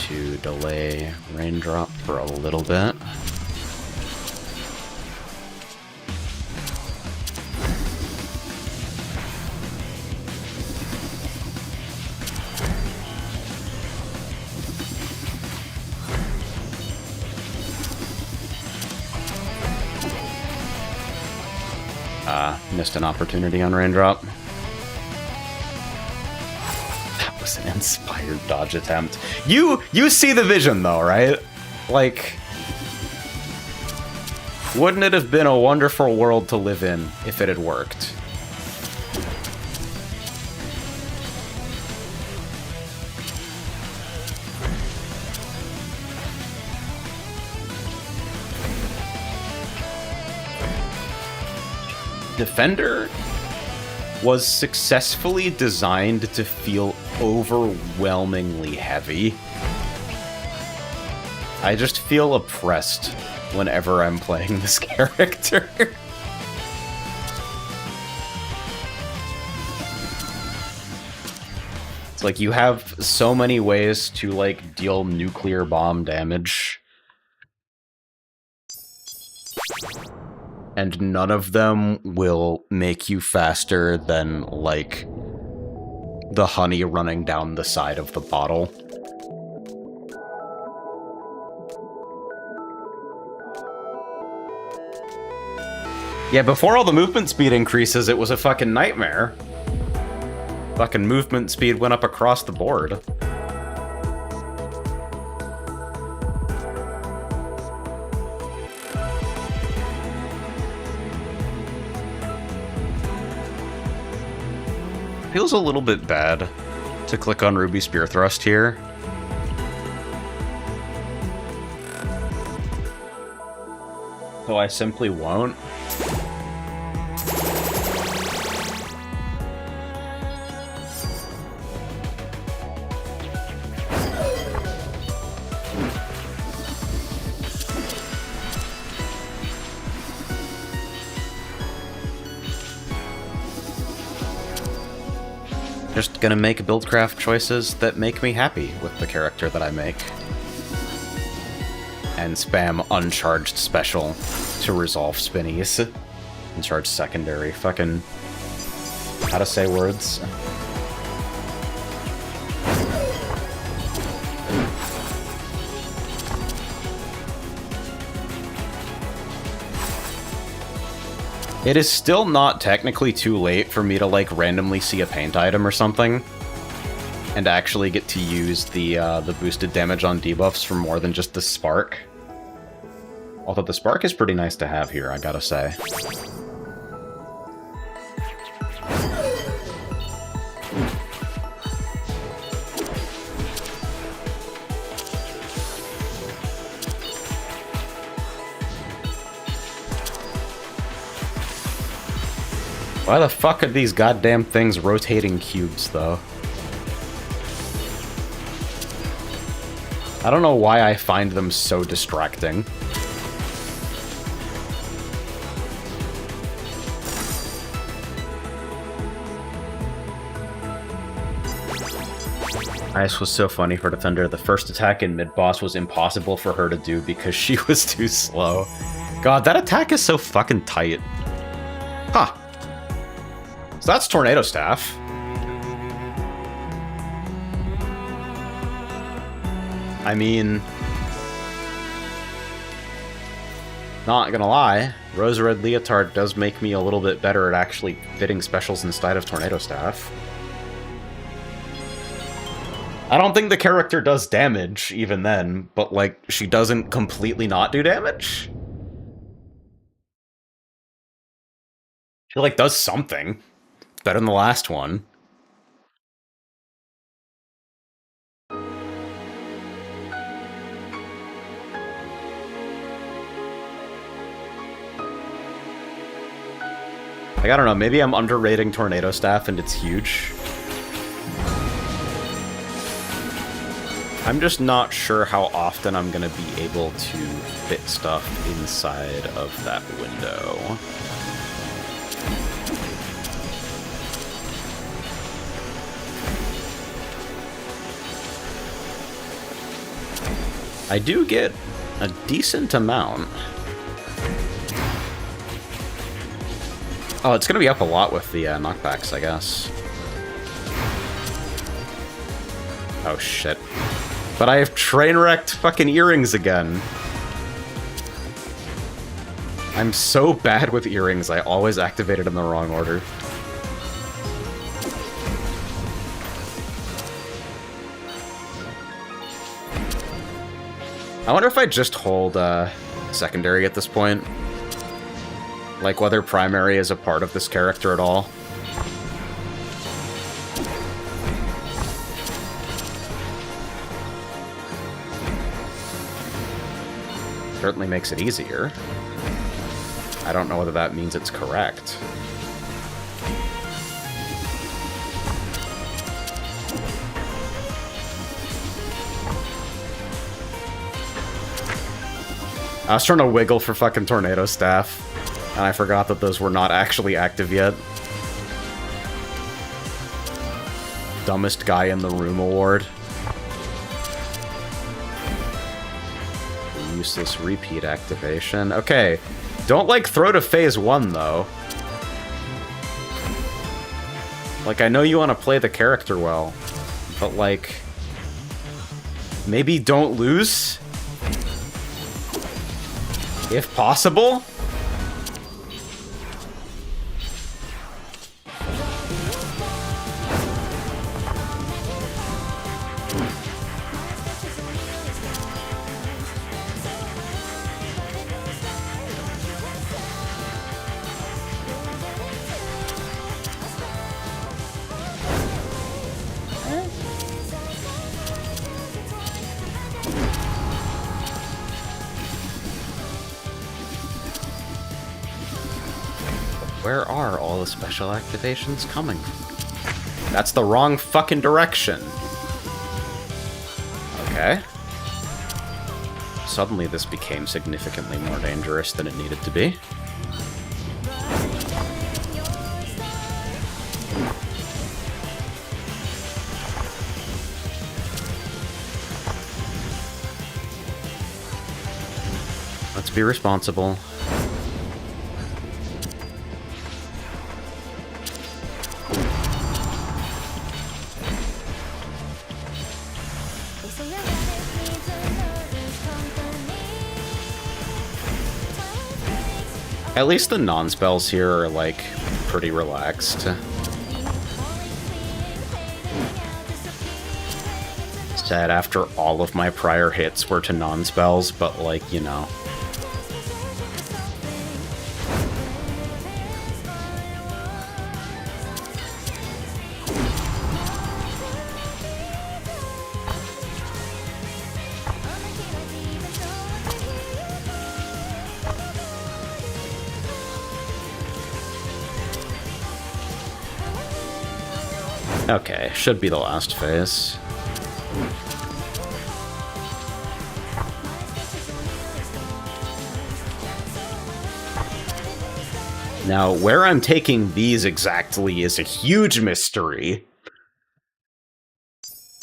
S1: To delay Raindrop for a little bit. Missed an opportunity on Raindrop. That was an inspired dodge attempt. You see the vision though, right? Like, wouldn't it have been a wonderful world to live in if it had worked? Defender was successfully designed to feel overwhelmingly heavy. I just feel oppressed whenever I'm playing this character. It's like you have so many ways to like deal nuclear bomb damage. And none of them will make you faster than, like, the honey running down the side of the bottle. Yeah, before all the movement speed increases, it was a fucking nightmare. Fucking movement speed went up across the board. Feels a little bit bad to click on Ruby Spear Thrust here. So I simply won't. Just gonna make buildcraft choices that make me happy with the character that I make. And spam uncharged special to resolve spinnies. Uncharged secondary. Fucking... how to say words. It is still not technically too late for me to, like, randomly see a paint item or something, and actually get to use the boosted damage on debuffs for more than just the spark. Although the spark is pretty nice to have here, I gotta say. Why the fuck are these goddamn things rotating cubes, though? I don't know why I find them so distracting. Ice was so funny for Defender. The first attack in mid-boss was impossible for her to do because she was too slow. God, that attack is so fucking tight. Huh. So that's Tornado Staff. I mean... not gonna lie, Rose Red Leotard does make me a little bit better at actually fitting specials inside of Tornado Staff. I don't think the character does damage, even then, but, like, she doesn't completely not do damage? She, like, does something. Better than the last one. Like, I don't know, maybe I'm underrating Tornado Staff and it's huge. I'm just not sure how often I'm gonna be able to fit stuff inside of that window. I do get a decent amount. Oh, it's gonna be up a lot with the knockbacks, I guess. Oh shit. But I have train-wrecked fucking earrings again. I'm so bad with earrings, I always activate it in the wrong order. I wonder if I just hold secondary at this point. Like whether primary is a part of this character at all. Certainly makes it easier. I don't know whether that means it's correct. I was trying to wiggle for fucking Tornado Staff, and I forgot that those were not actually active yet. Dumbest guy in the room award. Useless repeat activation. Okay, don't, like, throw to phase 1, though. Like, I know you want to play the character well, but, like, maybe don't lose? If possible? where are all the special activations coming from? That's the wrong fucking direction. Okay. Suddenly this became significantly more dangerous than it needed to be. Let's be responsible. At least the non-spells here are, like, pretty relaxed. Sad after all of my prior hits were to non-spells, but, like, you know. Okay, should be the last phase. Now, where I'm taking these exactly is a huge mystery.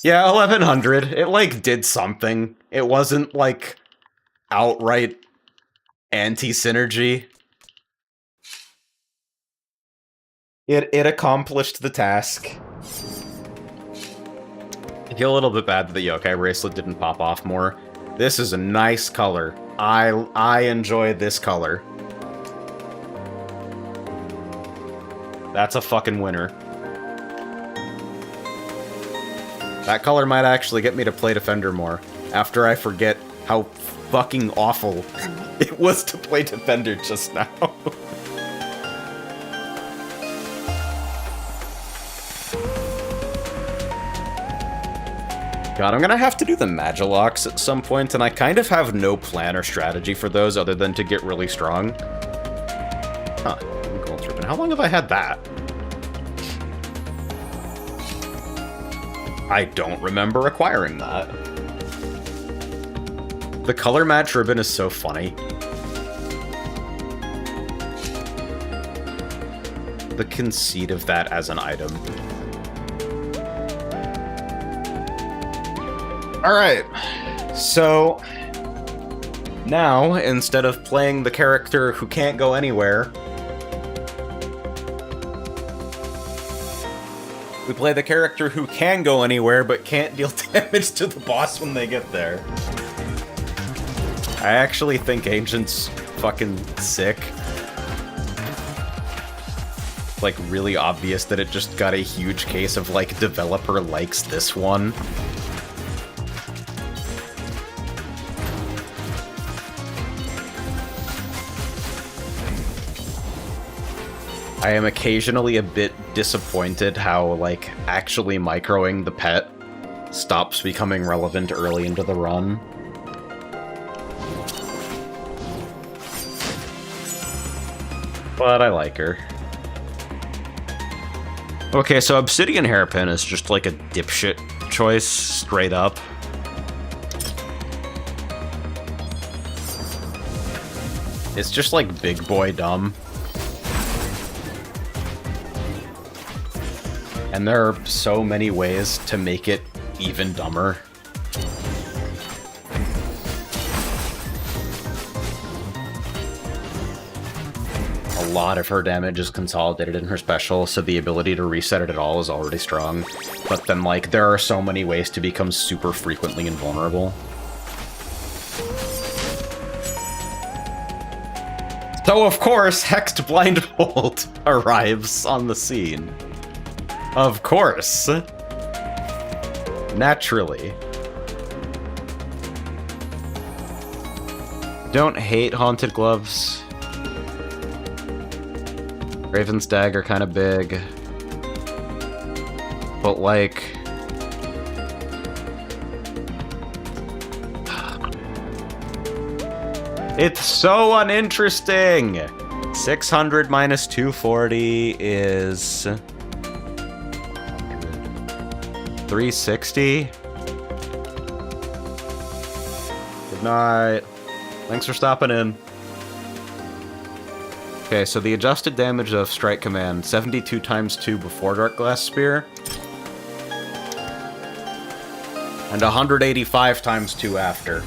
S1: Yeah, 1100. It, like, did something. It wasn't, like, outright anti-synergy. It accomplished the task. I feel a little bit bad that the yokai bracelet didn't pop off more. This is a nice color. I enjoy this color. That's a fucking winner. That color might actually get me to play Defender more, after I forget how fucking awful it was to play Defender just now. God, I'm gonna have to do the Magilocks at some point, and I kind of have no plan or strategy for those other than to get really strong. Huh, Gold Ribbon. How long have I had that? I don't remember acquiring that. The color match ribbon is so funny. The conceit of that as an item. Alright, so now, instead of playing the character who can't go anywhere, we play the character who can go anywhere but can't deal damage to the boss when they get there. I actually think Ancient's fucking sick. Like, really obvious that it just got a huge case of, like, developer likes this one. I am occasionally a bit disappointed how, like, actually microing the pet stops becoming relevant early into the run. But I like her. Okay, so Obsidian Hairpin is just like a dipshit choice, straight up. It's just like big boy dumb. And there are so many ways to make it even dumber. A lot of her damage is consolidated in her special, so the ability to reset it at all is already strong. But then, like, there are so many ways to become super frequently invulnerable. So, of course, Hexed Blindfold arrives on the scene. Of course. Naturally. Don't hate Haunted Gloves. Raven's Dagger kind of big. But, like... it's so uninteresting! 600 minus 240 is 360. Good night. Thanks for stopping in. Okay, so the adjusted damage of Strike Command, 72 times 2 before Dark Glass Spear. And 185 times 2 after.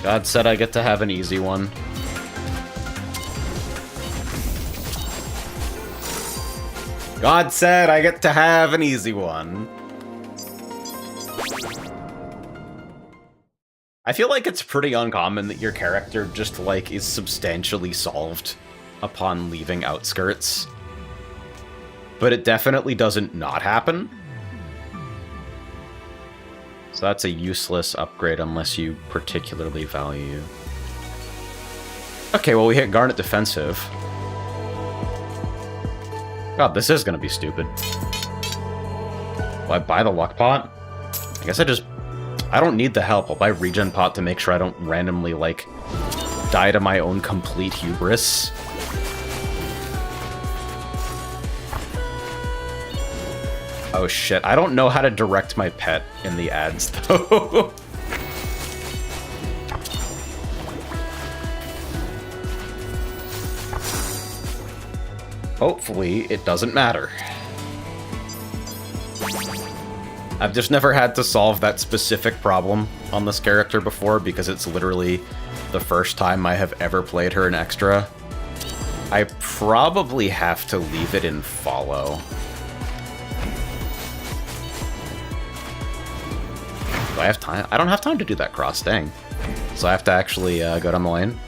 S1: God said I get to have an easy one. God said I get to have an easy one. I feel like it's pretty uncommon that your character just, like, is substantially solved upon leaving Outskirts. But it definitely doesn't not happen. So that's a useless upgrade unless you particularly value. Okay, well we hit Garnet Defensive. God, this is gonna be stupid. Will I buy the Luck Pot? I guess I don't need the help. I'll buy Regen Pot to make sure I don't randomly, like, die to my own complete hubris. Oh shit, I don't know how to direct my pet in the ads, though. Hopefully, it doesn't matter. I've just never had to solve that specific problem on this character before because it's literally the first time I have ever played her in Extra. I probably have to leave it in Follow. Do I have time? I don't have time to do that cross, dang. So I have to actually go down the lane.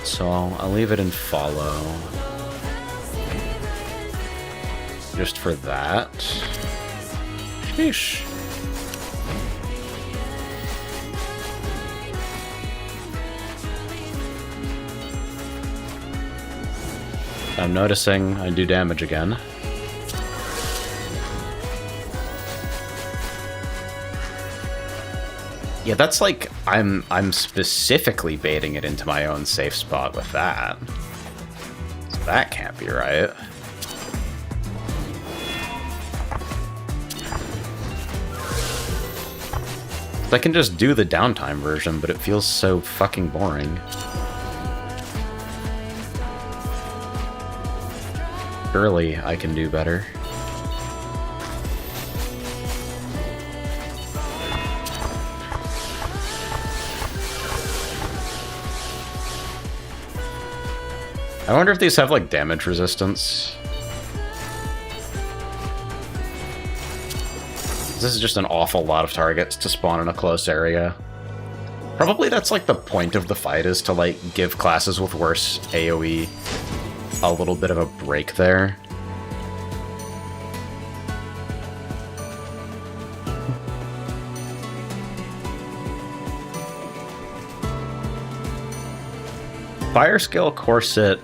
S1: So I'll leave it in Follow. Just for that. Sheesh. I'm noticing I do damage again. Yeah, that's like, I'm specifically baiting it into my own safe spot with that. So that can't be right. I can just do the downtime version, but it feels so fucking boring. Surely I can do better. I wonder if these have, like, damage resistance. This is just an awful lot of targets to spawn in a close area. Probably that's, like, the point of the fight, is to, like, give classes with worse AoE a little bit of a break there. Fire Skill Corset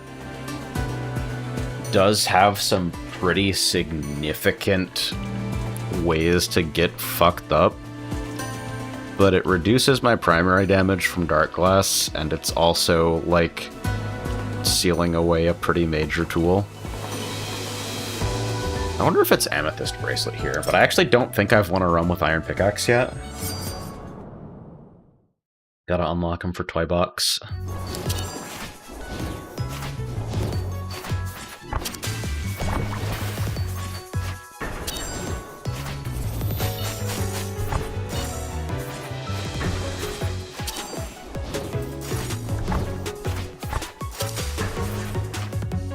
S1: does have some pretty significant ways to get fucked up, but it reduces my primary damage from Dark Glass, and it's also, like, sealing away a pretty major tool. I wonder if it's Amethyst Bracelet here, but I actually don't think I've won a run with Iron Pickaxe yet. Gotta unlock him for $20.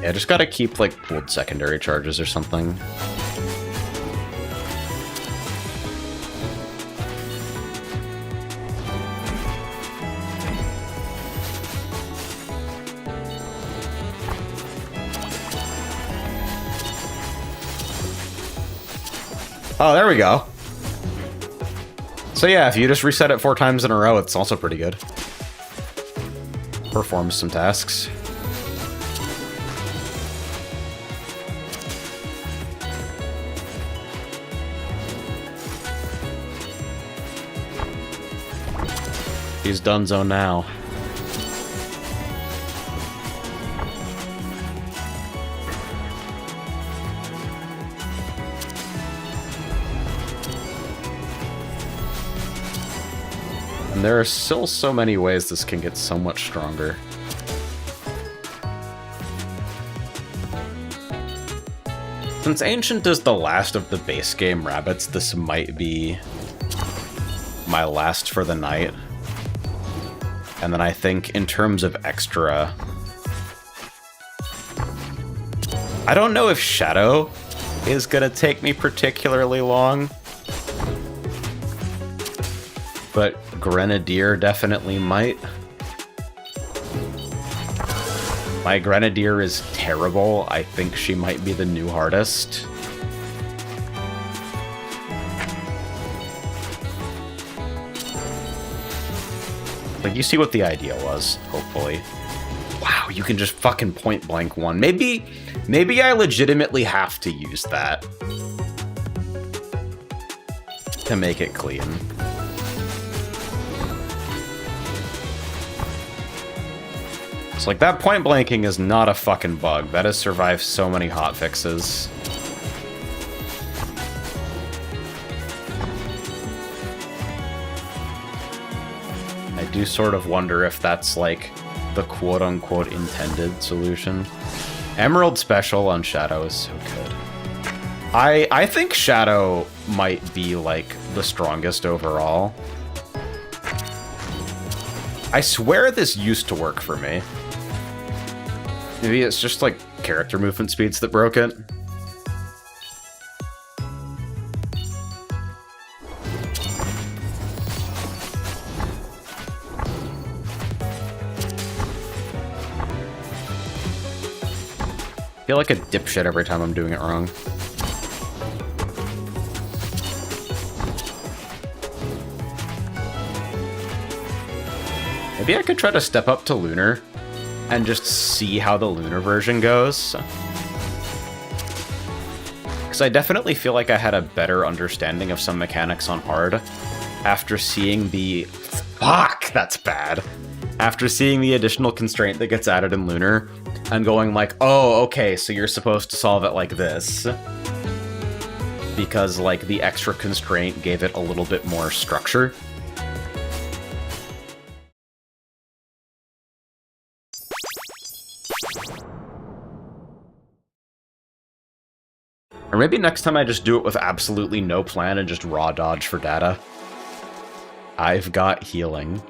S1: Yeah, just gotta keep, like, pooled secondary charges or something. Oh, there we go. So yeah, if you just reset it 4 times in a row, it's also pretty good. Performs some tasks. He's donezo now. And there are still so many ways this can get so much stronger. Since Ancient is the last of the base game rabbits, this might be my last for the night. And then I think in terms of extra, I don't know if Shadow is gonna take me particularly long, but Grenadier definitely might. My Grenadier is terrible. I think she might be the new hardest. Like, you see what the idea was, hopefully. Wow, you can just fucking point blank one. Maybe I legitimately have to use that to make it clean. It's like, that point blanking is not a fucking bug. That has survived so many hotfixes. I do sort of wonder if that's like the quote-unquote intended solution. Emerald Special on Shadow is so good. I think Shadow might be like the strongest overall. I swear this used to work for me. Maybe it's just like character movement speeds that broke it. I feel like a dipshit every time I'm doing it wrong. Maybe I could try to step up to Lunar and just see how the Lunar version goes. Because I definitely feel like I had a better understanding of some mechanics on hard after seeing the... Fuck, that's bad. After seeing the additional constraint that gets added in Lunar and going like, oh, okay, so you're supposed to solve it like this. Because, like, the extra constraint gave it a little bit more structure. Or maybe next time I just do it with absolutely no plan and just raw dodge for data. I've got healing.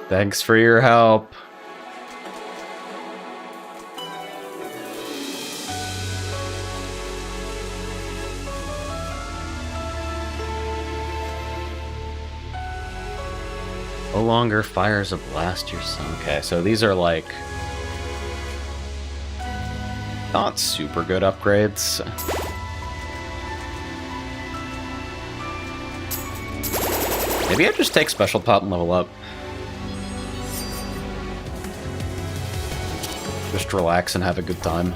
S1: Thanks for your help. No longer fires a blast your son. Okay, so these are like... not super good upgrades. Maybe I just take Special Pot and level up. Just relax and have a good time.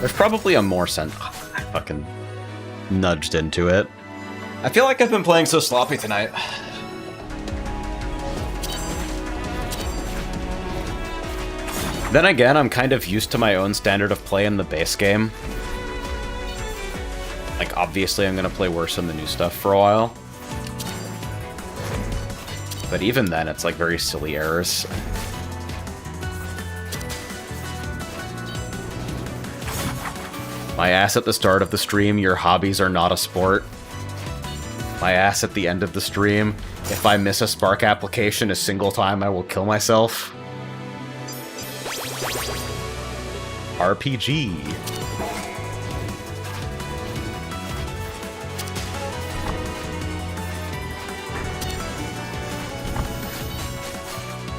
S1: There's probably a more sense. Oh, I fucking nudged into it. I feel like I've been playing so sloppy tonight. Then again, I'm kind of used to my own standard of play in the base game. Like, obviously I'm gonna play worse in the new stuff for a while. But even then, it's like very silly errors. My ass at the start of the stream, your hobbies are not a sport. my ass at the end of the stream. If I miss a Spark application a single time, I will kill myself. RPG.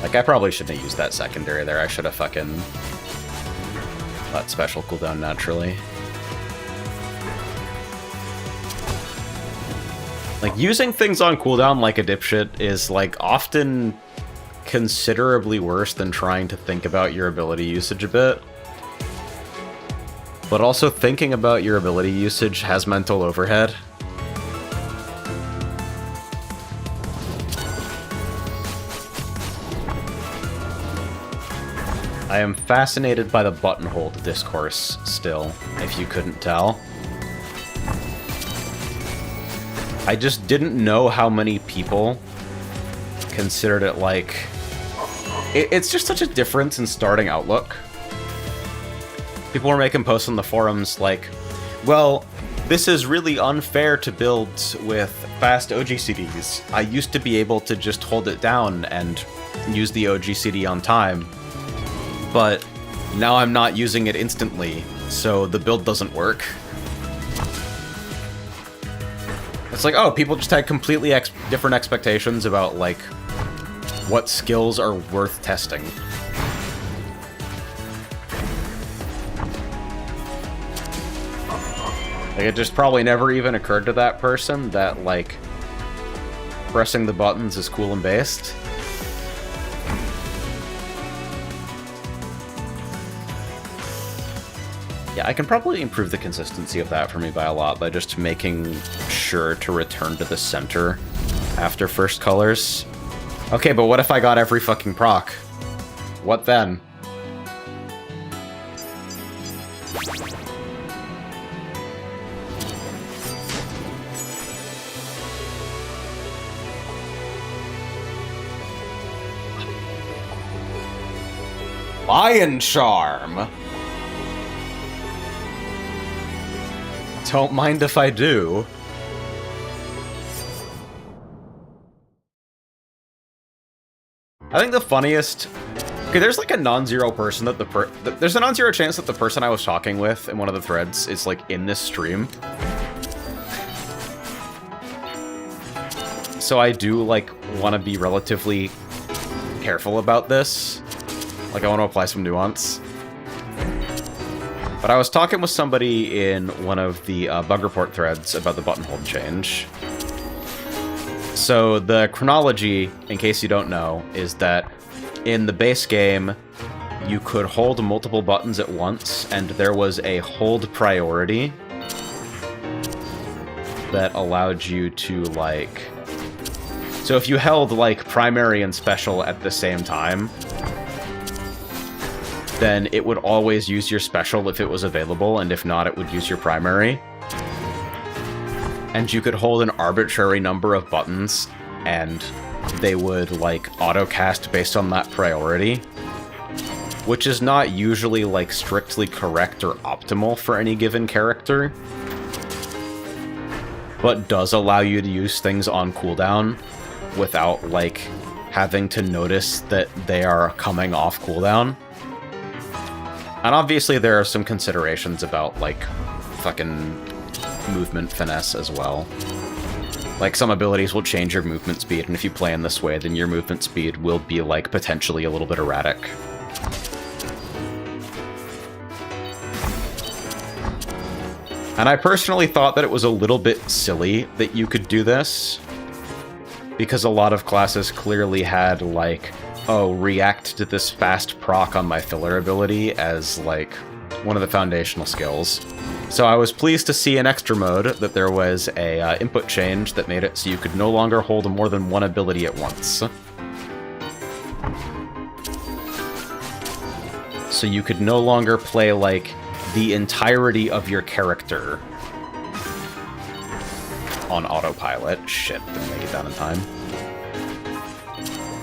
S1: Like, I probably shouldn't have used that secondary there. I should have fucking let special cooldown naturally. Like, using things on cooldown like a dipshit is, like, often considerably worse than trying to think about your ability usage a bit. But also, thinking about your ability usage has mental overhead. I am fascinated by the buttonhold discourse still, if you couldn't tell. I just didn't know how many people considered it like... It's just such a difference in starting Outlook. People were making posts on the forums like, well, this is really unfair to build with fast OGCDs. I used to be able to just hold it down and use the OGCD on time, but now I'm not using it instantly, so the build doesn't work. It's like, oh, people just had completely different expectations about, like, what skills are worth testing. Like, it just probably never even occurred to that person that, like, pressing the buttons is cool and based. Yeah, I can probably improve the consistency of that for me by a lot by just making sure to return to the center after first colors. Okay, but what if I got every fucking proc? What then? Lion Charm! Don't mind if I do. I think the funniest... Okay, there's like a non-zero person that there's a non-zero chance that the person I was talking with in one of the threads is like in this stream. So I do like want to be relatively careful about this. Like, I want to apply some nuance. But I was talking with somebody in one of the bug report threads about the buttonhold change. So the chronology, in case you don't know, is that in the base game, you could hold multiple buttons at once, and there was a hold priority that allowed you to, like... So if you held, like, primary and special at the same time, then it would always use your special if it was available, and if not, it would use your primary. And you could hold an arbitrary number of buttons, and they would, like, auto-cast based on that priority, which is not usually, like, strictly correct or optimal for any given character, but does allow you to use things on cooldown without, like, having to notice that they are coming off cooldown. And obviously there are some considerations about, like, fucking movement finesse as well. Like, some abilities will change your movement speed, and if you play in this way, then your movement speed will be, like, potentially a little bit erratic. And I personally thought that it was a little bit silly that you could do this, because a lot of classes clearly had, like, oh, react to this fast proc on my filler ability as, like, one of the foundational skills. So I was pleased to see in extra mode that there was a input change that made it so you could no longer hold more than one ability at once. So you could no longer play, like, the entirety of your character on autopilot. Shit, didn't make it down in time.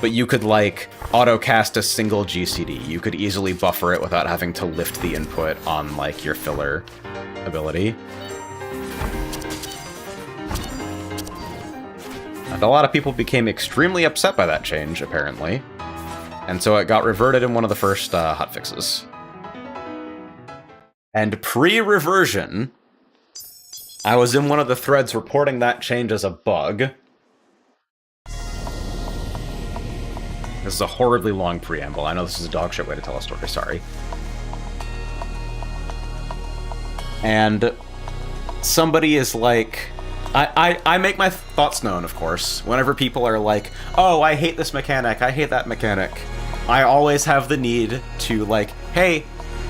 S1: But you could, like, auto-cast a single GCD. You could easily buffer it without having to lift the input on, like, your filler ability. And a lot of people became extremely upset by that change, apparently. And so it got reverted in one of the first hotfixes. And pre-reversion, I was in one of the threads reporting that change as a bug. This is a horribly long preamble. I know this is a dogshit way to tell a story, sorry. And somebody is like... I make my thoughts known, of course. Whenever people are like, oh, I hate this mechanic, I hate that mechanic. I always have the need to, like, hey,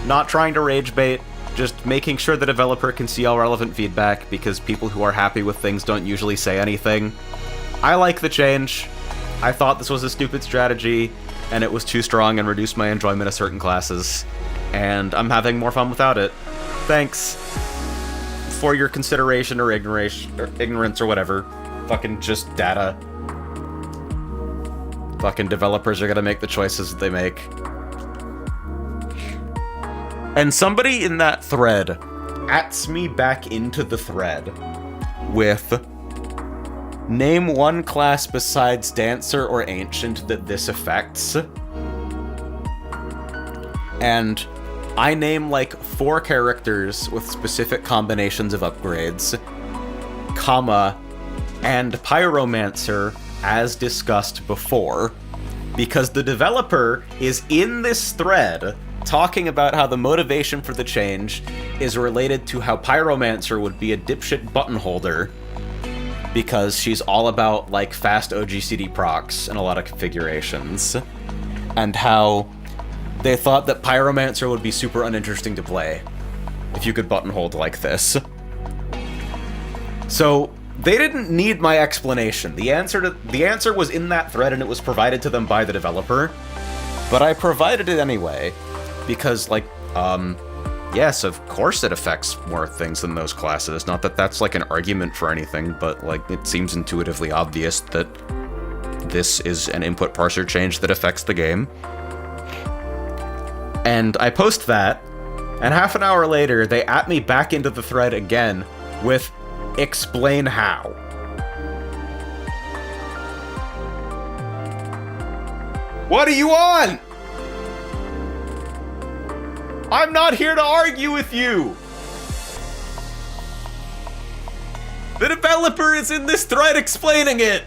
S1: not trying to rage bait, just making sure the developer can see all relevant feedback, because people who are happy with things don't usually say anything. I like the change. I thought this was a stupid strategy, and it was too strong and reduced my enjoyment of certain classes, and I'm having more fun without it. Thanks for your consideration or ignorance or whatever. Fucking just data. Fucking developers are gonna make the choices that they make. And somebody in that thread ats me back into the thread with, name one class besides Dancer or Ancient that this affects. And I name like 4 characters with specific combinations of upgrades, comma, and Pyromancer as discussed before, because the developer is in this thread talking about how the motivation for the change is related to how Pyromancer would be a dipshit button holder because she's all about like fast OGCD procs and a lot of configurations, and how they thought that Pyromancer would be super uninteresting to play if you could button hold like this. So they didn't need my explanation. The answer was in that thread, and it was provided to them by the developer. But I provided it anyway because, like, yes, of course it affects more things than those classes. Not that that's like an argument for anything, but like it seems intuitively obvious that this is an input parser change that affects the game. And I post that, and half an hour later, they at me back into the thread again with, explain how. What do you want? I'm not here to argue with you! The developer is in this thread explaining it!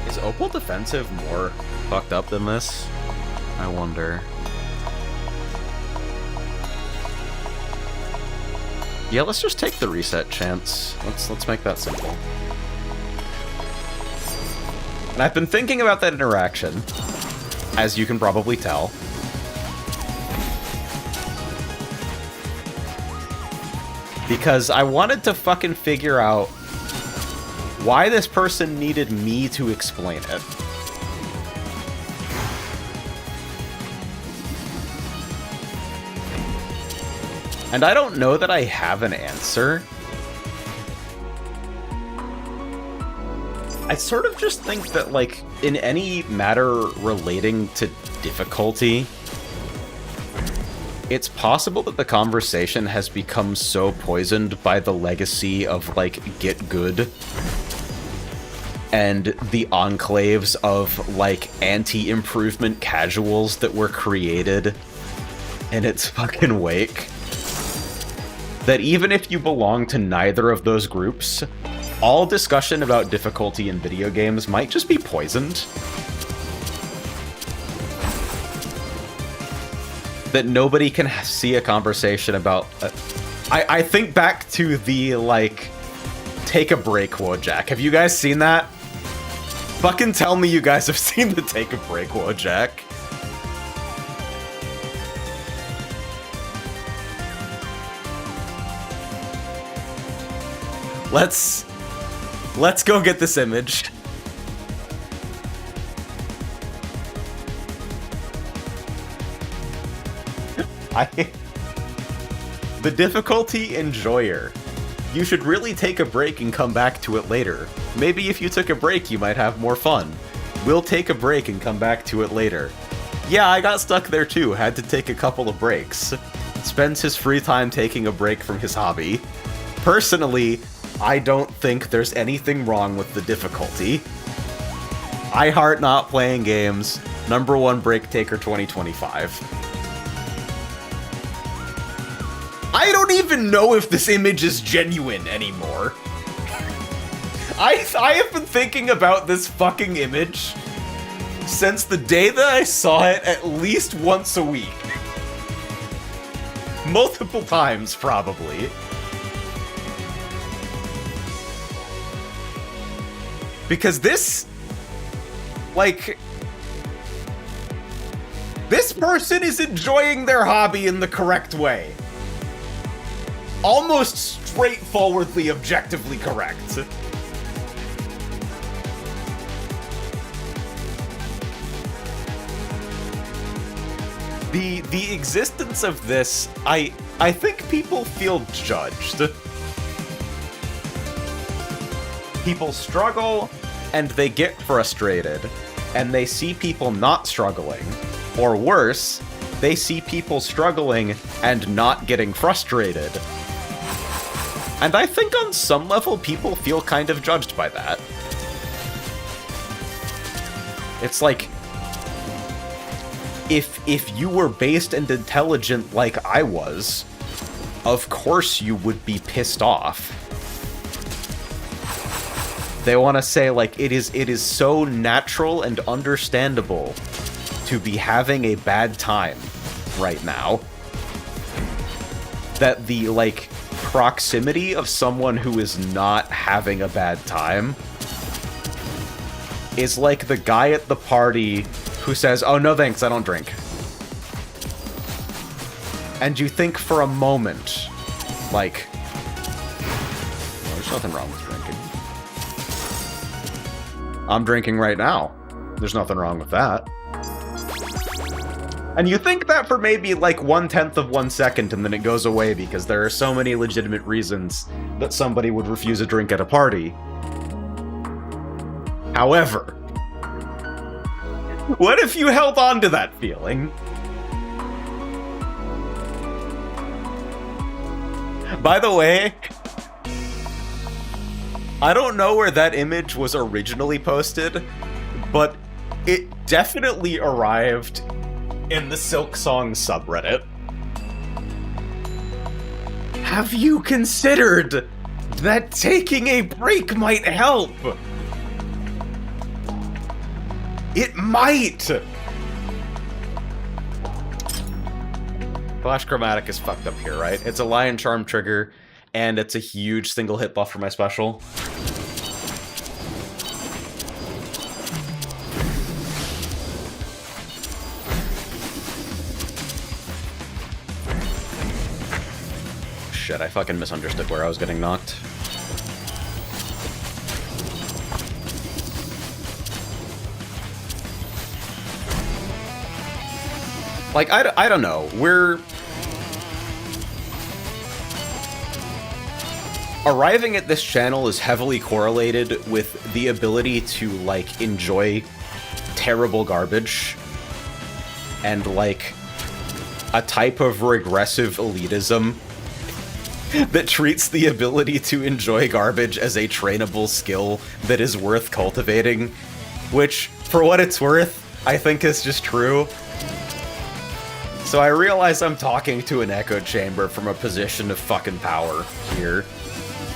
S1: Is Opal Defensive more fucked up than this? I wonder. Yeah, let's just take the reset chance. Let's make that simple. And I've been thinking about that interaction, as you can probably tell. Because I wanted to fucking figure out why this person needed me to explain it. And I don't know that I have an answer. I sort of just think that, like, in any matter relating to difficulty, it's possible that the conversation has become so poisoned by the legacy of, like, Get Good and the enclaves of, like, anti-improvement casuals that were created in its fucking wake, that even if you belong to neither of those groups, all discussion about difficulty in video games might just be poisoned. That nobody can see a conversation about... I think back to the, like, Take a Break Wojak. Have you guys seen that? Fucking tell me you guys have seen the Take a Break Wojak. Let's go get this image. The difficulty enjoyer. You should really take a break and come back to it later. Maybe if you took a break, you might have more fun. We'll take a break and come back to it later. Yeah, I got stuck there too, had to take a couple of breaks. Spends his free time taking a break from his hobby. Personally, I don't think there's anything wrong with the difficulty. I heart not playing games. #1 break taker 2025. I don't even know if this image is genuine anymore. I have been thinking about this fucking image since the day that I saw it at least once a week. Multiple times, probably. Because this... like... this person is enjoying their hobby in the correct way. Almost straightforwardly, objectively correct. The existence of this, I think people feel judged. People struggle, and they get frustrated, and they see people not struggling. Or worse, they see people struggling and not getting frustrated. And I think on some level, people feel kind of judged by that. It's like, if you were based and intelligent like I was, of course you would be pissed off. They want to say, like, it is so natural and understandable to be having a bad time right now that the, like, proximity of someone who is not having a bad time is like the guy at the party who says, "Oh, no thanks, I don't drink." And you think for a moment, like, well, there's nothing wrong with drinking. I'm drinking right now. There's nothing wrong with that. And you think that for maybe like 1/10 of 1 second, and then it goes away because there are so many legitimate reasons that somebody would refuse a drink at a party. However, what if you held on to that feeling? By the way, I don't know where that image was originally posted, but it definitely arrived in the Silk Song subreddit. Have you considered that taking a break might help? It might! Flash Chromatic is fucked up here, right? It's a Lion Charm trigger, and it's a huge single hit buff for my special. Shit, I fucking misunderstood where I was getting knocked. Like, I don't know, we're... arriving at this channel is heavily correlated with the ability to, like, enjoy terrible garbage. And, like, a type of regressive elitism that treats the ability to enjoy garbage as a trainable skill that is worth cultivating. Which, for what it's worth, I think is just true. So I realize I'm talking to an echo chamber from a position of fucking power here.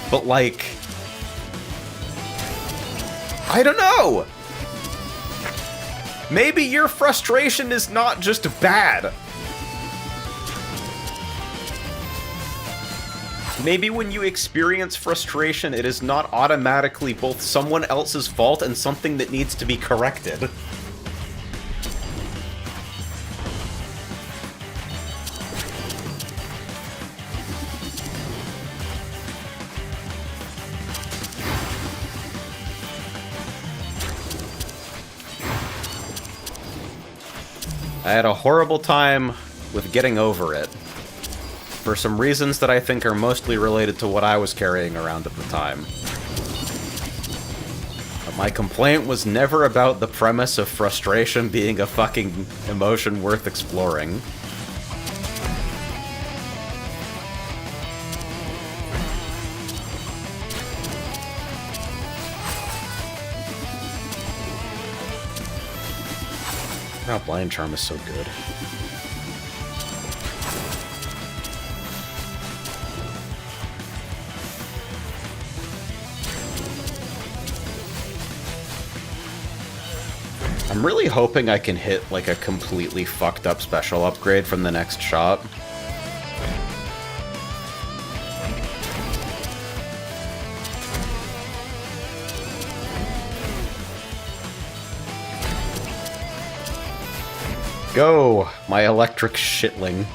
S1: But, like... I don't know! Maybe your frustration is not just bad. Maybe when you experience frustration, it is not automatically both someone else's fault and something that needs to be corrected. I had a horrible time with getting over it, for some reasons that I think are mostly related to what I was carrying around at the time. My complaint was never about the premise of frustration being a fucking emotion worth exploring. Oh, Blind Charm is so good. I'm really hoping I can hit, like, a completely fucked up special upgrade from the next shot. Go, my electric shitling.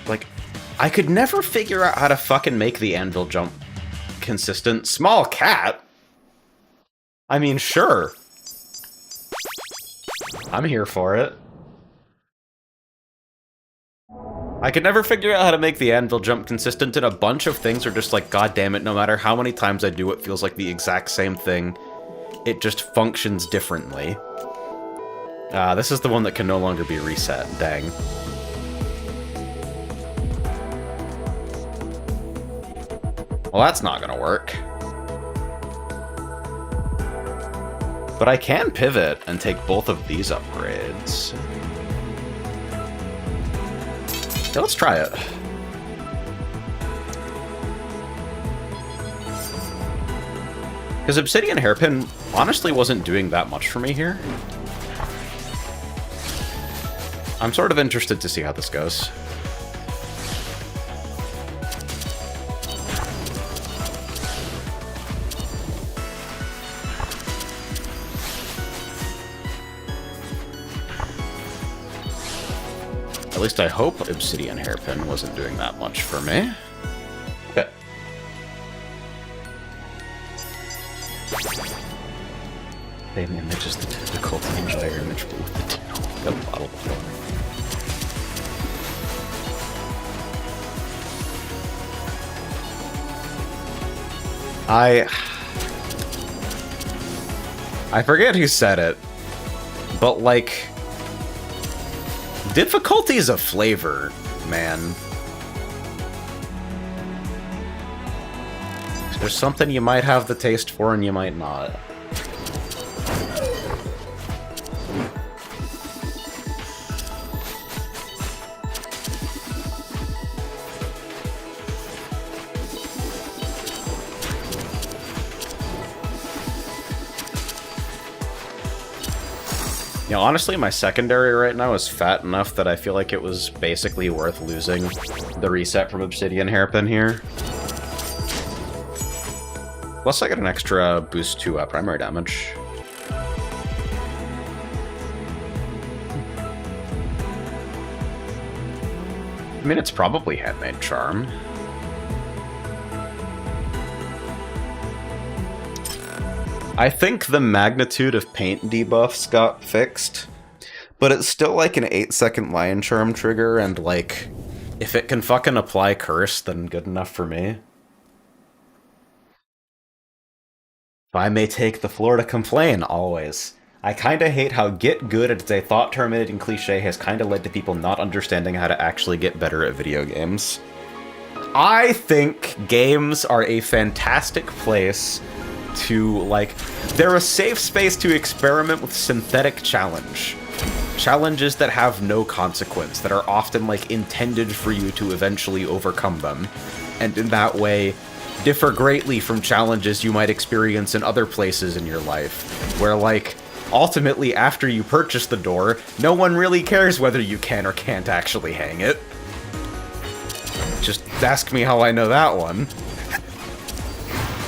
S1: Like, I could never figure out how to fucking make the anvil jump consistent. Small cat? I mean, sure. I'm here for it. I could never figure out how to make the anvil jump consistent, and a bunch of things are just like, god damn it, no matter how many times I do it, feels like the exact same thing. It just functions differently. This is the one that can no longer be reset, dang. Well, that's not gonna work. But I can pivot and take both of these upgrades. Okay, let's try it. Because Obsidian Hairpin honestly wasn't doing that much for me here. I'm sort of interested to see how this goes. At least I hope Obsidian Hairpin wasn't doing that much for me. Okay. Same image as the typical Tangier image, but with the tin. The bottle. I forget who said it, but like, difficulty is a flavor, man. There's something you might have the taste for and you might not. You know, honestly, my secondary right now is fat enough that I feel like it was basically worth losing the reset from Obsidian Hairpin here. Plus, I get an extra boost to primary damage. I mean, it's probably Handmade Charm. I think the magnitude of paint debuffs got fixed, but it's still like an 8-second Lion Charm trigger, and like, if it can fucking apply Curse, then good enough for me. If I may take the floor to complain, always. I kinda hate how get good as a thought-terminating cliche has kinda led to people not understanding how to actually get better at video games. I think games are a fantastic place to, like, they're a safe space to experiment with synthetic challenge. Challenges that have no consequence, that are often, like, intended for you to eventually overcome them. And in that way, differ greatly from challenges you might experience in other places in your life, where, like, ultimately after you purchase the door, no one really cares whether you can or can't actually hang it. Just ask me how I know that one.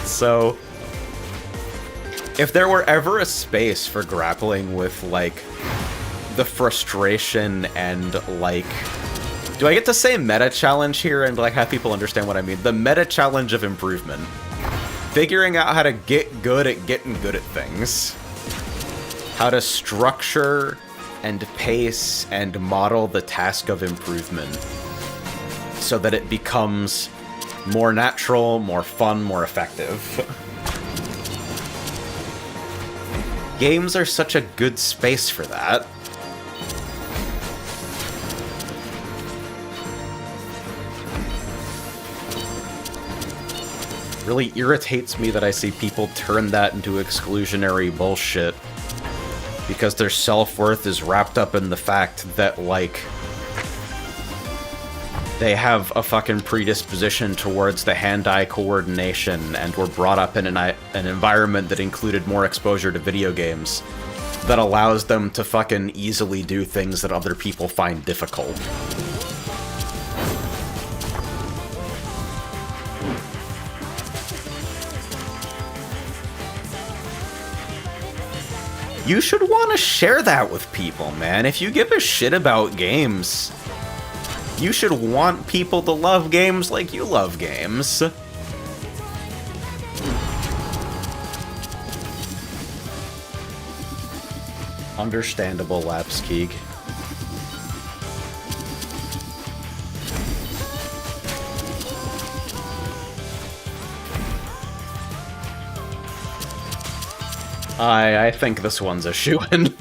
S1: So, if there were ever a space for grappling with, like, the frustration and, like... Do I get to say meta-challenge here and, like, have people understand what I mean? The meta-challenge of improvement. Figuring out how to get good at getting good at things. How to structure and pace and model the task of improvement so that it becomes more natural, more fun, more effective. Games are such a good space for that. Really irritates me that I see people turn that into exclusionary bullshit because their self-worth is wrapped up in the fact that, like, they have a fucking predisposition towards the hand-eye coordination and were brought up in an environment that included more exposure to video games that allows them to fucking easily do things that other people find difficult. You should want to share that with people, man. If you give a shit about games, you should want people to love games like you love games. Understandable, Lapskeeg. I think this one's a shoo-in.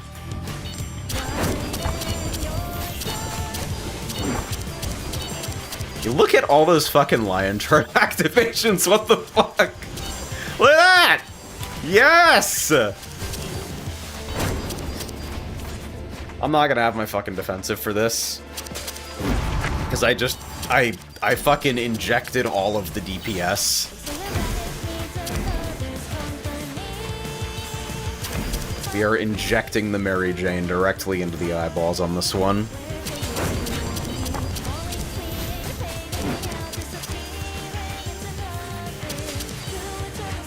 S1: You look at all those fucking Lion Chart activations, what the fuck? Look at that! Yes! I'm not gonna have my fucking defensive for this. Because I fucking injected all of the DPS. We are injecting the Mary Jane directly into the eyeballs on this one.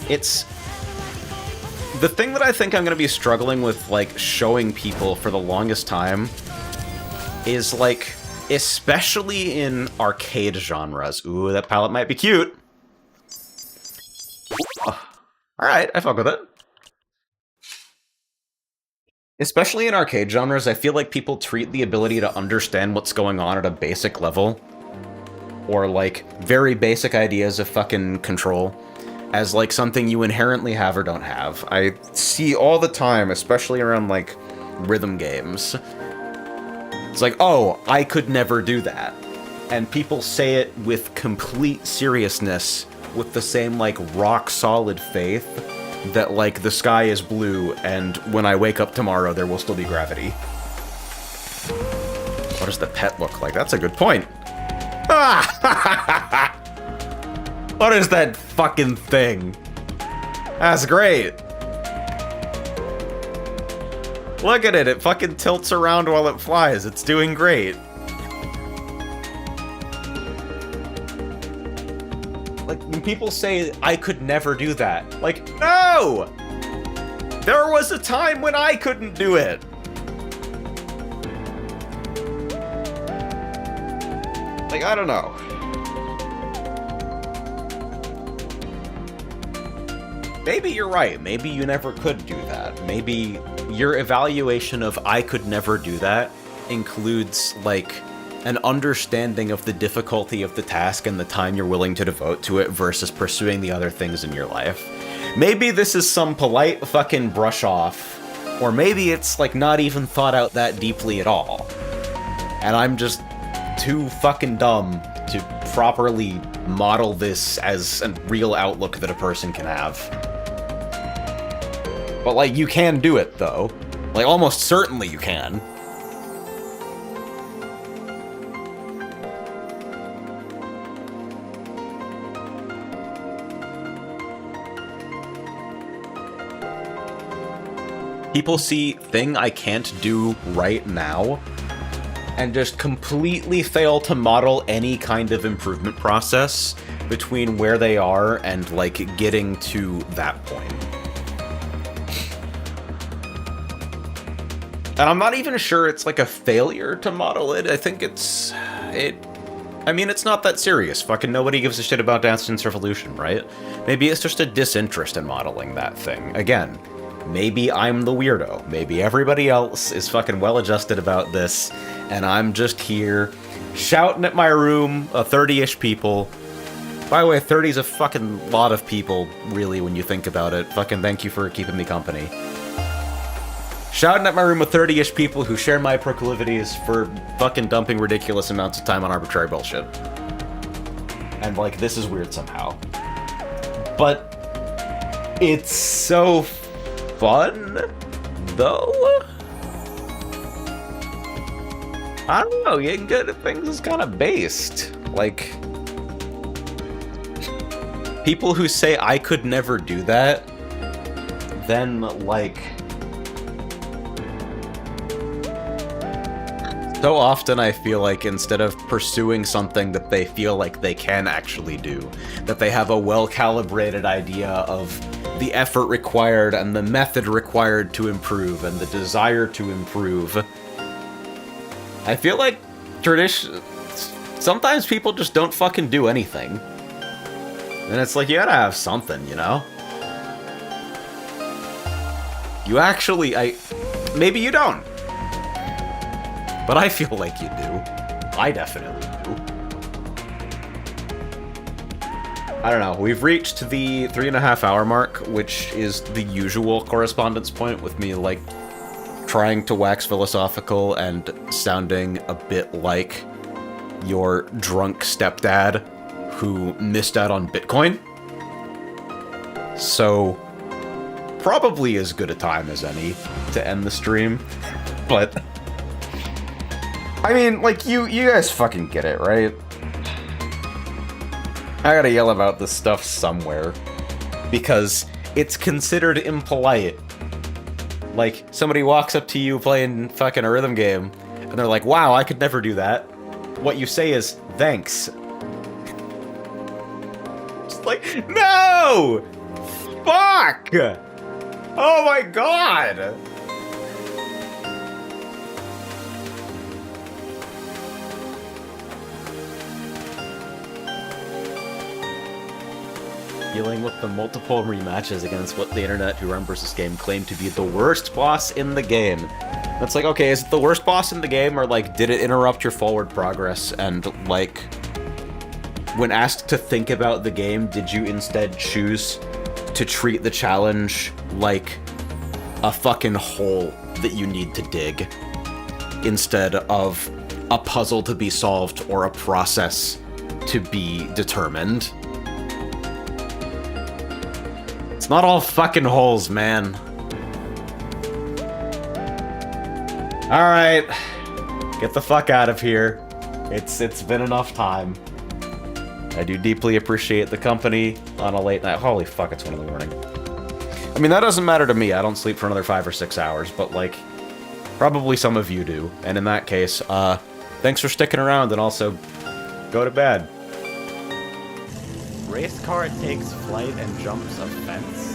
S1: It's... the thing that I think I'm going to be struggling with, like, showing people for the longest time is, like, especially in arcade genres. Ooh, that palette might be cute. Oh, alright, I fuck with it. Especially in arcade genres, I feel like people treat the ability to understand what's going on at a basic level, or, like, very basic ideas of fucking control, as, like, something you inherently have or don't have. I see all the time, especially around, like, rhythm games. It's like, oh, I could never do that. And people say it with complete seriousness, with the same, like, rock-solid faith that, like, the sky is blue, and when I wake up tomorrow, there will still be gravity. What does the pet look like? That's a good point. Ah! What is that fucking thing? That's great. Look at it, it fucking tilts around while it flies. It's doing great. Like, when people say, I could never do that. Like, no! There was a time when I couldn't do it. Like, I don't know. Maybe you're right. Maybe you never could do that. Maybe your evaluation of I could never do that includes, like, an understanding of the difficulty of the task and the time you're willing to devote to it versus pursuing the other things in your life. Maybe this is some polite fucking brush off, or maybe it's, like, not even thought out that deeply at all. And I'm just too fucking dumb to properly model this as a real outlook that a person can have. But, like, you can do it, though. Like, almost certainly you can. People see thing I can't do right now and just completely fail to model any kind of improvement process between where they are and, like, getting to that point. And I'm not even sure it's, like, a failure to model it. I think I mean, it's not that serious. Fucking nobody gives a shit about Dance Dance Revolution, right? Maybe it's just a disinterest in modeling that thing. Again, maybe I'm the weirdo. Maybe everybody else is fucking well-adjusted about this, and I'm just here shouting at my room of 30-ish people. By the way, 30's a fucking lot of people, really, when you think about it. Fucking thank you for keeping me company. Shouting at my room of 30-ish people who share my proclivities for fucking dumping ridiculous amounts of time on arbitrary bullshit. And, like, this is weird somehow. But it's so fun, though? I don't know, getting good at things is kind of based. Like, people who say I could never do that, then, like, so often I feel like instead of pursuing something that they feel like they can actually do, that they have a well-calibrated idea of the effort required and the method required to improve and the desire to improve, I feel like sometimes people just don't fucking do anything. And it's like, you gotta have something, you know? You actually, maybe you don't. But I feel like you do. I definitely do. I don't know, we've reached the 3.5 hour mark, which is the usual correspondence point with me, like, trying to wax philosophical and sounding a bit like your drunk stepdad who missed out on Bitcoin. So, probably as good a time as any to end the stream, but I mean, like, you guys fucking get it, right? I gotta yell about this stuff somewhere, because it's considered impolite. Like, somebody walks up to you playing fucking a rhythm game, and they're like, wow, I could never do that. What you say is, thanks. Just like, no! Fuck! Oh my god! Dealing with the multiple rematches against what the Internet Who Remembers This Game claimed to be the worst boss in the game. It's like, okay, is it the worst boss in the game, or, like, did it interrupt your forward progress? And, like, when asked to think about the game, did you instead choose to treat the challenge like a fucking hole that you need to dig, instead of a puzzle to be solved or a process to be determined? It's not all fucking holes, man. Alright. Get the fuck out of here. It's been enough time. I do deeply appreciate the company on a late night. Holy fuck, it's 1 in the morning. I mean, that doesn't matter to me. I don't sleep for another 5 or 6 hours, but, like, probably some of you do. And in that case, thanks for sticking around, and also, go to bed. Race car takes flight and jumps a fence.